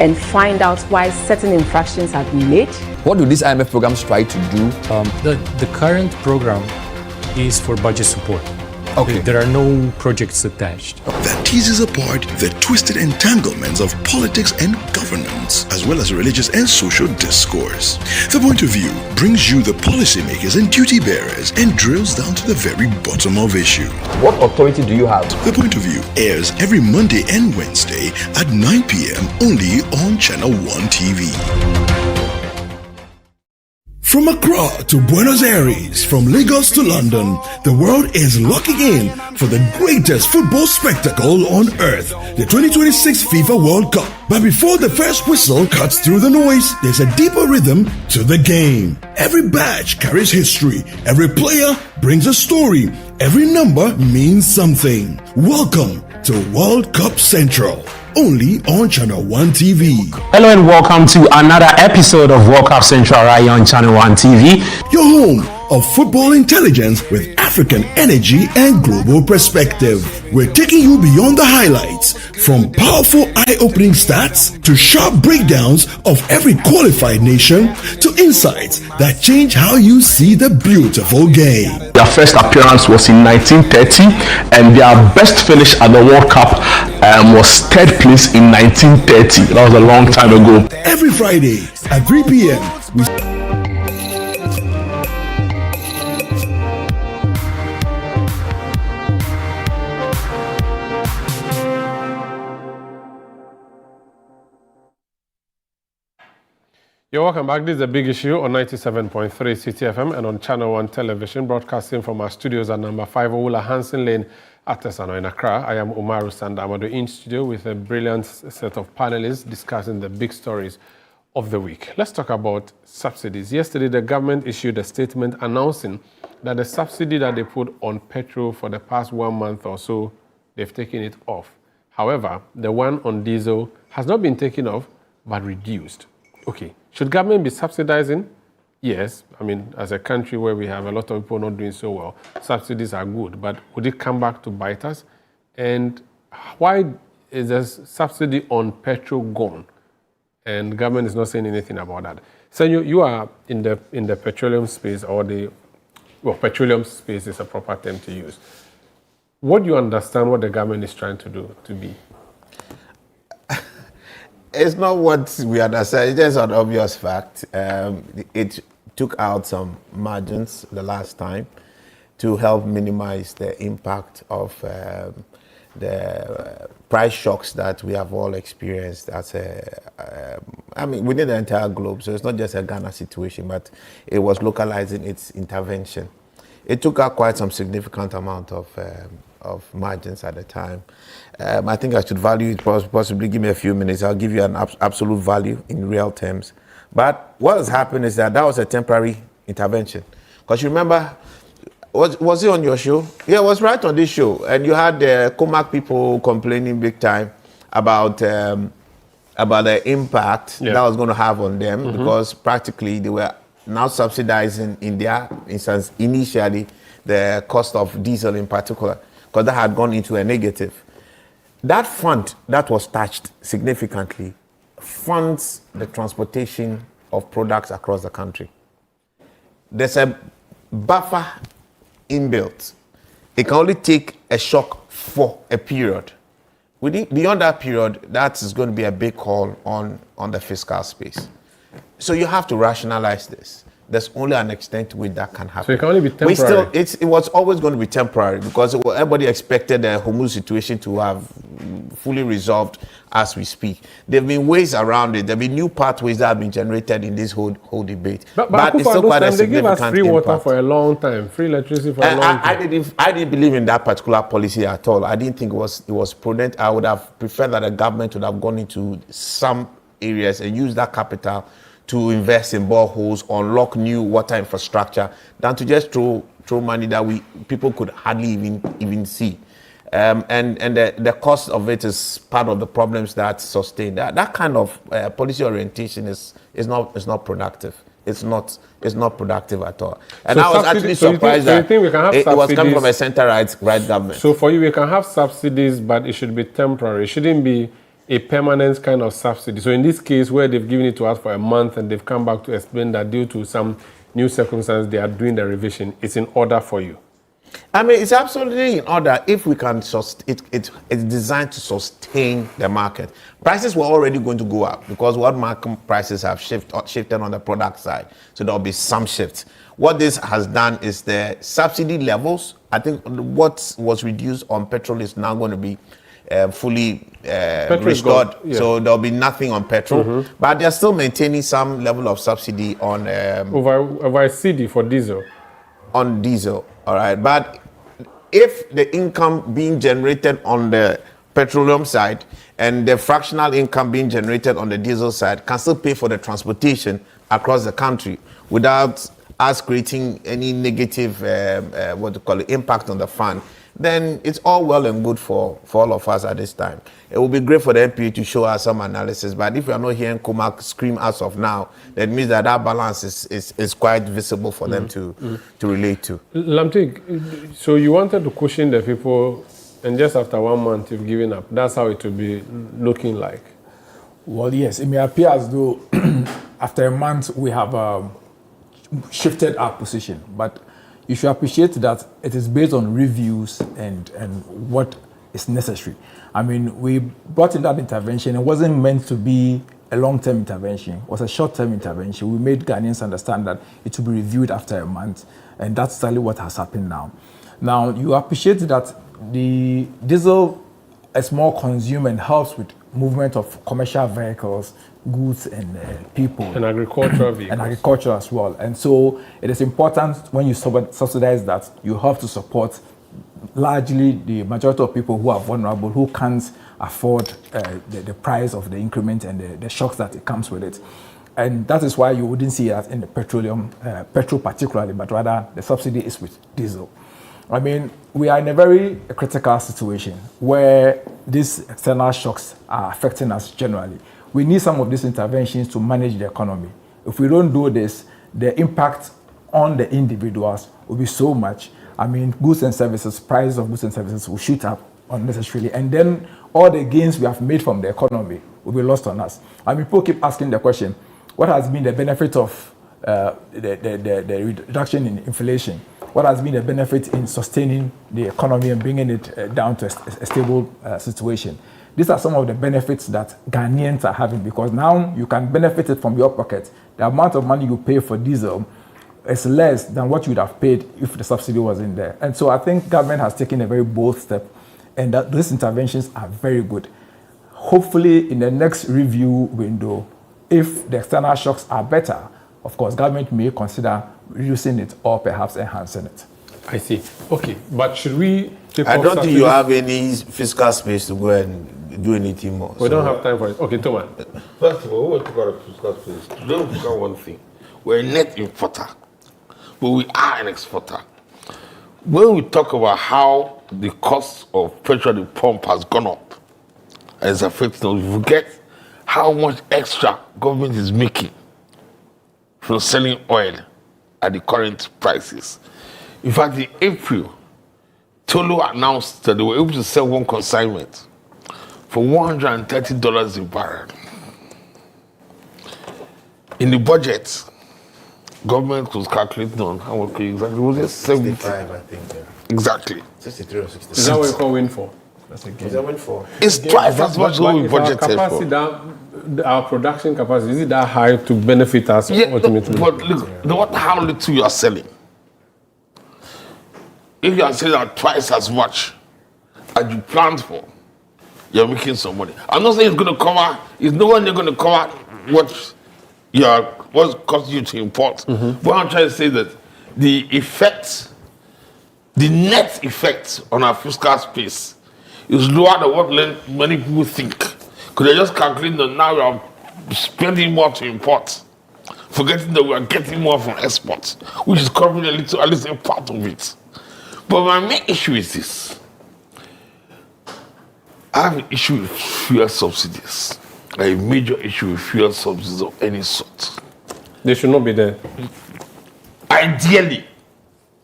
and find out why certain infractions have been made. What do these IMF programs try to do? The current program is for budget support. Okay. There are no projects attached. That teases apart the twisted entanglements of politics and governance, as well as religious and social discourse. The Point of View brings you the policymakers and duty bearers and drills down to the very bottom of issues. What authority do you have? The Point of View airs every Monday and Wednesday at 9 p.m. only on Channel 1 TV. From Accra to Buenos Aires, from Lagos to London, the world is locking in for the greatest football spectacle on earth, the 2026 FIFA World Cup. But before the first whistle cuts through the noise, there's a deeper rhythm to the game. Every badge carries history, every player brings a story, every number means something. Welcome to World Cup Central, only on Channel 1 TV. Hello and welcome to another episode of World Cup Central right here on Channel 1 TV. Your home of football intelligence with African energy and global perspective. We're taking you beyond the highlights, from powerful eye-opening stats to sharp breakdowns of every qualified nation to insights that change how you see the beautiful game. Their first appearance was in 1930 and their best finish at the World Cup was third place in 1930. That was a long time ago. Every Friday at 3 p.m. You're welcome back. This is a big issue on 97.3 CTFM and on Channel 1 Television, broadcasting from our studios at number 5 Owula Hansen Lane at Tesano in Accra. I am Umaru Sanda Amadu in studio with a brilliant set of panelists discussing the big stories of the week. Let's talk about subsidies. Yesterday, the government issued a statement announcing that the subsidy that they put on petrol for the past 1 month or so, they've taken it off. However, the one on diesel has not been taken off, but reduced. Okay. Should government be subsidizing? Yes. I mean, as a country where we have a lot of people not doing so well, subsidies are good, but would it come back to bite us? And why is the subsidy on petrol gone? And government is not saying anything about that. So you are in the petroleum space, or petroleum space is a proper term to use. What do you understand what the government is trying to do to be? It's not what we understand. It's just an obvious fact. It took out some margins the last time to help minimize the impact of the price shocks that we have all experienced within the entire globe. So it's not just a Ghana situation, but it was localizing its intervention. It took out quite some significant amount of margins at the time. I think I should value it, possibly give me a few minutes. I'll give you an absolute value in real terms. But what has happened is that was a temporary intervention. Because you remember, was it on your show? Yeah, it was right on this show. And you had the Comac people complaining big time about the impact that was going to have on them, because practically they were now subsidizing in their instance initially the cost of diesel in particular, because that had gone into a negative. That fund that was touched significantly funds the transportation of products across the country. There's a buffer inbuilt. It can only take a shock for a period. Beyond that period, that is going to be a big call on the fiscal space. So you have to rationalize this. There's only an extent to which that can happen. So it can only be temporary. It was always going to be temporary because everybody expected the Hormuz situation to have fully resolved as we speak. There have been ways around it. There have been new pathways that have been generated in this whole debate. But it's still quite a significant impact. They give us free water for a long time, free electricity for a long time. I didn't believe in that particular policy at all. I didn't think it was prudent. I would have preferred that the government would have gone into some areas and used that capital to invest in boreholes, unlock new water infrastructure, than to just throw money that people could hardly even see. And the cost of it is part of the problems that sustain that. That kind of policy orientation is not productive. It's not productive at all. And I was actually surprised that it was coming from a center-right government. So for you, we can have subsidies, but it should be temporary. It shouldn't be a permanent kind of subsidy. So in this case, where they've given it to us for a month and they've come back to explain that due to some new circumstances, they are doing the revision, it's in order for you. I mean, it's absolutely in order if we can it's designed to sustain the market. Prices were already going to go up because what market prices have shifted on the product side. So there'll be some shifts. What this has done is the subsidy levels, I think what was reduced on petrol is now going to be fully restored. Yeah. So there'll be nothing on petrol. But they're still maintaining some level of subsidy on... over CD for diesel. On diesel. All right, but if the income being generated on the petroleum side and the fractional income being generated on the diesel side can still pay for the transportation across the country without us creating any negative, impact on the fund, then it's all well and good for all of us at this time. It will be great for the NPP to show us some analysis, but if we are not hearing Kumak scream as of now, that means that balance is quite visible for them to relate to. Lamtik, so you wanted to cushion the people, and just after 1 month you've given up. That's how it will be looking like. Well, yes, it may appear as though after a month we have shifted our position, but you should appreciate that it is based on reviews and what is necessary. I mean, we brought in that intervention. It wasn't meant to be a long-term intervention. It was a short-term intervention. We made Ghanaians understand that it will be reviewed after a month, and that's exactly what has happened now. Now, you appreciate that the diesel is more consumed and helps with movement of commercial vehicles, goods and people. And agricultural vehicles. And agriculture as well. And so it is important when you subsidize that, you have to support largely the majority of people who are vulnerable, who can't afford the price of the increment and the shocks that it comes with it. And that is why you wouldn't see that in the petrol particularly, but rather the subsidy is with diesel. I mean, we are in a very critical situation where these external shocks are affecting us generally. We need some of these interventions to manage the economy. If we don't do this, the impact on the individuals will be so much. I mean, goods and services, prices of goods and services will shoot up unnecessarily. And then all the gains we have made from the economy will be lost on us. I mean, people keep asking the question, what has been the benefit of the reduction in inflation? What has been the benefit in sustaining the economy and bringing it down to a stable situation? These are some of the benefits that Ghanaians are having, because now you can benefit it from your pocket. The amount of money you pay for diesel is less than what you would have paid if the subsidy was in there. And so I think government has taken a very bold step, and that these interventions are very good. Hopefully in the next review window, if the external shocks are better, of course, government may consider reducing it or perhaps enhancing it. I see. Okay, but should we take I don't think you have any fiscal space to go and do anything more. We don't have time for it. Okay, Thomas. First of all, we want to talk about fiscal space. Don't forget one thing. We're a net importer, but we are an exporter. When we talk about how the cost of petrol at the pump has gone up and it's affecting us, we forget how much extra government is making from selling oil at the current prices. In fact, in April, Tolo announced that they were able to sell one consignment for $130 a barrel. In the budget, government was calculating on how much exactly was it? 65, I think. Yeah. Exactly. 63 or 64. Is that what you call windfall? Is that windfall? It's twice as much as we budgeted capacity for. that, our production capacity, is it that high to benefit us ultimately? But look, no matter how little you are selling, if you are selling at twice as much as you planned for, you're making some money. I'm not saying it's going to cover, it's nowhere near going to cover what's cost you to import. But I'm trying to say that the effect, the net effect on our fiscal space is lower than what many people think. Because they're just calculating that now we are spending more to import, forgetting that we are getting more from exports, which is covering a little, at least a part of it. But my main issue is this. I have an issue with fuel subsidies. A major issue with fuel subsidies of any sort. They should not be there. Ideally,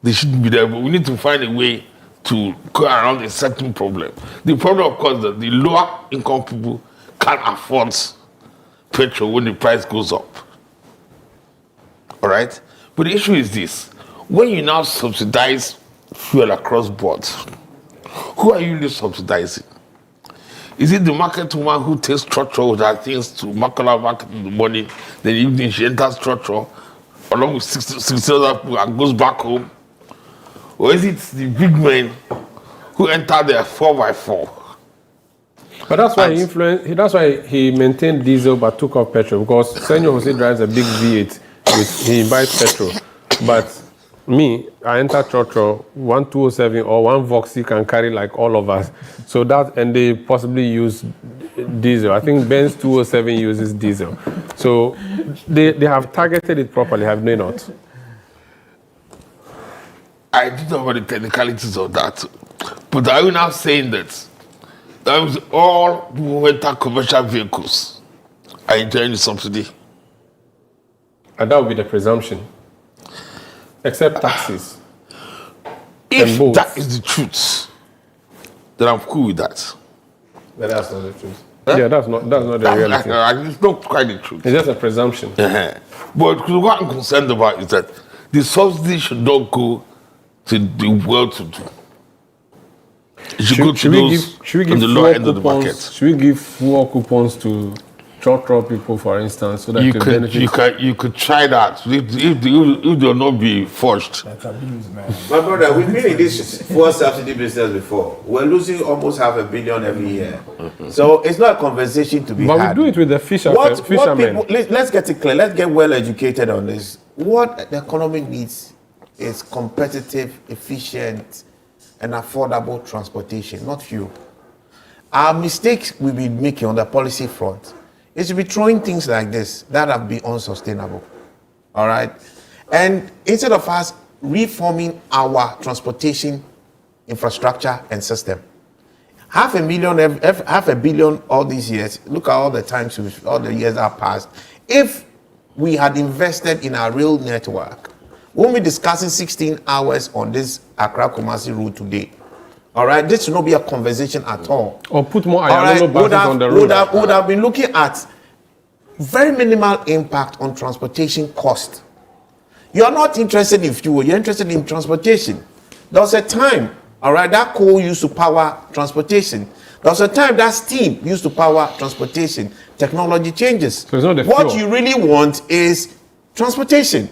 they shouldn't be there, but we need to find a way to go around a certain problem. The problem, of course, is that the lower income people can't afford petrol when the price goes up. All right? But the issue is this. When you now subsidize fuel across boards, who are you really subsidizing? Is it the market woman who takes trotro with her things to Makala market in the morning, then evening she enters trotro along with 60 other people and goes back home? Or is it the big men who enter their 4x4? But that's why that's why he maintained diesel but took off petrol, because Senor Jose drives a big V8, he buys petrol. But me, I enter Trotro, 1207 or one Voxy can carry like all of us. So that, and they possibly use diesel. I think Benz 207 uses diesel. So they have targeted it properly, have they not? I don't know about the technicalities of that. But are you now saying that all who enter commercial vehicles are enjoying the subsidy? And that would be the presumption. Except taxes. If that is the truth, then I'm cool with that. But that's not the truth. Yeah, that's not the reality. It's not quite the truth. It's just a presumption. But what I'm concerned about is that the subsidy should not go to the well-to-do. It should go to those on the lower end of the market. Should we give fuel coupons to Trotro people, for instance, so that you could try that if they'll not be forced. My brother, we've been in this fuel subsidy business before. We're losing almost $500 million every year. So it's not a conversation to be had. But we do it with the fishermen. Let's get it clear. Let's get well educated on this. What the economy needs is competitive, efficient, and affordable transportation, not fuel. Our mistakes we've been making on the policy front is to be throwing things like this that have been unsustainable. All right? And instead of us reforming our transportation infrastructure and system, $500 million all these years, look at all the times, all the years that have passed. If we had invested in our rail network, we'll be discussing 16 hours on this Accra-Kumasi route today. All right, this should not be a conversation at all. Or put more Ayalolo buses on the road. Would have been looking at very minimal impact on transportation cost. You are not interested in fuel, you're interested in transportation. There was a time, all right, that coal used to power transportation. There was a time that steam used to power transportation. Technology changes. So it's not the what fuel. you really want is transportation.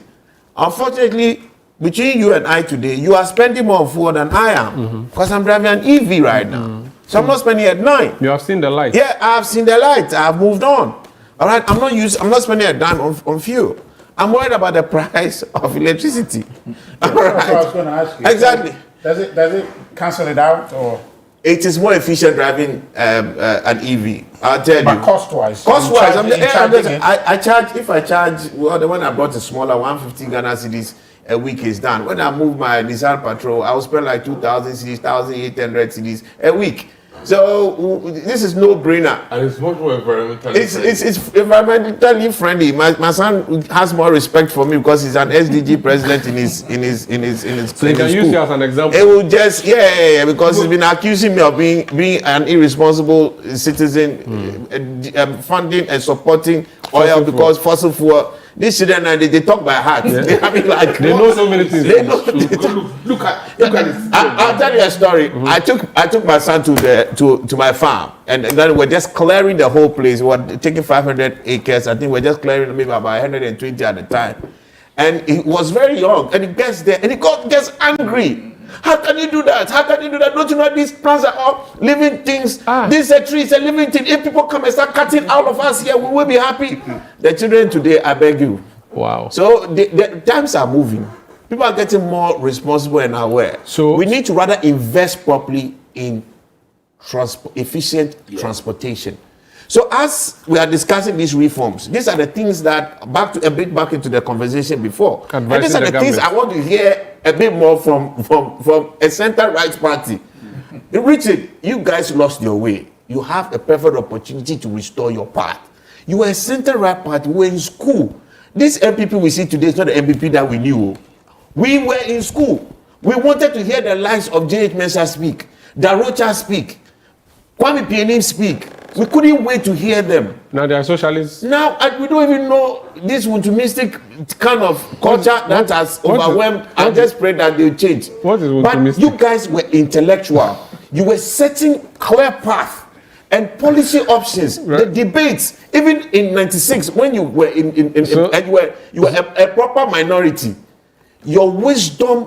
Unfortunately, between you and I today, you are spending more on fuel than I am. Because I'm driving an EV right now. So I'm not spending at 9. You have seen the light. Yeah, I have seen the light. I have moved on. All right, I'm not spending a dime on fuel. I'm worried about the price of electricity. All right. That's what I was going to ask you. Exactly. Does it cancel it out, or? It is more efficient driving an EV. I'll tell you. But cost-wise? Cost-wise, I charge, if I charge, well, the one I bought is smaller, 150 Ghana cedis a week is done. When I move my Nissan Patrol, I will spend like 2,000 cedis, 1,800 cedis a week. So this is no brainer. And it's much more environmentally It's environmentally friendly. My son has more respect for me because he's an SDG president in his So you can use you as an example. It will just because he's been accusing me of being an irresponsible citizen, funding and supporting oil because fossil fuel. These children they talk by heart. Yeah. They know so many things. They know. Look at this. I'll tell you a story. I took my son to my farm, and then we're just clearing the whole place. We were taking 500 acres. I think we're just clearing maybe about 120 at the time. And he was very young, and he gets there, and he gets angry. How can you do that? How can you do that? Don't you know these plants are all living things? This tree is a living thing. If people come and start cutting all of us here, we will be happy. The children today, I beg you. Wow. So the times are moving. People are getting more responsible and aware. So we need to rather invest properly in efficient transportation. So as we are discussing these reforms, these are the things that back into the conversation before. And these are the things I want to hear a bit more from a center-right party. Richard, you guys lost your way. You have a perfect opportunity to restore your path. You were a center-right party. We were in school. This NPP we see today is not the NPP that we knew. We were in school. We wanted to hear the likes of J.H. Mensah speak, Darocha speak, Kwame Pianim speak. We couldn't wait to hear them. Now they are socialists. Now we don't even know this Wotumistic kind of culture that has overwhelmed. I just pray that they'll change. What is Wotumistic? But you guys were intellectual. You were setting clear path and policy options. Right. The debates, even in '96, when you were and you were a proper minority, your wisdom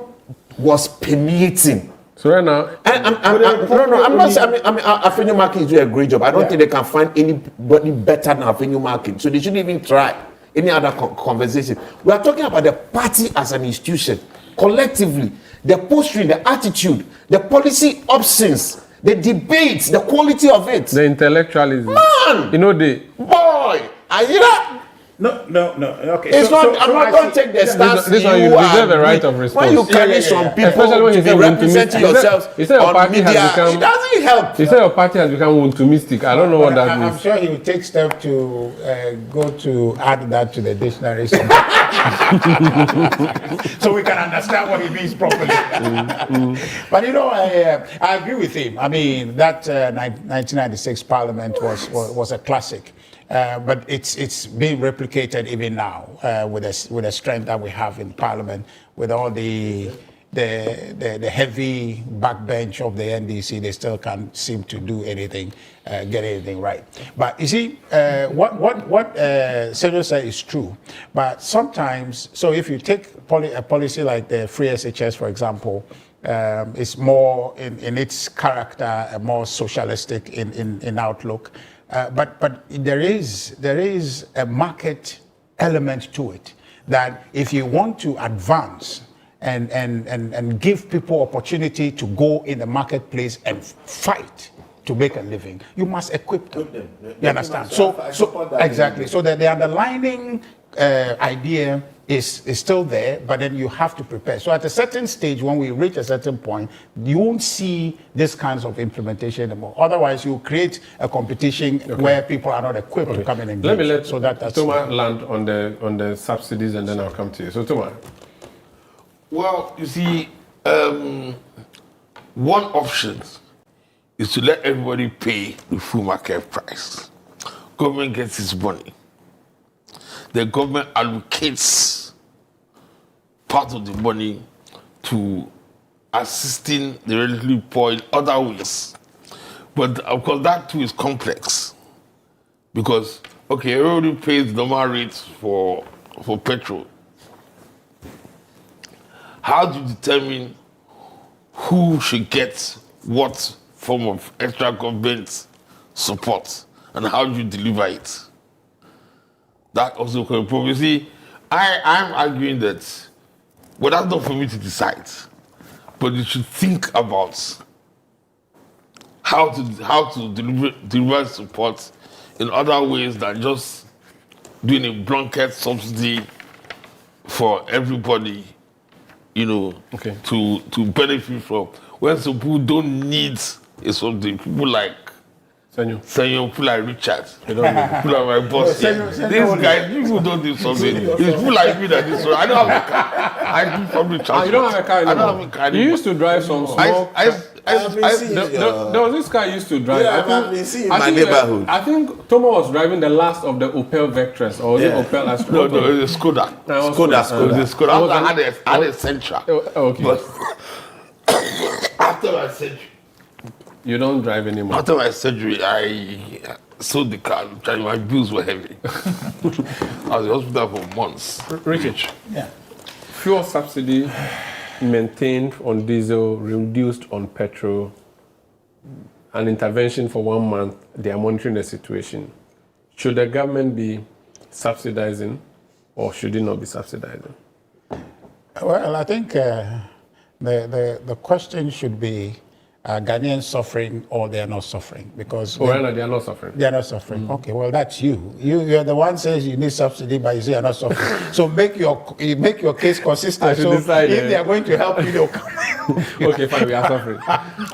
was permeating. So right now, I'm not saying. Afenyo Markin is doing a great job. I don't think they can find anybody better than Afenyo Markin. So they shouldn't even try any other conversation. We are talking about the party as an institution, collectively, the posturing, the attitude, the policy options, the debates, the quality of it, the intellectualism. Man, you know boy, are you that? No. Okay. It's I'm not going to take the stance. This one you deserve the right of response. When you carry some people especially when to be representing yourselves on media, it doesn't help. He said your party has become Wotumistic. I don't know what that means. I'm sure he will take steps to go to add that to the dictionary so we can understand what it means properly. But I agree with him. I mean, that 1996 Parliament was a classic. But it's being replicated even now with the strength that we have in Parliament, with all the heavy backbench of the NDC. They still can't seem to do anything, get anything right. But you see, what Sergio said is true. But sometimes, so if you take a policy like the free SHS, for example, it's more in its character, more socialistic in outlook. But there is a market element to it, that if you want to advance and give people opportunity to go in the marketplace and fight to make a living, you must equip them. You understand? So exactly. So that the underlying idea is still there, but then you have to prepare. So at a certain stage, when we reach a certain point, you won't see this kinds of implementation anymore. Otherwise, you create a competition where people are not equipped to come in and engage. Let me let Thomas land on the subsidies, and then I'll come to you. So Thomas. Well, you see, one option is to let everybody pay the full market price. Government gets its money. The government allocates part of the money to assisting the relatively poor in other ways. But of course, that too is complex. Because, everybody pays normal rates for petrol. How do you determine who should get what form of extra government support? And how do you deliver it? That also could be a problem. You see, I'm arguing that, that's not for me to decide. But you should think about how to deliver support in other ways than just doing a blanket subsidy for everybody, to benefit from. When some people don't need is something people like Senyo, people like Richard, people like my boss here. These guys, people don't do something. It's people like me that do something. I don't have a car. I do public transport. You don't have a car anymore. I don't have a car anymore. You used to drive some small. There was this car you used to drive. Yeah, I've been seeing in my neighborhood. I think Tomo was driving the last of the Opel Vectress, or was it Opel Astra? No, it's Skoda. Skoda. I had a Sentra. Okay. But after my surgery, you don't drive anymore. After my surgery, I sold the car. My bills were heavy. I was in the hospital for months. Richard. Yeah. Fuel subsidy maintained on diesel, reduced on petrol, an intervention for 1 month. They are monitoring the situation. Should the government be subsidizing or should it not be subsidizing? Well, I think the question should be Ghanaians suffering or they are not suffering, because they are not suffering. They are not suffering. Okay, well that's you. You're the one says you need subsidy, but you say you're not suffering. So make your case consistent. So decide, if they are going to help you, they'll come. Okay, fine. We are suffering.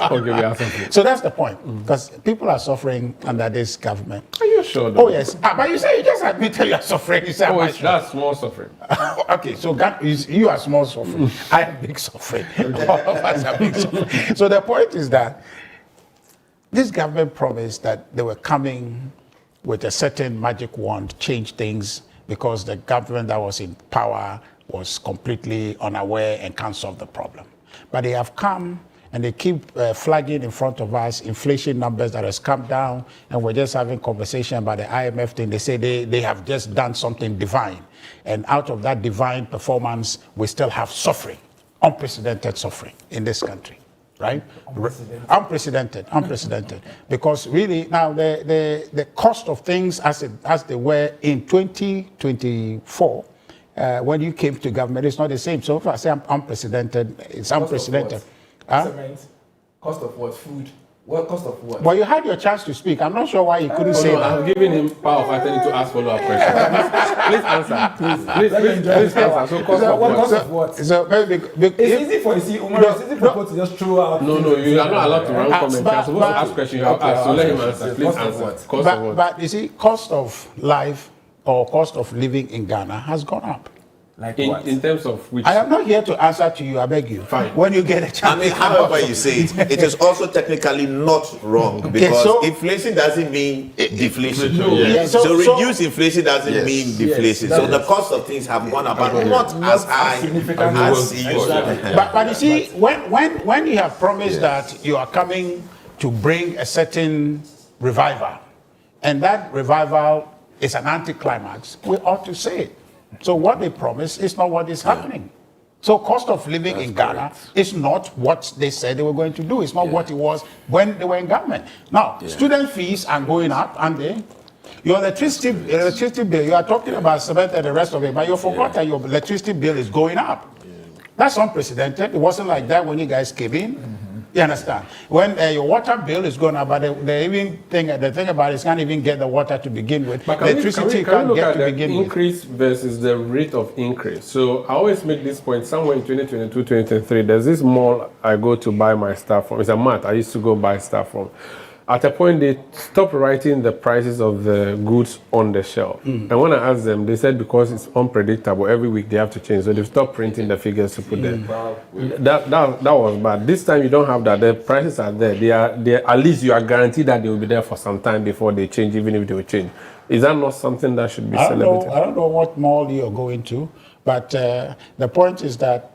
Okay, we are suffering. So that's the point, because people are suffering under this government. Are you sure? Though? Oh yes, but you say you just admitted you are suffering. You say, that's small suffering. Okay, so you are small suffering. I am big suffering. All of us are big suffering. So the point is that this government promised that they were coming with a certain magic wand, change things, because the government that was in power was completely unaware and can't solve the problem. But they have come and they keep flagging in front of us inflation numbers that has come down, and we're just having conversation about the IMF thing. They say they have just done something divine, and out of that divine performance, we still have suffering, unprecedented suffering in this country. Right? Unprecedented. Because really now the cost of things as they were in 2024 when you came to government is not the same. So if I say unprecedented, it's unprecedented. Cement, cost of what? Food. What cost of what? Well, you had your chance to speak. I'm not sure why you couldn't say that. I'm giving him power of attorney to ask follow-up questions. Please answer. Please answer. So cost of what? So it's easy for you see, Umaru. It's easy for people to just throw out. No, you are not allowed to run comments. You're supposed to ask questions. You have asked. So let him answer. Please answer. Cost of what? But you see, cost of life or cost of living in Ghana has gone up. Like in terms of which? I am not here to answer to you, I beg you. Fine. When you get a chance. I mean, however you say it, it is also technically not wrong, because inflation doesn't mean deflation. So reduced inflation doesn't mean deflation. So the cost of things have gone up, but not as high as it used to be. But you see, when you have promised that you are coming to bring a certain revival, and that revival is an anticlimax, we ought to say it. So what they promise is not what is happening. So cost of living in Ghana is not what they said they were going to do. It's not what it was when they were in government. Now, student fees are going up, aren't they? Your electricity bill, you are talking about cement and the rest of it, but you forgot that your electricity bill is going up. That's unprecedented. It wasn't like that when you guys came in. You understand? When your water bill is going up, but the thing about it is can't even get the water to begin with. But electricity can we look at to begin the increase versus the rate of increase? So I always make this point. Somewhere in 2022, 2023, there's this mall I go to buy my stuff from. It's a mart I used to go buy stuff from. At a point, they stopped writing the prices of the goods on the shelf. And when I asked them, they said because it's unpredictable, every week they have to change. So they've stopped printing the figures to put there. That was bad. This time you don't have that. The prices are there. They are at least you are guaranteed that they will be there for some time before they change, even if they will change. Is that not something that should be celebrated? I don't know what mall you're going to, but the point is that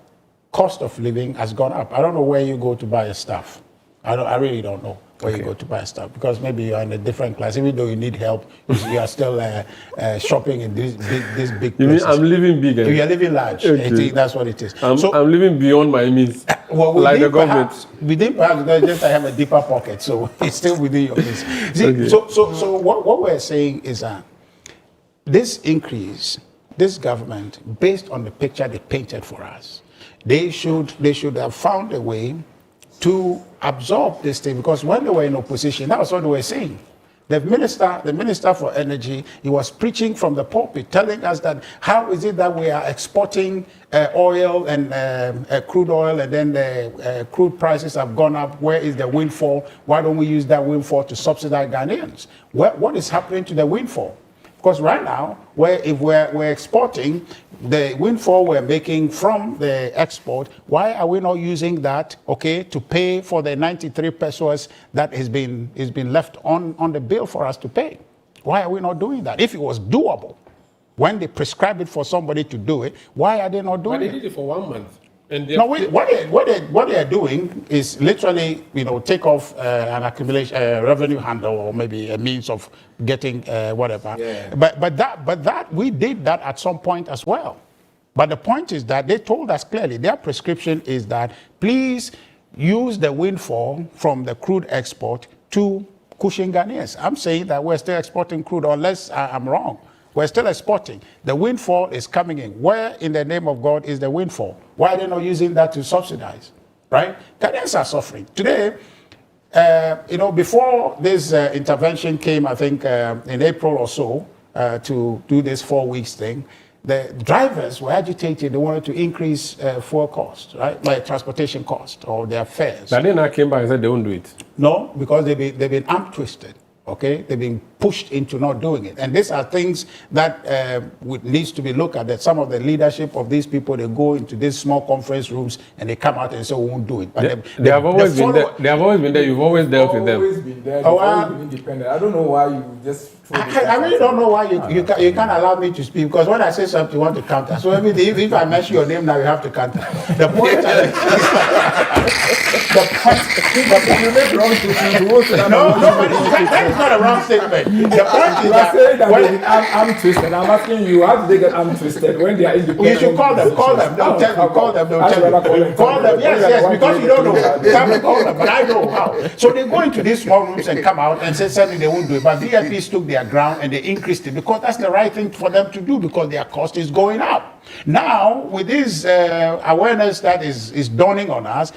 cost of living has gone up. I don't know where you go to buy your stuff. I really don't know where you go to buy stuff, because maybe you're in a different class. Even though you need help, you are still shopping in these big places. You mean I'm living big? You're living large. Okay. I think that's what it is. I'm living beyond my means, like the government. Within perhaps just I have a deeper pocket, so it's still within your means. See, so what we're saying is this increase, this government, based on the picture they painted for us, they should have found a way to absorb this thing, because when they were in opposition, that was what they were saying. The minister for energy, he was preaching from the pulpit, telling us that how is it that we are exporting oil and crude oil, and then the crude prices have gone up. Where is the windfall? Why don't we use that windfall to subsidize Ghanaians? What is happening to the windfall? Because right now, if we're exporting, the windfall we're making from the export, why are we not using that, okay, to pay for the 93 pesos that has been left on the bill for us to pay? Why are we not doing that? If it was doable, when they prescribe it for somebody to do it, why are they not doing it? But they did it for 1 month. And no, what they are doing is literally, take off an accumulation revenue handle, or maybe a means of getting whatever. Yeah. But that we did that at some point as well. But the point is that they told us clearly their prescription is that please use the windfall from the crude export to cushion Ghanaians. I'm saying that we're still exporting crude, unless I'm wrong. We're still exporting. The windfall is coming in. Where in the name of God is the windfall? Why are they not using that to subsidize? Right? Ghanaians are suffering. Today, before this intervention came, I think in April or so, to do this 4 weeks thing, the drivers were agitated. They wanted to increase fuel cost, right? Like transportation cost or their fares. But then I came back and said they won't do it. No, because they've been arm twisted. Okay, they've been pushed into not doing it, and these are things that needs to be looked at. That some of the leadership of these people, they go into these small conference rooms and they come out and say we won't do it. But they have always been there. They have always been there. You've always dealt with them. Always been there. They've always been independent. I don't know why you just. I really don't know why you can't allow me to speak, because when I say something, you want to counter. So if I mention your name now, you have to counter. The point. You make wrong statement. No, that's not a wrong statement. The point is that I'm twisted. I'm asking you, how do they get arm twisted when they are independent? You should call them. They'll tell you. Call them. Yes, because you don't know. Tell me, call them, but I know how. So they go into these small rooms and come out and say something they won't do it. But VIPs took their ground and they increased it because that's the right thing for them to do, because their cost is going up. Now, with this awareness that is dawning on us,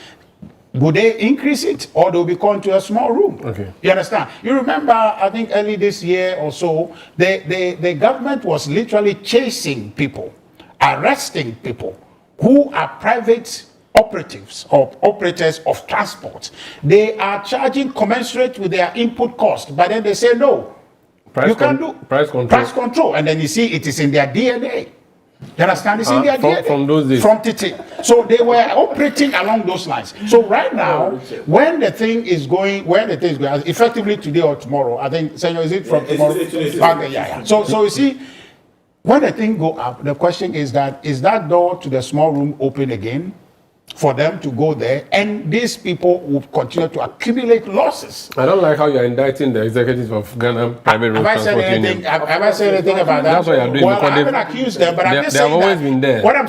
would they increase it, or they'll be going to a small room? Okay. You understand? You remember, I think early this year or so, the government was literally chasing people, arresting people who are private operatives or operators of transport. They are charging commensurate with their input cost, but then they say no. You can't do price control, and then you see it is in their DNA. You understand? It's in their DNA. From those days. From TT. So they were operating along those lines. So right now, when the thing is going, effectively today or tomorrow, I think, Senor, is it from tomorrow? Okay, yeah. So you see, when the thing go up, the question is that door to the small room open again for them to go there, and these people will continue to accumulate losses. I don't like how you're indicting the executives of Ghana Private Road Transport Union. Have I said anything about that? That's what you're doing. Well, I haven't accused them, but I'm just saying they've always been there. What I'm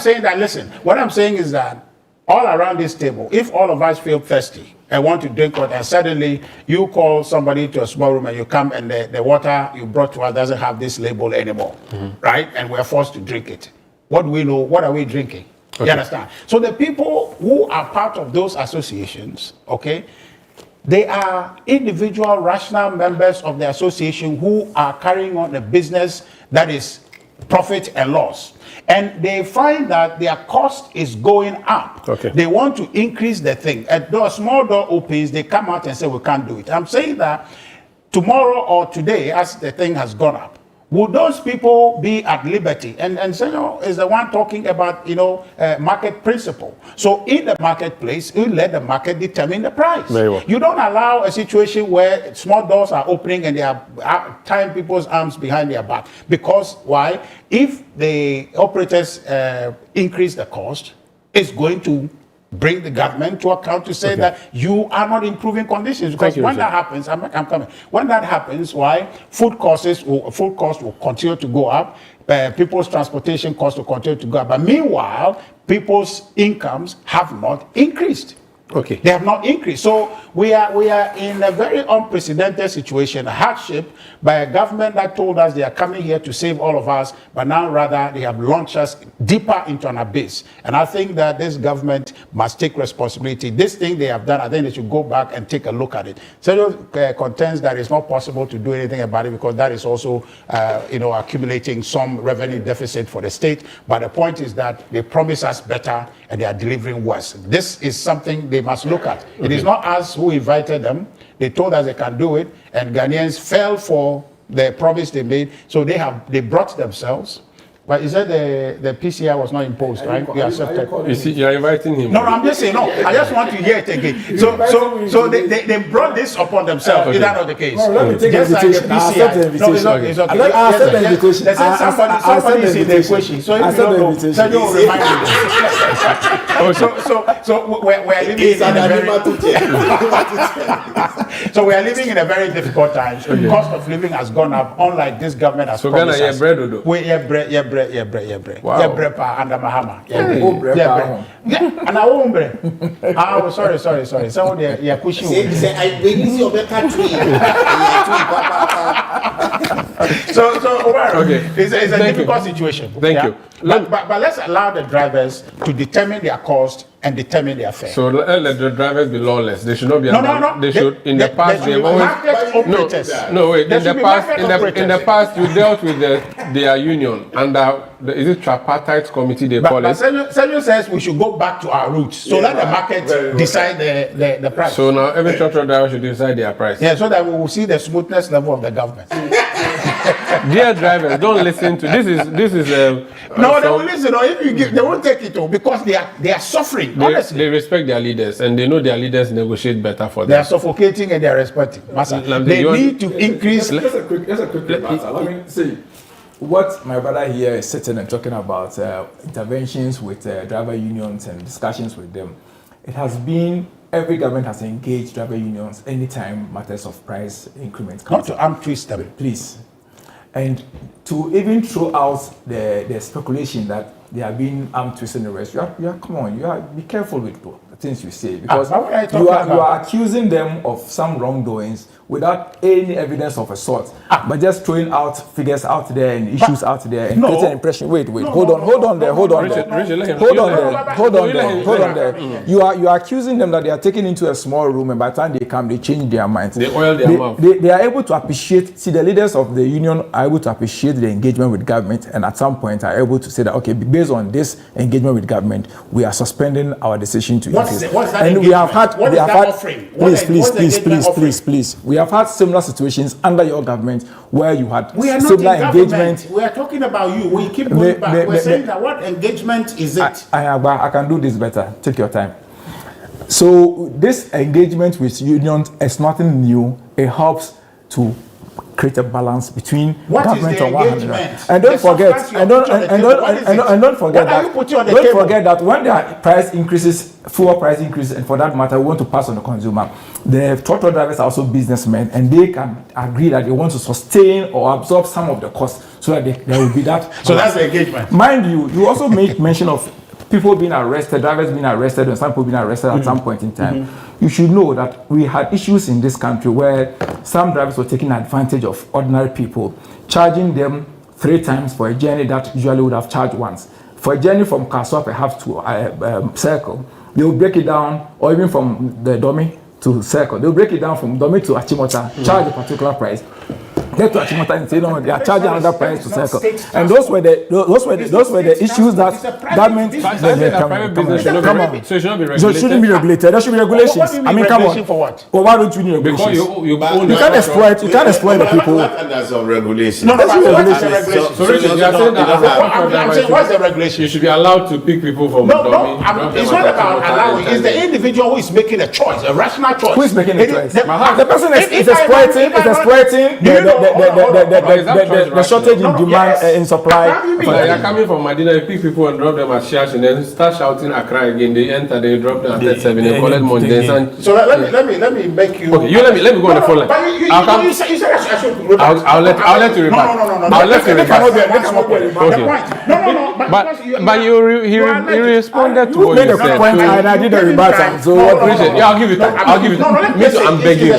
saying is that all around this table, if all of us feel thirsty and want to drink water, and suddenly you call somebody to a small room and you come and the water you brought to us doesn't have this label anymore, right? And we're forced to drink it. What do we know? What are we drinking? Okay. You understand? So the people who are part of those associations, okay, they are individual rational members of the association who are carrying on a business that is profit and loss. And they find that their cost is going up. Okay. They want to increase the thing. At the small door opens, they come out and say, we can't do it. I'm saying that tomorrow or today, as the thing has gone up, would those people be at liberty? And Senor is the one talking about, market principle. So in the marketplace, you let the market determine the price. Very well. You don't allow a situation where small doors are opening and they are tying people's arms behind their back. Because why? If the operators increase the cost, it's going to bring the government to account to say that you are not improving conditions. Because when that happens, I'm coming. When that happens, why? Food costs will continue to go up. People's transportation costs will continue to go up. But meanwhile, people's incomes have not increased. Okay. They have not increased. So we are in a very unprecedented situation, a hardship by a government that told us they are coming here to save all of us, but now rather they have launched us deeper into an abyss. And I think that this government must take responsibility. This thing they have done, I think they should go back and take a look at it. So contends that it's not possible to do anything about it because that is also, accumulating some revenue deficit for the state. But the point is that they promise us better and they are delivering worse. This is something they must look at. Okay. It is not us who invited them. They told us they can do it, and Ghanaians fell for the promise they made. So they brought themselves. But he said the PCI was not imposed, right? We accepted. You're inviting him. No, I'm just saying, no. I just want to hear it again. So they brought this upon themselves. Okay. Is that not the case? No, let me take just like the PCI. No, it's okay. I accept the invitation. They said somebody is in the equation. So if you don't know, then you remind me. So we're living in a very so we are living in a very difficult time. The cost of living has gone up, unlike this government has promised us. So Ghana, bread, Odo? Bread. Under Mahama. And I won't bread. Sorry. So they're pushing. Say, I bring your better tree. So it's a difficult situation. Thank you. But let's allow the drivers to determine their cost and determine their fare. So let the drivers be lawless. They should not be. No. They should. In the past, they have always. No, wait. In the past, you dealt with their union under is it tripartite committee they call it. Sergio says we should go back to our roots. So let the market decide the price. So now every truck driver should decide their price. Yeah, so that we will see the smoothness level of the government. Dear drivers, don't listen to this. Is no, they will listen. Or if you give, they won't take it all because they are suffering. Honestly, they respect their leaders and they know their leaders negotiate better for them. They are suffocating and they are respecting. They need to increase. Just a quick allow me to say what my brother here is sitting and talking about interventions with driver unions and discussions with them. It has been every government has engaged driver unions anytime matters of price increment come. Not to arm twist them, please. And to even throw out the speculation that they are being arm twisting the rest, be careful with the things you say because you are accusing them of some wrongdoings without any evidence of a sort, but just throwing out figures out there and issues out there and creating an impression. Wait, hold on there. You are accusing them that they are taken into a small room and by the time they come, they change their minds. They oil their mouth. They are able to appreciate. See, the leaders of the union are able to appreciate the engagement with government, and at some point are able to say that okay, based on this engagement with government, we are suspending our decision to increase. What's that and we have had. Please. We have had similar situations under your government where you had similar engagement. We are talking about you. We keep going back. We're saying that what engagement is it? I can do this better. Take your time. So this engagement with unions is nothing new. It helps to create a balance between government and 100. And don't forget that when there are price increases, fuel price increases, and for that matter, we want to pass on the consumer. The truck drivers are also businessmen, and they can agree that they want to sustain or absorb some of the costs, so that there will be that. So that's the engagement. Mind you also made mention of people being arrested, drivers being arrested, and some people being arrested at some point in time. You should know that we had issues in this country where some drivers were taking advantage of ordinary people, charging them 3 times for a journey that usually would have charged once. For a journey from Kaswa perhaps to Circle, they will break it down, or even from the Domi to Circle, they will break it down from Domi to Achimota, charge a particular price. Get to Achimota and say no, they are charging another price to Circle. And those were the issues that government. Come on. So it should not be regulated. So it shouldn't be regulated. There should be regulations. I mean, come on. For what? Well, why don't you need regulations? Because you can't exploit the people. There's some regulation. No, regulations. So Richard, you are saying that what's the regulation? You should be allowed to pick people from it's not about allowing. It's the individual who is making a choice, a rational choice. Who is making a choice? The person is exploiting the shortage in demand in supply. You're coming from Medina, you pick people and drop them at Shash and then start shouting Accra again. They enter, they drop them at 7, they collect money. So let me make you. Okay, you let me go on the phone line. I'll let you reply. I'll let you reply. Okay. But you responded to what you said. And I did a rebuttal. So appreciate. Yeah, I'll give you time. Me too. I'm begging.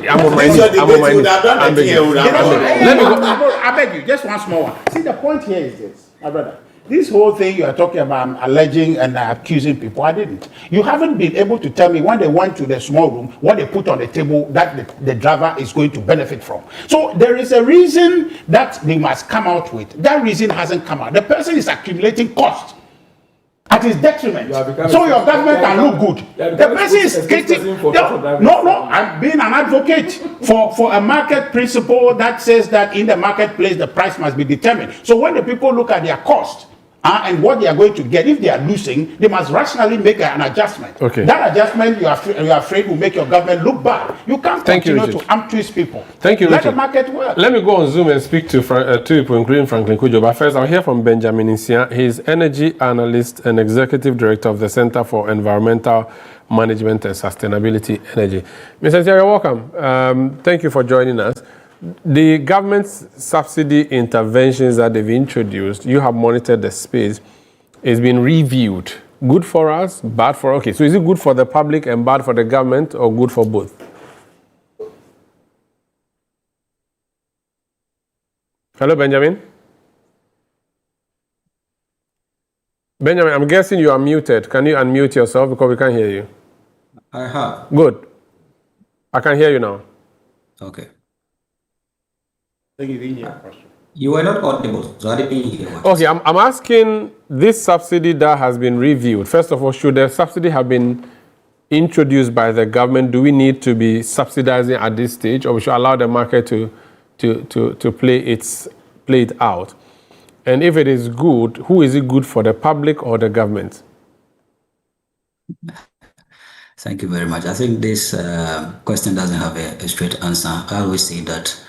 I'm on my knees. I'm begging. Let me go. I beg you, just one small one. See, the point here is this, my brother. This whole thing you are talking about, I'm alleging and accusing people, I didn't. You haven't been able to tell me when they went to the small room, what they put on the table that the driver is going to benefit from. So there is a reason that they must come out with. That reason hasn't come out. The person is accumulating cost at his detriment. So your government can look good. The person is getting no. I'm being an advocate for a market principle that says that in the marketplace the price must be determined. So when the people look at their cost and what they are going to get, if they are losing, they must rationally make an adjustment. Okay. That adjustment you are afraid will make your government look bad. You can't continue to twist people. Thank you, Let Richard. the market work. Let me go on Zoom and speak to people, including Franklin Kujo. But first, I'll hear from Benjamin Insia. He's energy analyst and executive director of the Center for Environmental Management and Sustainability Energy. Mr. Insia, you're welcome. Thank you for joining us. The government's subsidy interventions that they've introduced, you have monitored the space, is being reviewed. Good for us, bad for... Okay, so is it good for the public and bad for the government, or good for both? Hello, Benjamin? Benjamin, I'm guessing you are muted. Can you unmute yourself because we can't hear you? I have. Good. I can hear you now. Okay. You were not audible, so I didn't hear what. Okay, I'm asking this subsidy that has been reviewed. First of all, should the subsidy have been introduced by the government? Do we need to be subsidizing at this stage, or we should allow the market to play it out? And if it is good, who is it good for, the public or the government? Thank you very much. I think this question doesn't have a straight answer. I always say that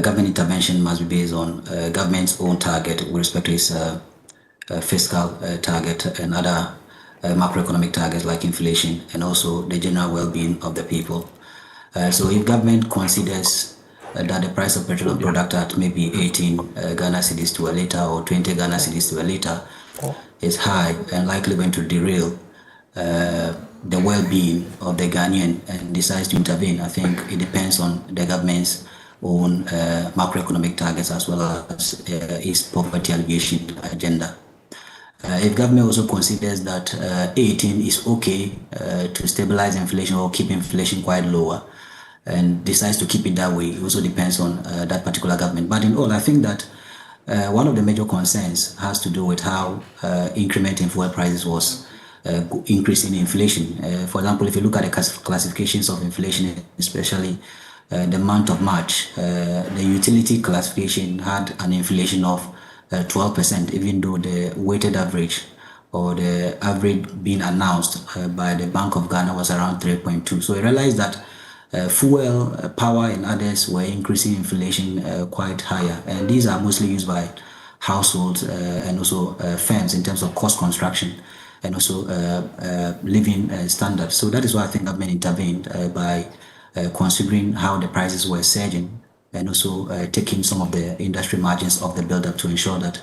government intervention must be based on government's own target with respect to its fiscal target and other macroeconomic targets like inflation and also the general well-being of the people. So if government considers that the price of petroleum product at maybe 18 Ghana cedis to a litre or 20 Ghana cedis to a litre is high and likely going to derail the well-being of the Ghanaian and decides to intervene, I think it depends on the government's own macroeconomic targets as well as its poverty alleviation agenda. If government also considers that 18 is okay to stabilize inflation or keep inflation quite lower and decides to keep it that way, it also depends on that particular government. But in all, I think that one of the major concerns has to do with how increment in fuel prices was increasing inflation. For example, if you look at the classifications of inflation, especially the month of March, the utility classification had an inflation of 12%, even though the weighted average or the average being announced by the Bank of Ghana was around 3.2. So I realized that fuel, power and others were increasing inflation quite higher. And these are mostly used by households and also firms in terms of cost construction and also living standards. So that is why I think government intervened by considering how the prices were surging and also taking some of the industry margins off the build-up to ensure that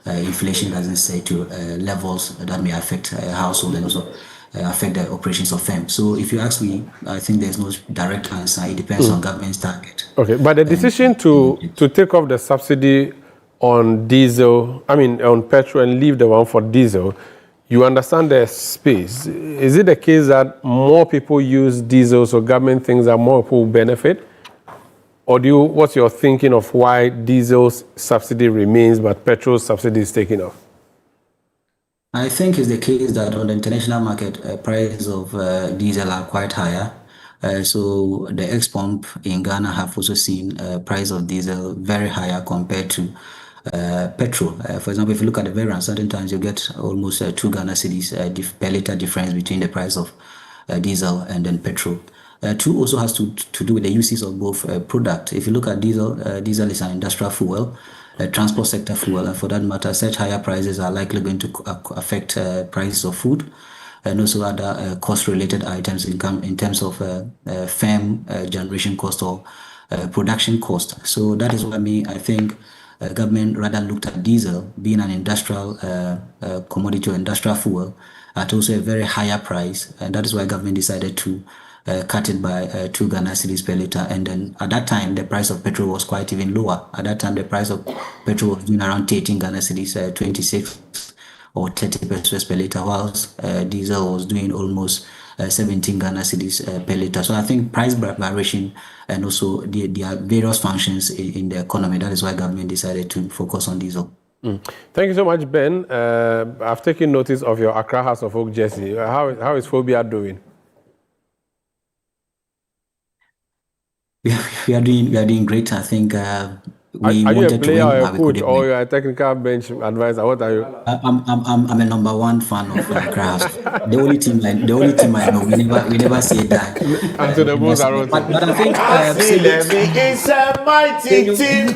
inflation doesn't stay to levels that may affect household and also affect the operations of firms. So if you ask me, I think there's no direct answer. It depends on government's target. Okay, but the decision to take off the subsidy on diesel, on petrol and leave the one for diesel, you understand the space. Is it the case that more people use diesel, so government thinks that more people will benefit? Or what's your thinking of why diesel's subsidy remains but petrol subsidy is taken off? I think it's the case that on the international market, prices of diesel are quite higher. So the ex-pump in Ghana have also seen price of diesel very higher compared to petrol. For example, if you look at the variance, certain times you get almost 2 Ghana cedis per litre difference between the price of diesel and then petrol. Two also has to do with the uses of both product. If you look at diesel, diesel is an industrial fuel, a transport sector fuel, and for that matter, such higher prices are likely going to affect prices of food and also other cost-related items in terms of firm generation cost or production cost. So that is what I think government rather looked at diesel being an industrial commodity or industrial fuel at also a very higher price, and that is why government decided to cut it by 2 Ghana cedis per litre. And then at that time, the price of petrol was quite even lower. At that time, the price of petrol was doing around 13 Ghana cedis, 26 or 30 pesos per litre, whilst diesel was doing almost 17 Ghana cedis per litre. So I think price variation and also there are various functions in the economy. That is why government decided to focus on diesel. Thank you so much, Ben. I've taken notice of your Accra House of Oak jersey. How is Phobia doing? We are doing great. I think are you a player or a coach or you're a technical bench advisor? What are you? I'm a number one fan of Craft. The only team I know. We never say that. Until the Bulls are on. But I think Asilemi is a mighty team.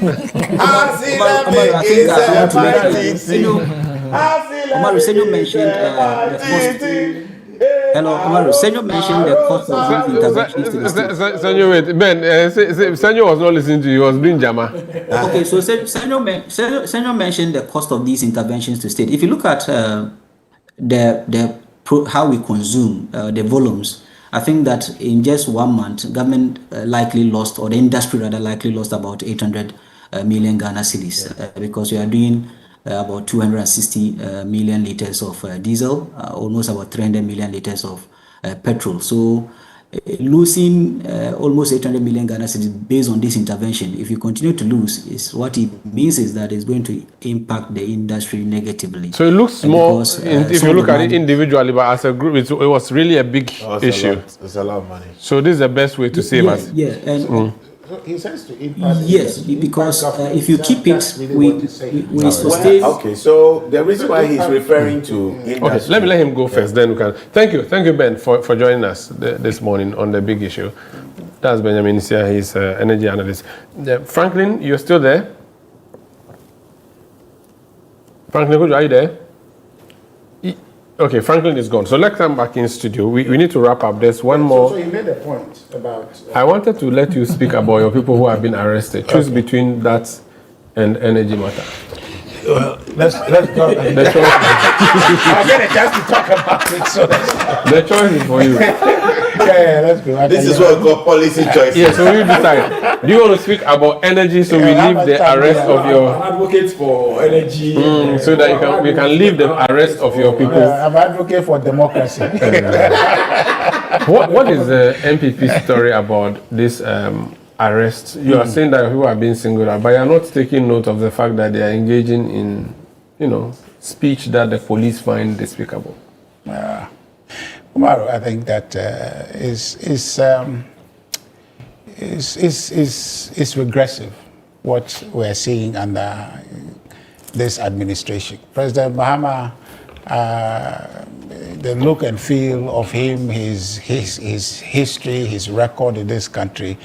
Asilemi is a mighty team. Umaru Sanda mentioned the cost. Hello, Umaru. Senyo mentioned the cost of these interventions to the state. Senyo, wait, Ben. Senyo was not listening to you. He was doing Jama. Okay, so Senyo mentioned the cost of these interventions to state. If you look at how we consume the volumes, I think that in just 1 month, government likely lost, or the industry rather likely lost about 800 million Ghana cedis because we are doing about 260 million liters of diesel, almost about 300 million liters of petrol. So losing almost 800 million Ghana cedis based on this intervention, if you continue to lose, is what it means is that it's going to impact the industry negatively. So it looks small if you look at it individually, but as a group, it was really a big issue. It's a lot of money. So this is the best way to save us. Yeah, and he says to impact. Yes, because if you keep it, we sustain. Okay, so the reason why he's referring to industry. Okay, let me let him go first, then we can. Thank you, Ben, for joining us this morning on the big issue. That's Benjamin Isia, he's energy analyst. Franklin, you're still there? Franklin, are you there? Okay, Franklin is gone. So let's come back in studio. We need to wrap up. There's one more. So he made a point about. I wanted to let you speak about your people who have been arrested. Choose between that and energy matter. Well, let's go. The choice. I get a chance to talk about it. So the choice is for you. Yeah, let's go. This is what we call policy choice. Yeah, so you decide. Do you want to speak about energy so we leave the arrest of your... I'm advocate for energy. So that we can leave the arrest of your people. I'm advocate for democracy. What is the NPP story about this arrest? You are saying that people are being singled out, but you are not taking note of the fact that they are engaging in, speech that the police find despicable. Umaru, I think that is regressive what we're seeing under this administration. President Mahama, the look and feel of him, his history, his record in this country,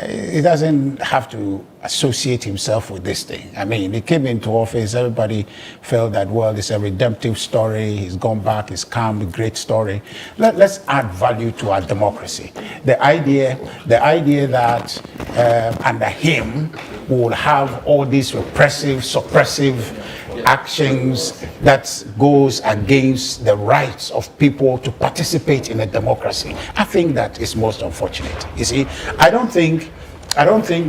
he doesn't have to associate himself with this thing. I mean, he came into office, everybody felt that, well, it's a redemptive story, he's gone back, he's come, a great story. Let's add value to our democracy. The idea that under him we will have all these repressive, suppressive actions that goes against the rights of people to participate in a democracy. I think that is most unfortunate. You see, I don't think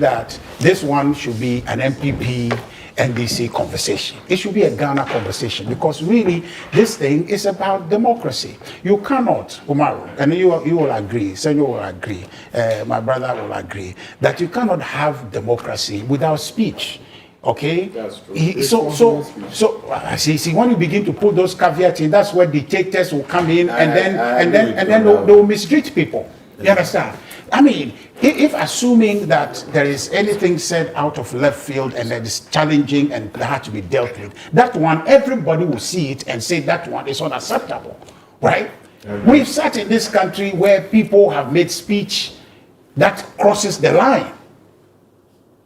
that this one should be an MPP NDC conversation. It should be a Ghana conversation, because really this thing is about democracy. You cannot, Umaru, and you will agree, Senyo will agree, my brother will agree, that you cannot have democracy without speech. Okay. That's true. So see, when you begin to put those caveats in, that's where dictators will come in, and then they will mistreat people. You understand? I mean, if assuming that there is anything said out of left field and that is challenging and that has to be dealt with, that one, everybody will see it and say that one is unacceptable, right? We've sat in this country where people have made speech that crosses the line.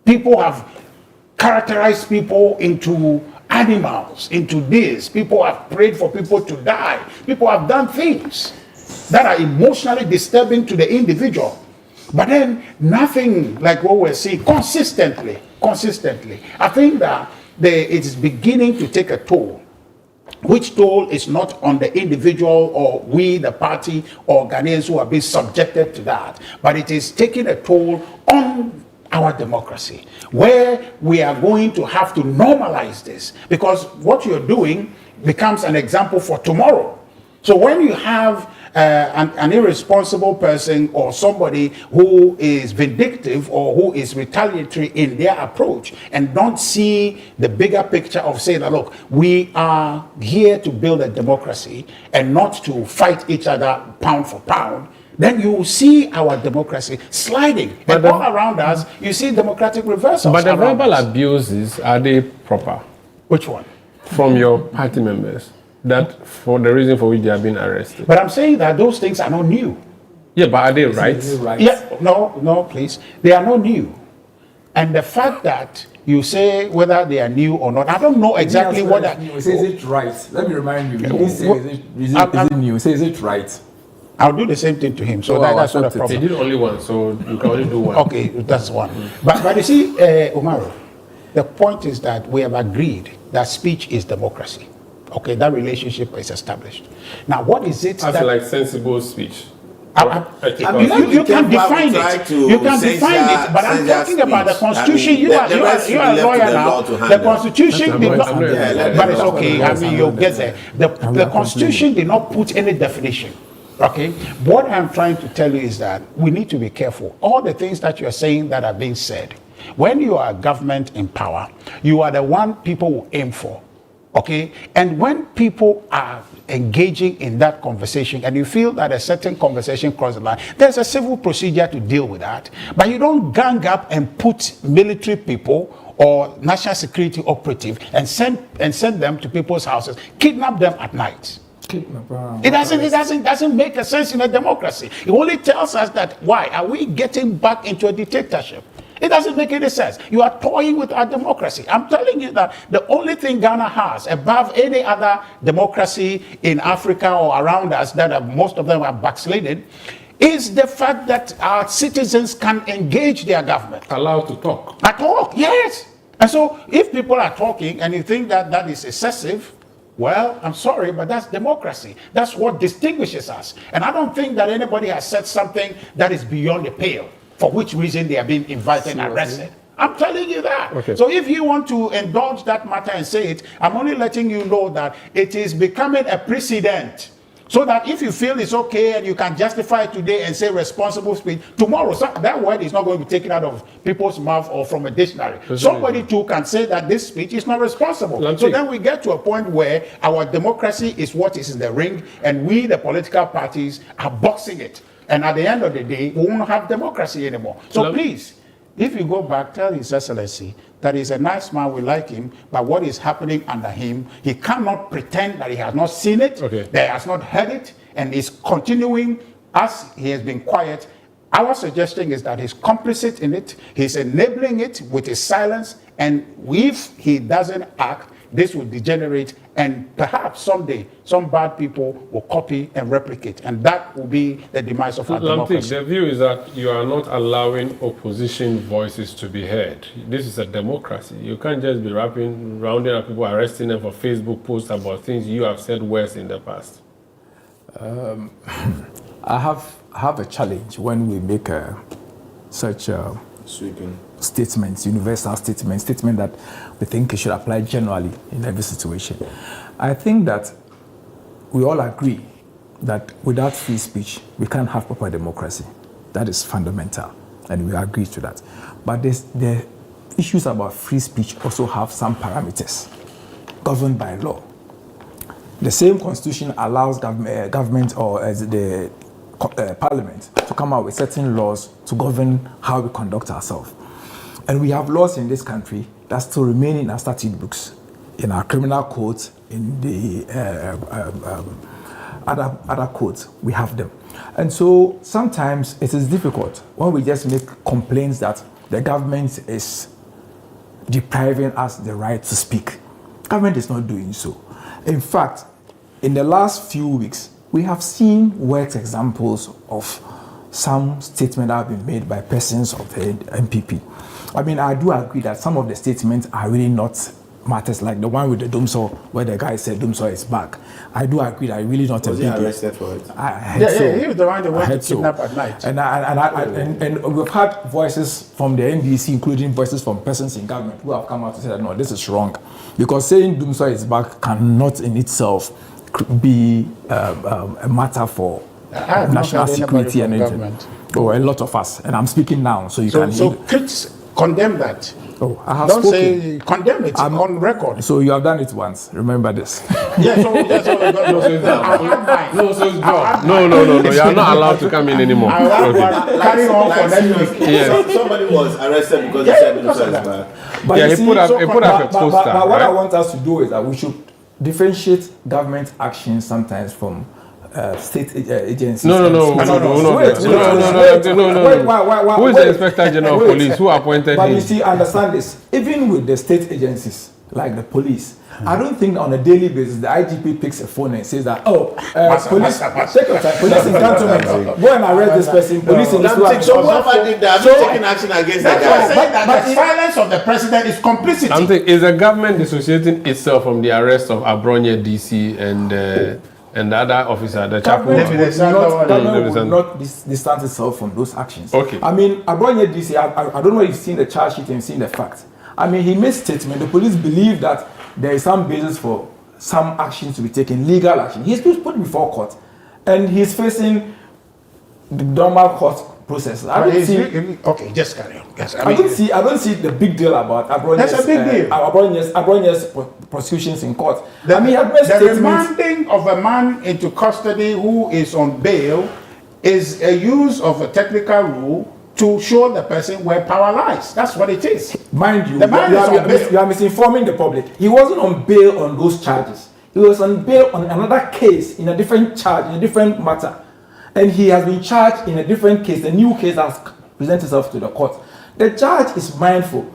People have characterized people into animals, into this. People have prayed for people to die. People have done things that are emotionally disturbing to the individual. But then nothing like what we're seeing consistently. I think that it's beginning to take a toll. Which toll is not on the individual or we, the party, or Ghanaians who have been subjected to that, but it is taking a toll on our democracy, where we are going to have to normalize this, because what you're doing becomes an example for tomorrow. So when you have an irresponsible person or somebody who is vindictive or who is retaliatory in their approach and don't see the bigger picture of saying that, look, we are here to build a democracy and not to fight each other pound for pound, then you will see our democracy sliding. And all around us, you see democratic reversals. But the verbal abuses, are they proper? Which one? From your party members. That for the reason for which they have been arrested. But I'm saying that those things are not new. Yeah, but are they right? Yeah, no, please. They are not new. And the fact that you say whether they are new or not, I don't know exactly what that... Is it right? Let me remind you. You didn't say is it new. Say, is it right? I'll do the same thing to him. So that's not a problem. He did only one, so you can only do one. Okay, that's one. But you see, Umaru, the point is that we have agreed that speech is democracy. Okay, that relationship is established. Now, what is it I feel like sensible speech. You can define it. You can define it, but I'm talking about the Constitution. You are a lawyer now. The Constitution did not, but it's okay. I mean, you'll get there. The Constitution did not put any definition. Okay, what I'm trying to tell you is that we need to be careful. All the things that you're saying that are being said, when you are a government in power, you are the one people will aim for. Okay, and when people are engaging in that conversation and you feel that a certain conversation crosses the line, there's a civil procedure to deal with that. But you don't gang up and put military people or national security operative and send them to people's houses, kidnap them at night. It doesn't make a sense in a democracy. It only tells us that why are we getting back into a dictatorship? It doesn't make any sense. You are toying with our democracy. I'm telling you that the only thing Ghana has above any other democracy in Africa or around us, most of them are backslidden, is the fact that our citizens can engage their government. Allowed to talk. Talk, yes. And so if people are talking and you think that that is excessive, well, I'm sorry, but that's democracy. That's what distinguishes us. And I don't think that anybody has said something that is beyond the pale, for which reason they are being invited and arrested. I'm telling you that. Okay. So if you want to indulge that matter and say it, I'm only letting you know that it is becoming a precedent. So that if you feel it's okay and you can justify it today and say responsible speech, tomorrow that word is not going to be taken out of people's mouth or from a dictionary. Somebody too can say that this speech is not responsible. So then we get to a point where our democracy is what is in the ring and we, the political parties, are boxing it. And at the end of the day, we won't have democracy anymore. So please, if you go back, tell His Excellency that he's a nice man, we like him, but what is happening under him, he cannot pretend that he has not seen it, that he has not heard it, and is continuing as he has been quiet. Our suggestion is that he's complicit in it, he's enabling it with his silence, and if he doesn't act, this will degenerate, and perhaps someday some bad people will copy and replicate, and that will be the demise of our democracy. The view is that you are not allowing opposition voices to be heard. This is a democracy. You can't just be rounding up people, arresting them for Facebook posts about things you have said worse in the past. I have a challenge when we make such sweeping statements, universal statement that we think it should apply generally in every situation. I think that we all agree that without free speech, we can't have proper democracy. That is fundamental, and we agree to that. But the issues about free speech also have some parameters governed by law. The same constitution allows government or the parliament to come out with certain laws to govern how we conduct ourselves. And we have laws in this country that still remain in our statute books, in our criminal codes, in the other codes, we have them. And so sometimes it is difficult when we just make complaints that the government is depriving us the right to speak. Government is not doing so. In fact, in the last few weeks, we have seen worked examples of some statements that have been made by persons of the NPP. I mean, I do agree that some of the statements are really not matters, like the one with the Dumso, where the guy said Dumso is back. I do agree that really not a big deal. Was he arrested for it? He was the one that went to kidnap at night. And we've had voices from the NDC, including voices from persons in government, who have come out to say that no, this is wrong. Because saying Dumso is back cannot in itself be a matter for national security and government. Oh, a lot of us. And I'm speaking now, so you can... So critics condemn that. Oh, I have Don't spoken. say condemn it on record. So you have done it once. Remember this. Yeah, so No, you are not allowed to come in anymore. Carry on for next week. Yes. Somebody was arrested because he said Dumso is back. But yeah, you he see, put up a poster. But what right? I want us to do is that we should differentiate government action sometimes from state agencies. No. Wait. Who is the Inspector General of Police? Who appointed But him? you see, understand this. Even with the state agencies, like the police, I don't think on a daily basis the IGP picks a phone and says that, police, take your time, police in cantonment, go and arrest this person, police in this one. So whoever did that, have you taken action against that guy? But the silence of the president is complicity. I'm thinking, is the government dissociating itself from the arrest of Abronye DC and the other officer, the chaplain? Government will not distance itself from those actions. Okay. I mean, Abronye DC, I don't know if you've seen the charge sheet and seen the facts. I mean, he made statement. The police believe that there is some basis for some actions to be taken, legal action. He's been put before court, and he's facing the normal court process. Okay, just carry on. Yes, I don't see the big deal about Abronye's. That's a big deal. Abronye's prosecutions in court. The statements. remanding of a man into custody who is on bail is a use of a technical rule to show the person where power lies. That's what it is. Mind you, the man you are misinforming the public. He wasn't on bail on those charges. He was on bail on another case, in a different charge, in a different matter. And he has been charged in a different case. The new case has presented itself to the court. The judge is mindful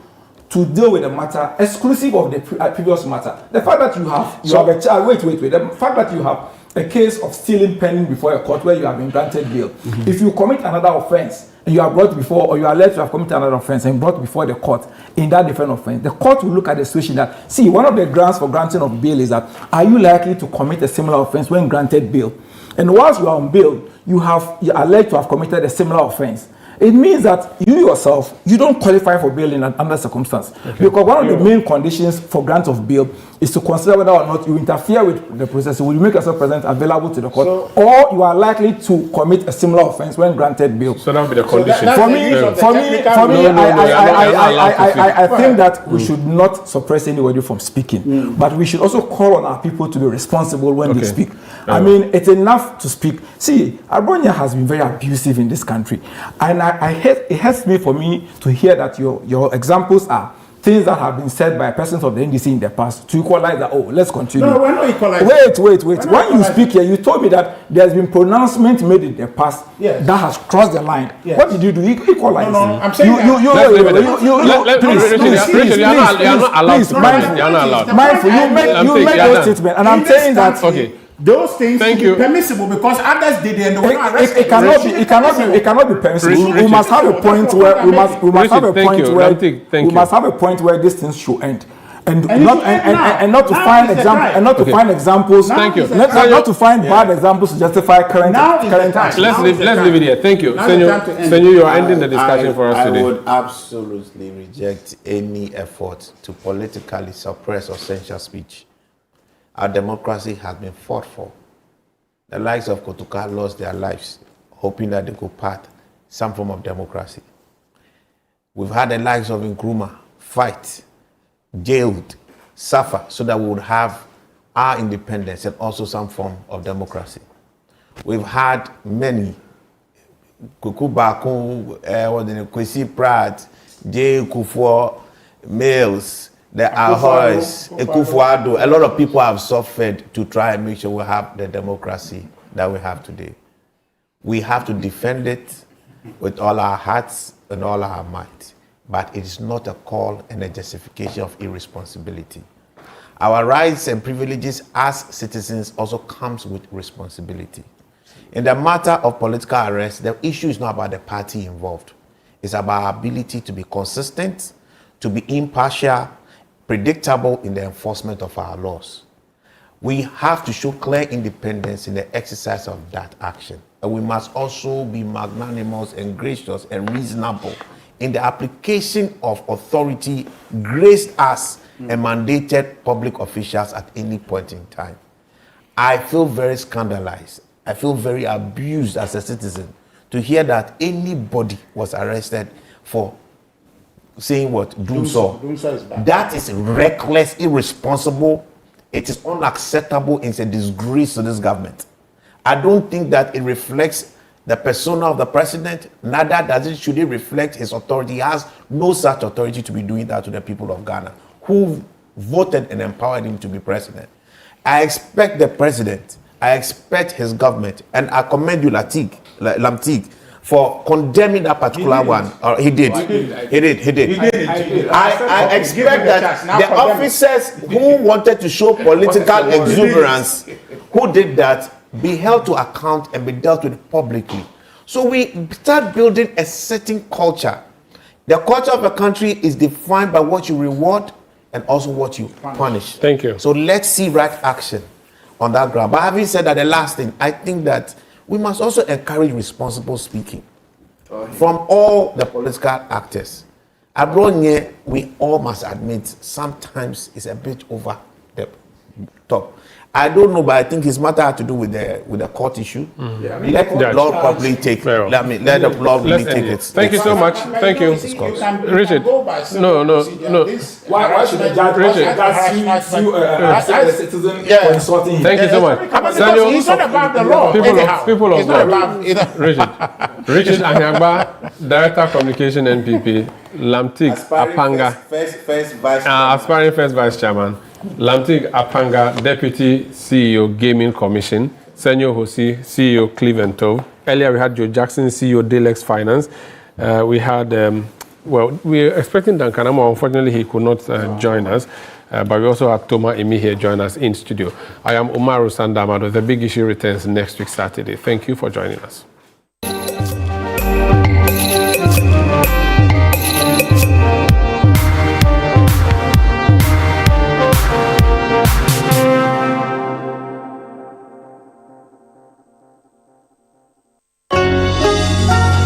to deal with the matter exclusive of the previous matter. The fact that you have a charge, the fact that you have a case of stealing pending before a court where you have been granted bail. Mm-hmm. If you commit another offense and you are brought before, or you are alleged to have committed another offense and brought before the court in that different offense, the court will look at the situation that, see, one of the grounds for granting of bail is that, are you likely to commit a similar offense when granted bail? And whilst you are on bail, you are alleged to have committed a similar offense. It means that you yourself, you don't qualify for bail in under circumstance. Okay. Because one of the main conditions for grant of bail is to consider whether or not you interfere with the process. Will you make yourself present available to the court, or you are likely to commit a similar offense when granted bail. So that would be the condition. I think that we should not suppress anybody from speaking, but we should also call on our people to be responsible when they speak. I mean, it's enough to speak. See, Abronye has been very abusive in this country, and it hurts me to hear that your examples are things that have been said by persons of the NDC in the past to equalize that. Oh, let's continue. No, we're not equalizing. Wait. When you speak here, you told me that there's been pronouncement made in the past that has crossed the line. Yes. What did you do? Equalize. No, I'm saying mindful. You make those statements, and I'm saying that. Okay. Those things be permissible because others did and they were not arrested. It cannot be permissible. We must have a point where we must have a point where these things should end. And not to find examples. Thank you. Not to find bad examples to justify current action. Let's leave it here. Thank you. Senor, you are ending the discussion for us today. I would absolutely reject any effort to politically suppress or censure speech. Our democracy has been fought for. The likes of Kotuka lost their lives, hoping that they could part some form of democracy. We've had the likes of Nkrumah fight, jailed, suffer, so that we would have our independence and also some form of democracy. We've had many, Kuku Baku, Kwesi Pratt, J. Kufuor, Males, the Ahoys, Ekufuado, a lot of people have suffered to try and make sure we have the democracy that we have today. We have to defend it with all our hearts and all our might. But it is not a call and a justification of irresponsibility. Our rights and privileges as citizens also comes with responsibility. In the matter of political arrest, the issue is not about the party involved. It's about our ability to be consistent, to be impartial, predictable in the enforcement of our laws. We have to show clear independence in the exercise of that action. And we must also be magnanimous and gracious and reasonable in the application of authority graced us and mandated public officials at any point in time. I feel very scandalized. I feel very abused as a citizen to hear that anybody was arrested for saying what? Doomsaw. That is reckless, irresponsible. It is unacceptable. It's a disgrace to this government. I don't think that it reflects the persona of the president, neither should it reflect his authority. He has no such authority to be doing that to the people of Ghana, who voted and empowered him to be president. I expect the president, I expect his government, and I commend you, Lamtik, for condemning that particular one. He did. I expect that the officers who wanted to show political exuberance, who did that, be held to account and be dealt with publicly. So we start building a certain culture. The culture of a country is defined by what you reward and also what you punish. Thank you. So let's see right action on that ground. But having said that, the last thing, I think that we must also encourage responsible speaking from all the political actors. Abroad here, we all must admit sometimes it's a bit over the top. I don't know, but I think his matter had to do with the court issue. Let the law probably take. Let the law really take it. Thank you so much. Thank you, Richard. No. Why should the judge sue the citizen for insulting him? Thank you so much. It's not about the law. People of God. Richard Anyagba, Director of Communication NPP. Lamtik Apanga, aspiring first vice chairman. Lamtik Apanga, Deputy CEO Gaming Commission. Senyo Hosi, CEO Cleveland Tow. Earlier we had Joe Jackson, CEO Delex Finance. We had, we were expecting Dan Kanamo. Unfortunately, he could not join us. But we also had Toma Emi here join us in studio. I am Umaru Sanda Amadu. The Big Issue returns next week, Saturday. Thank you for joining us.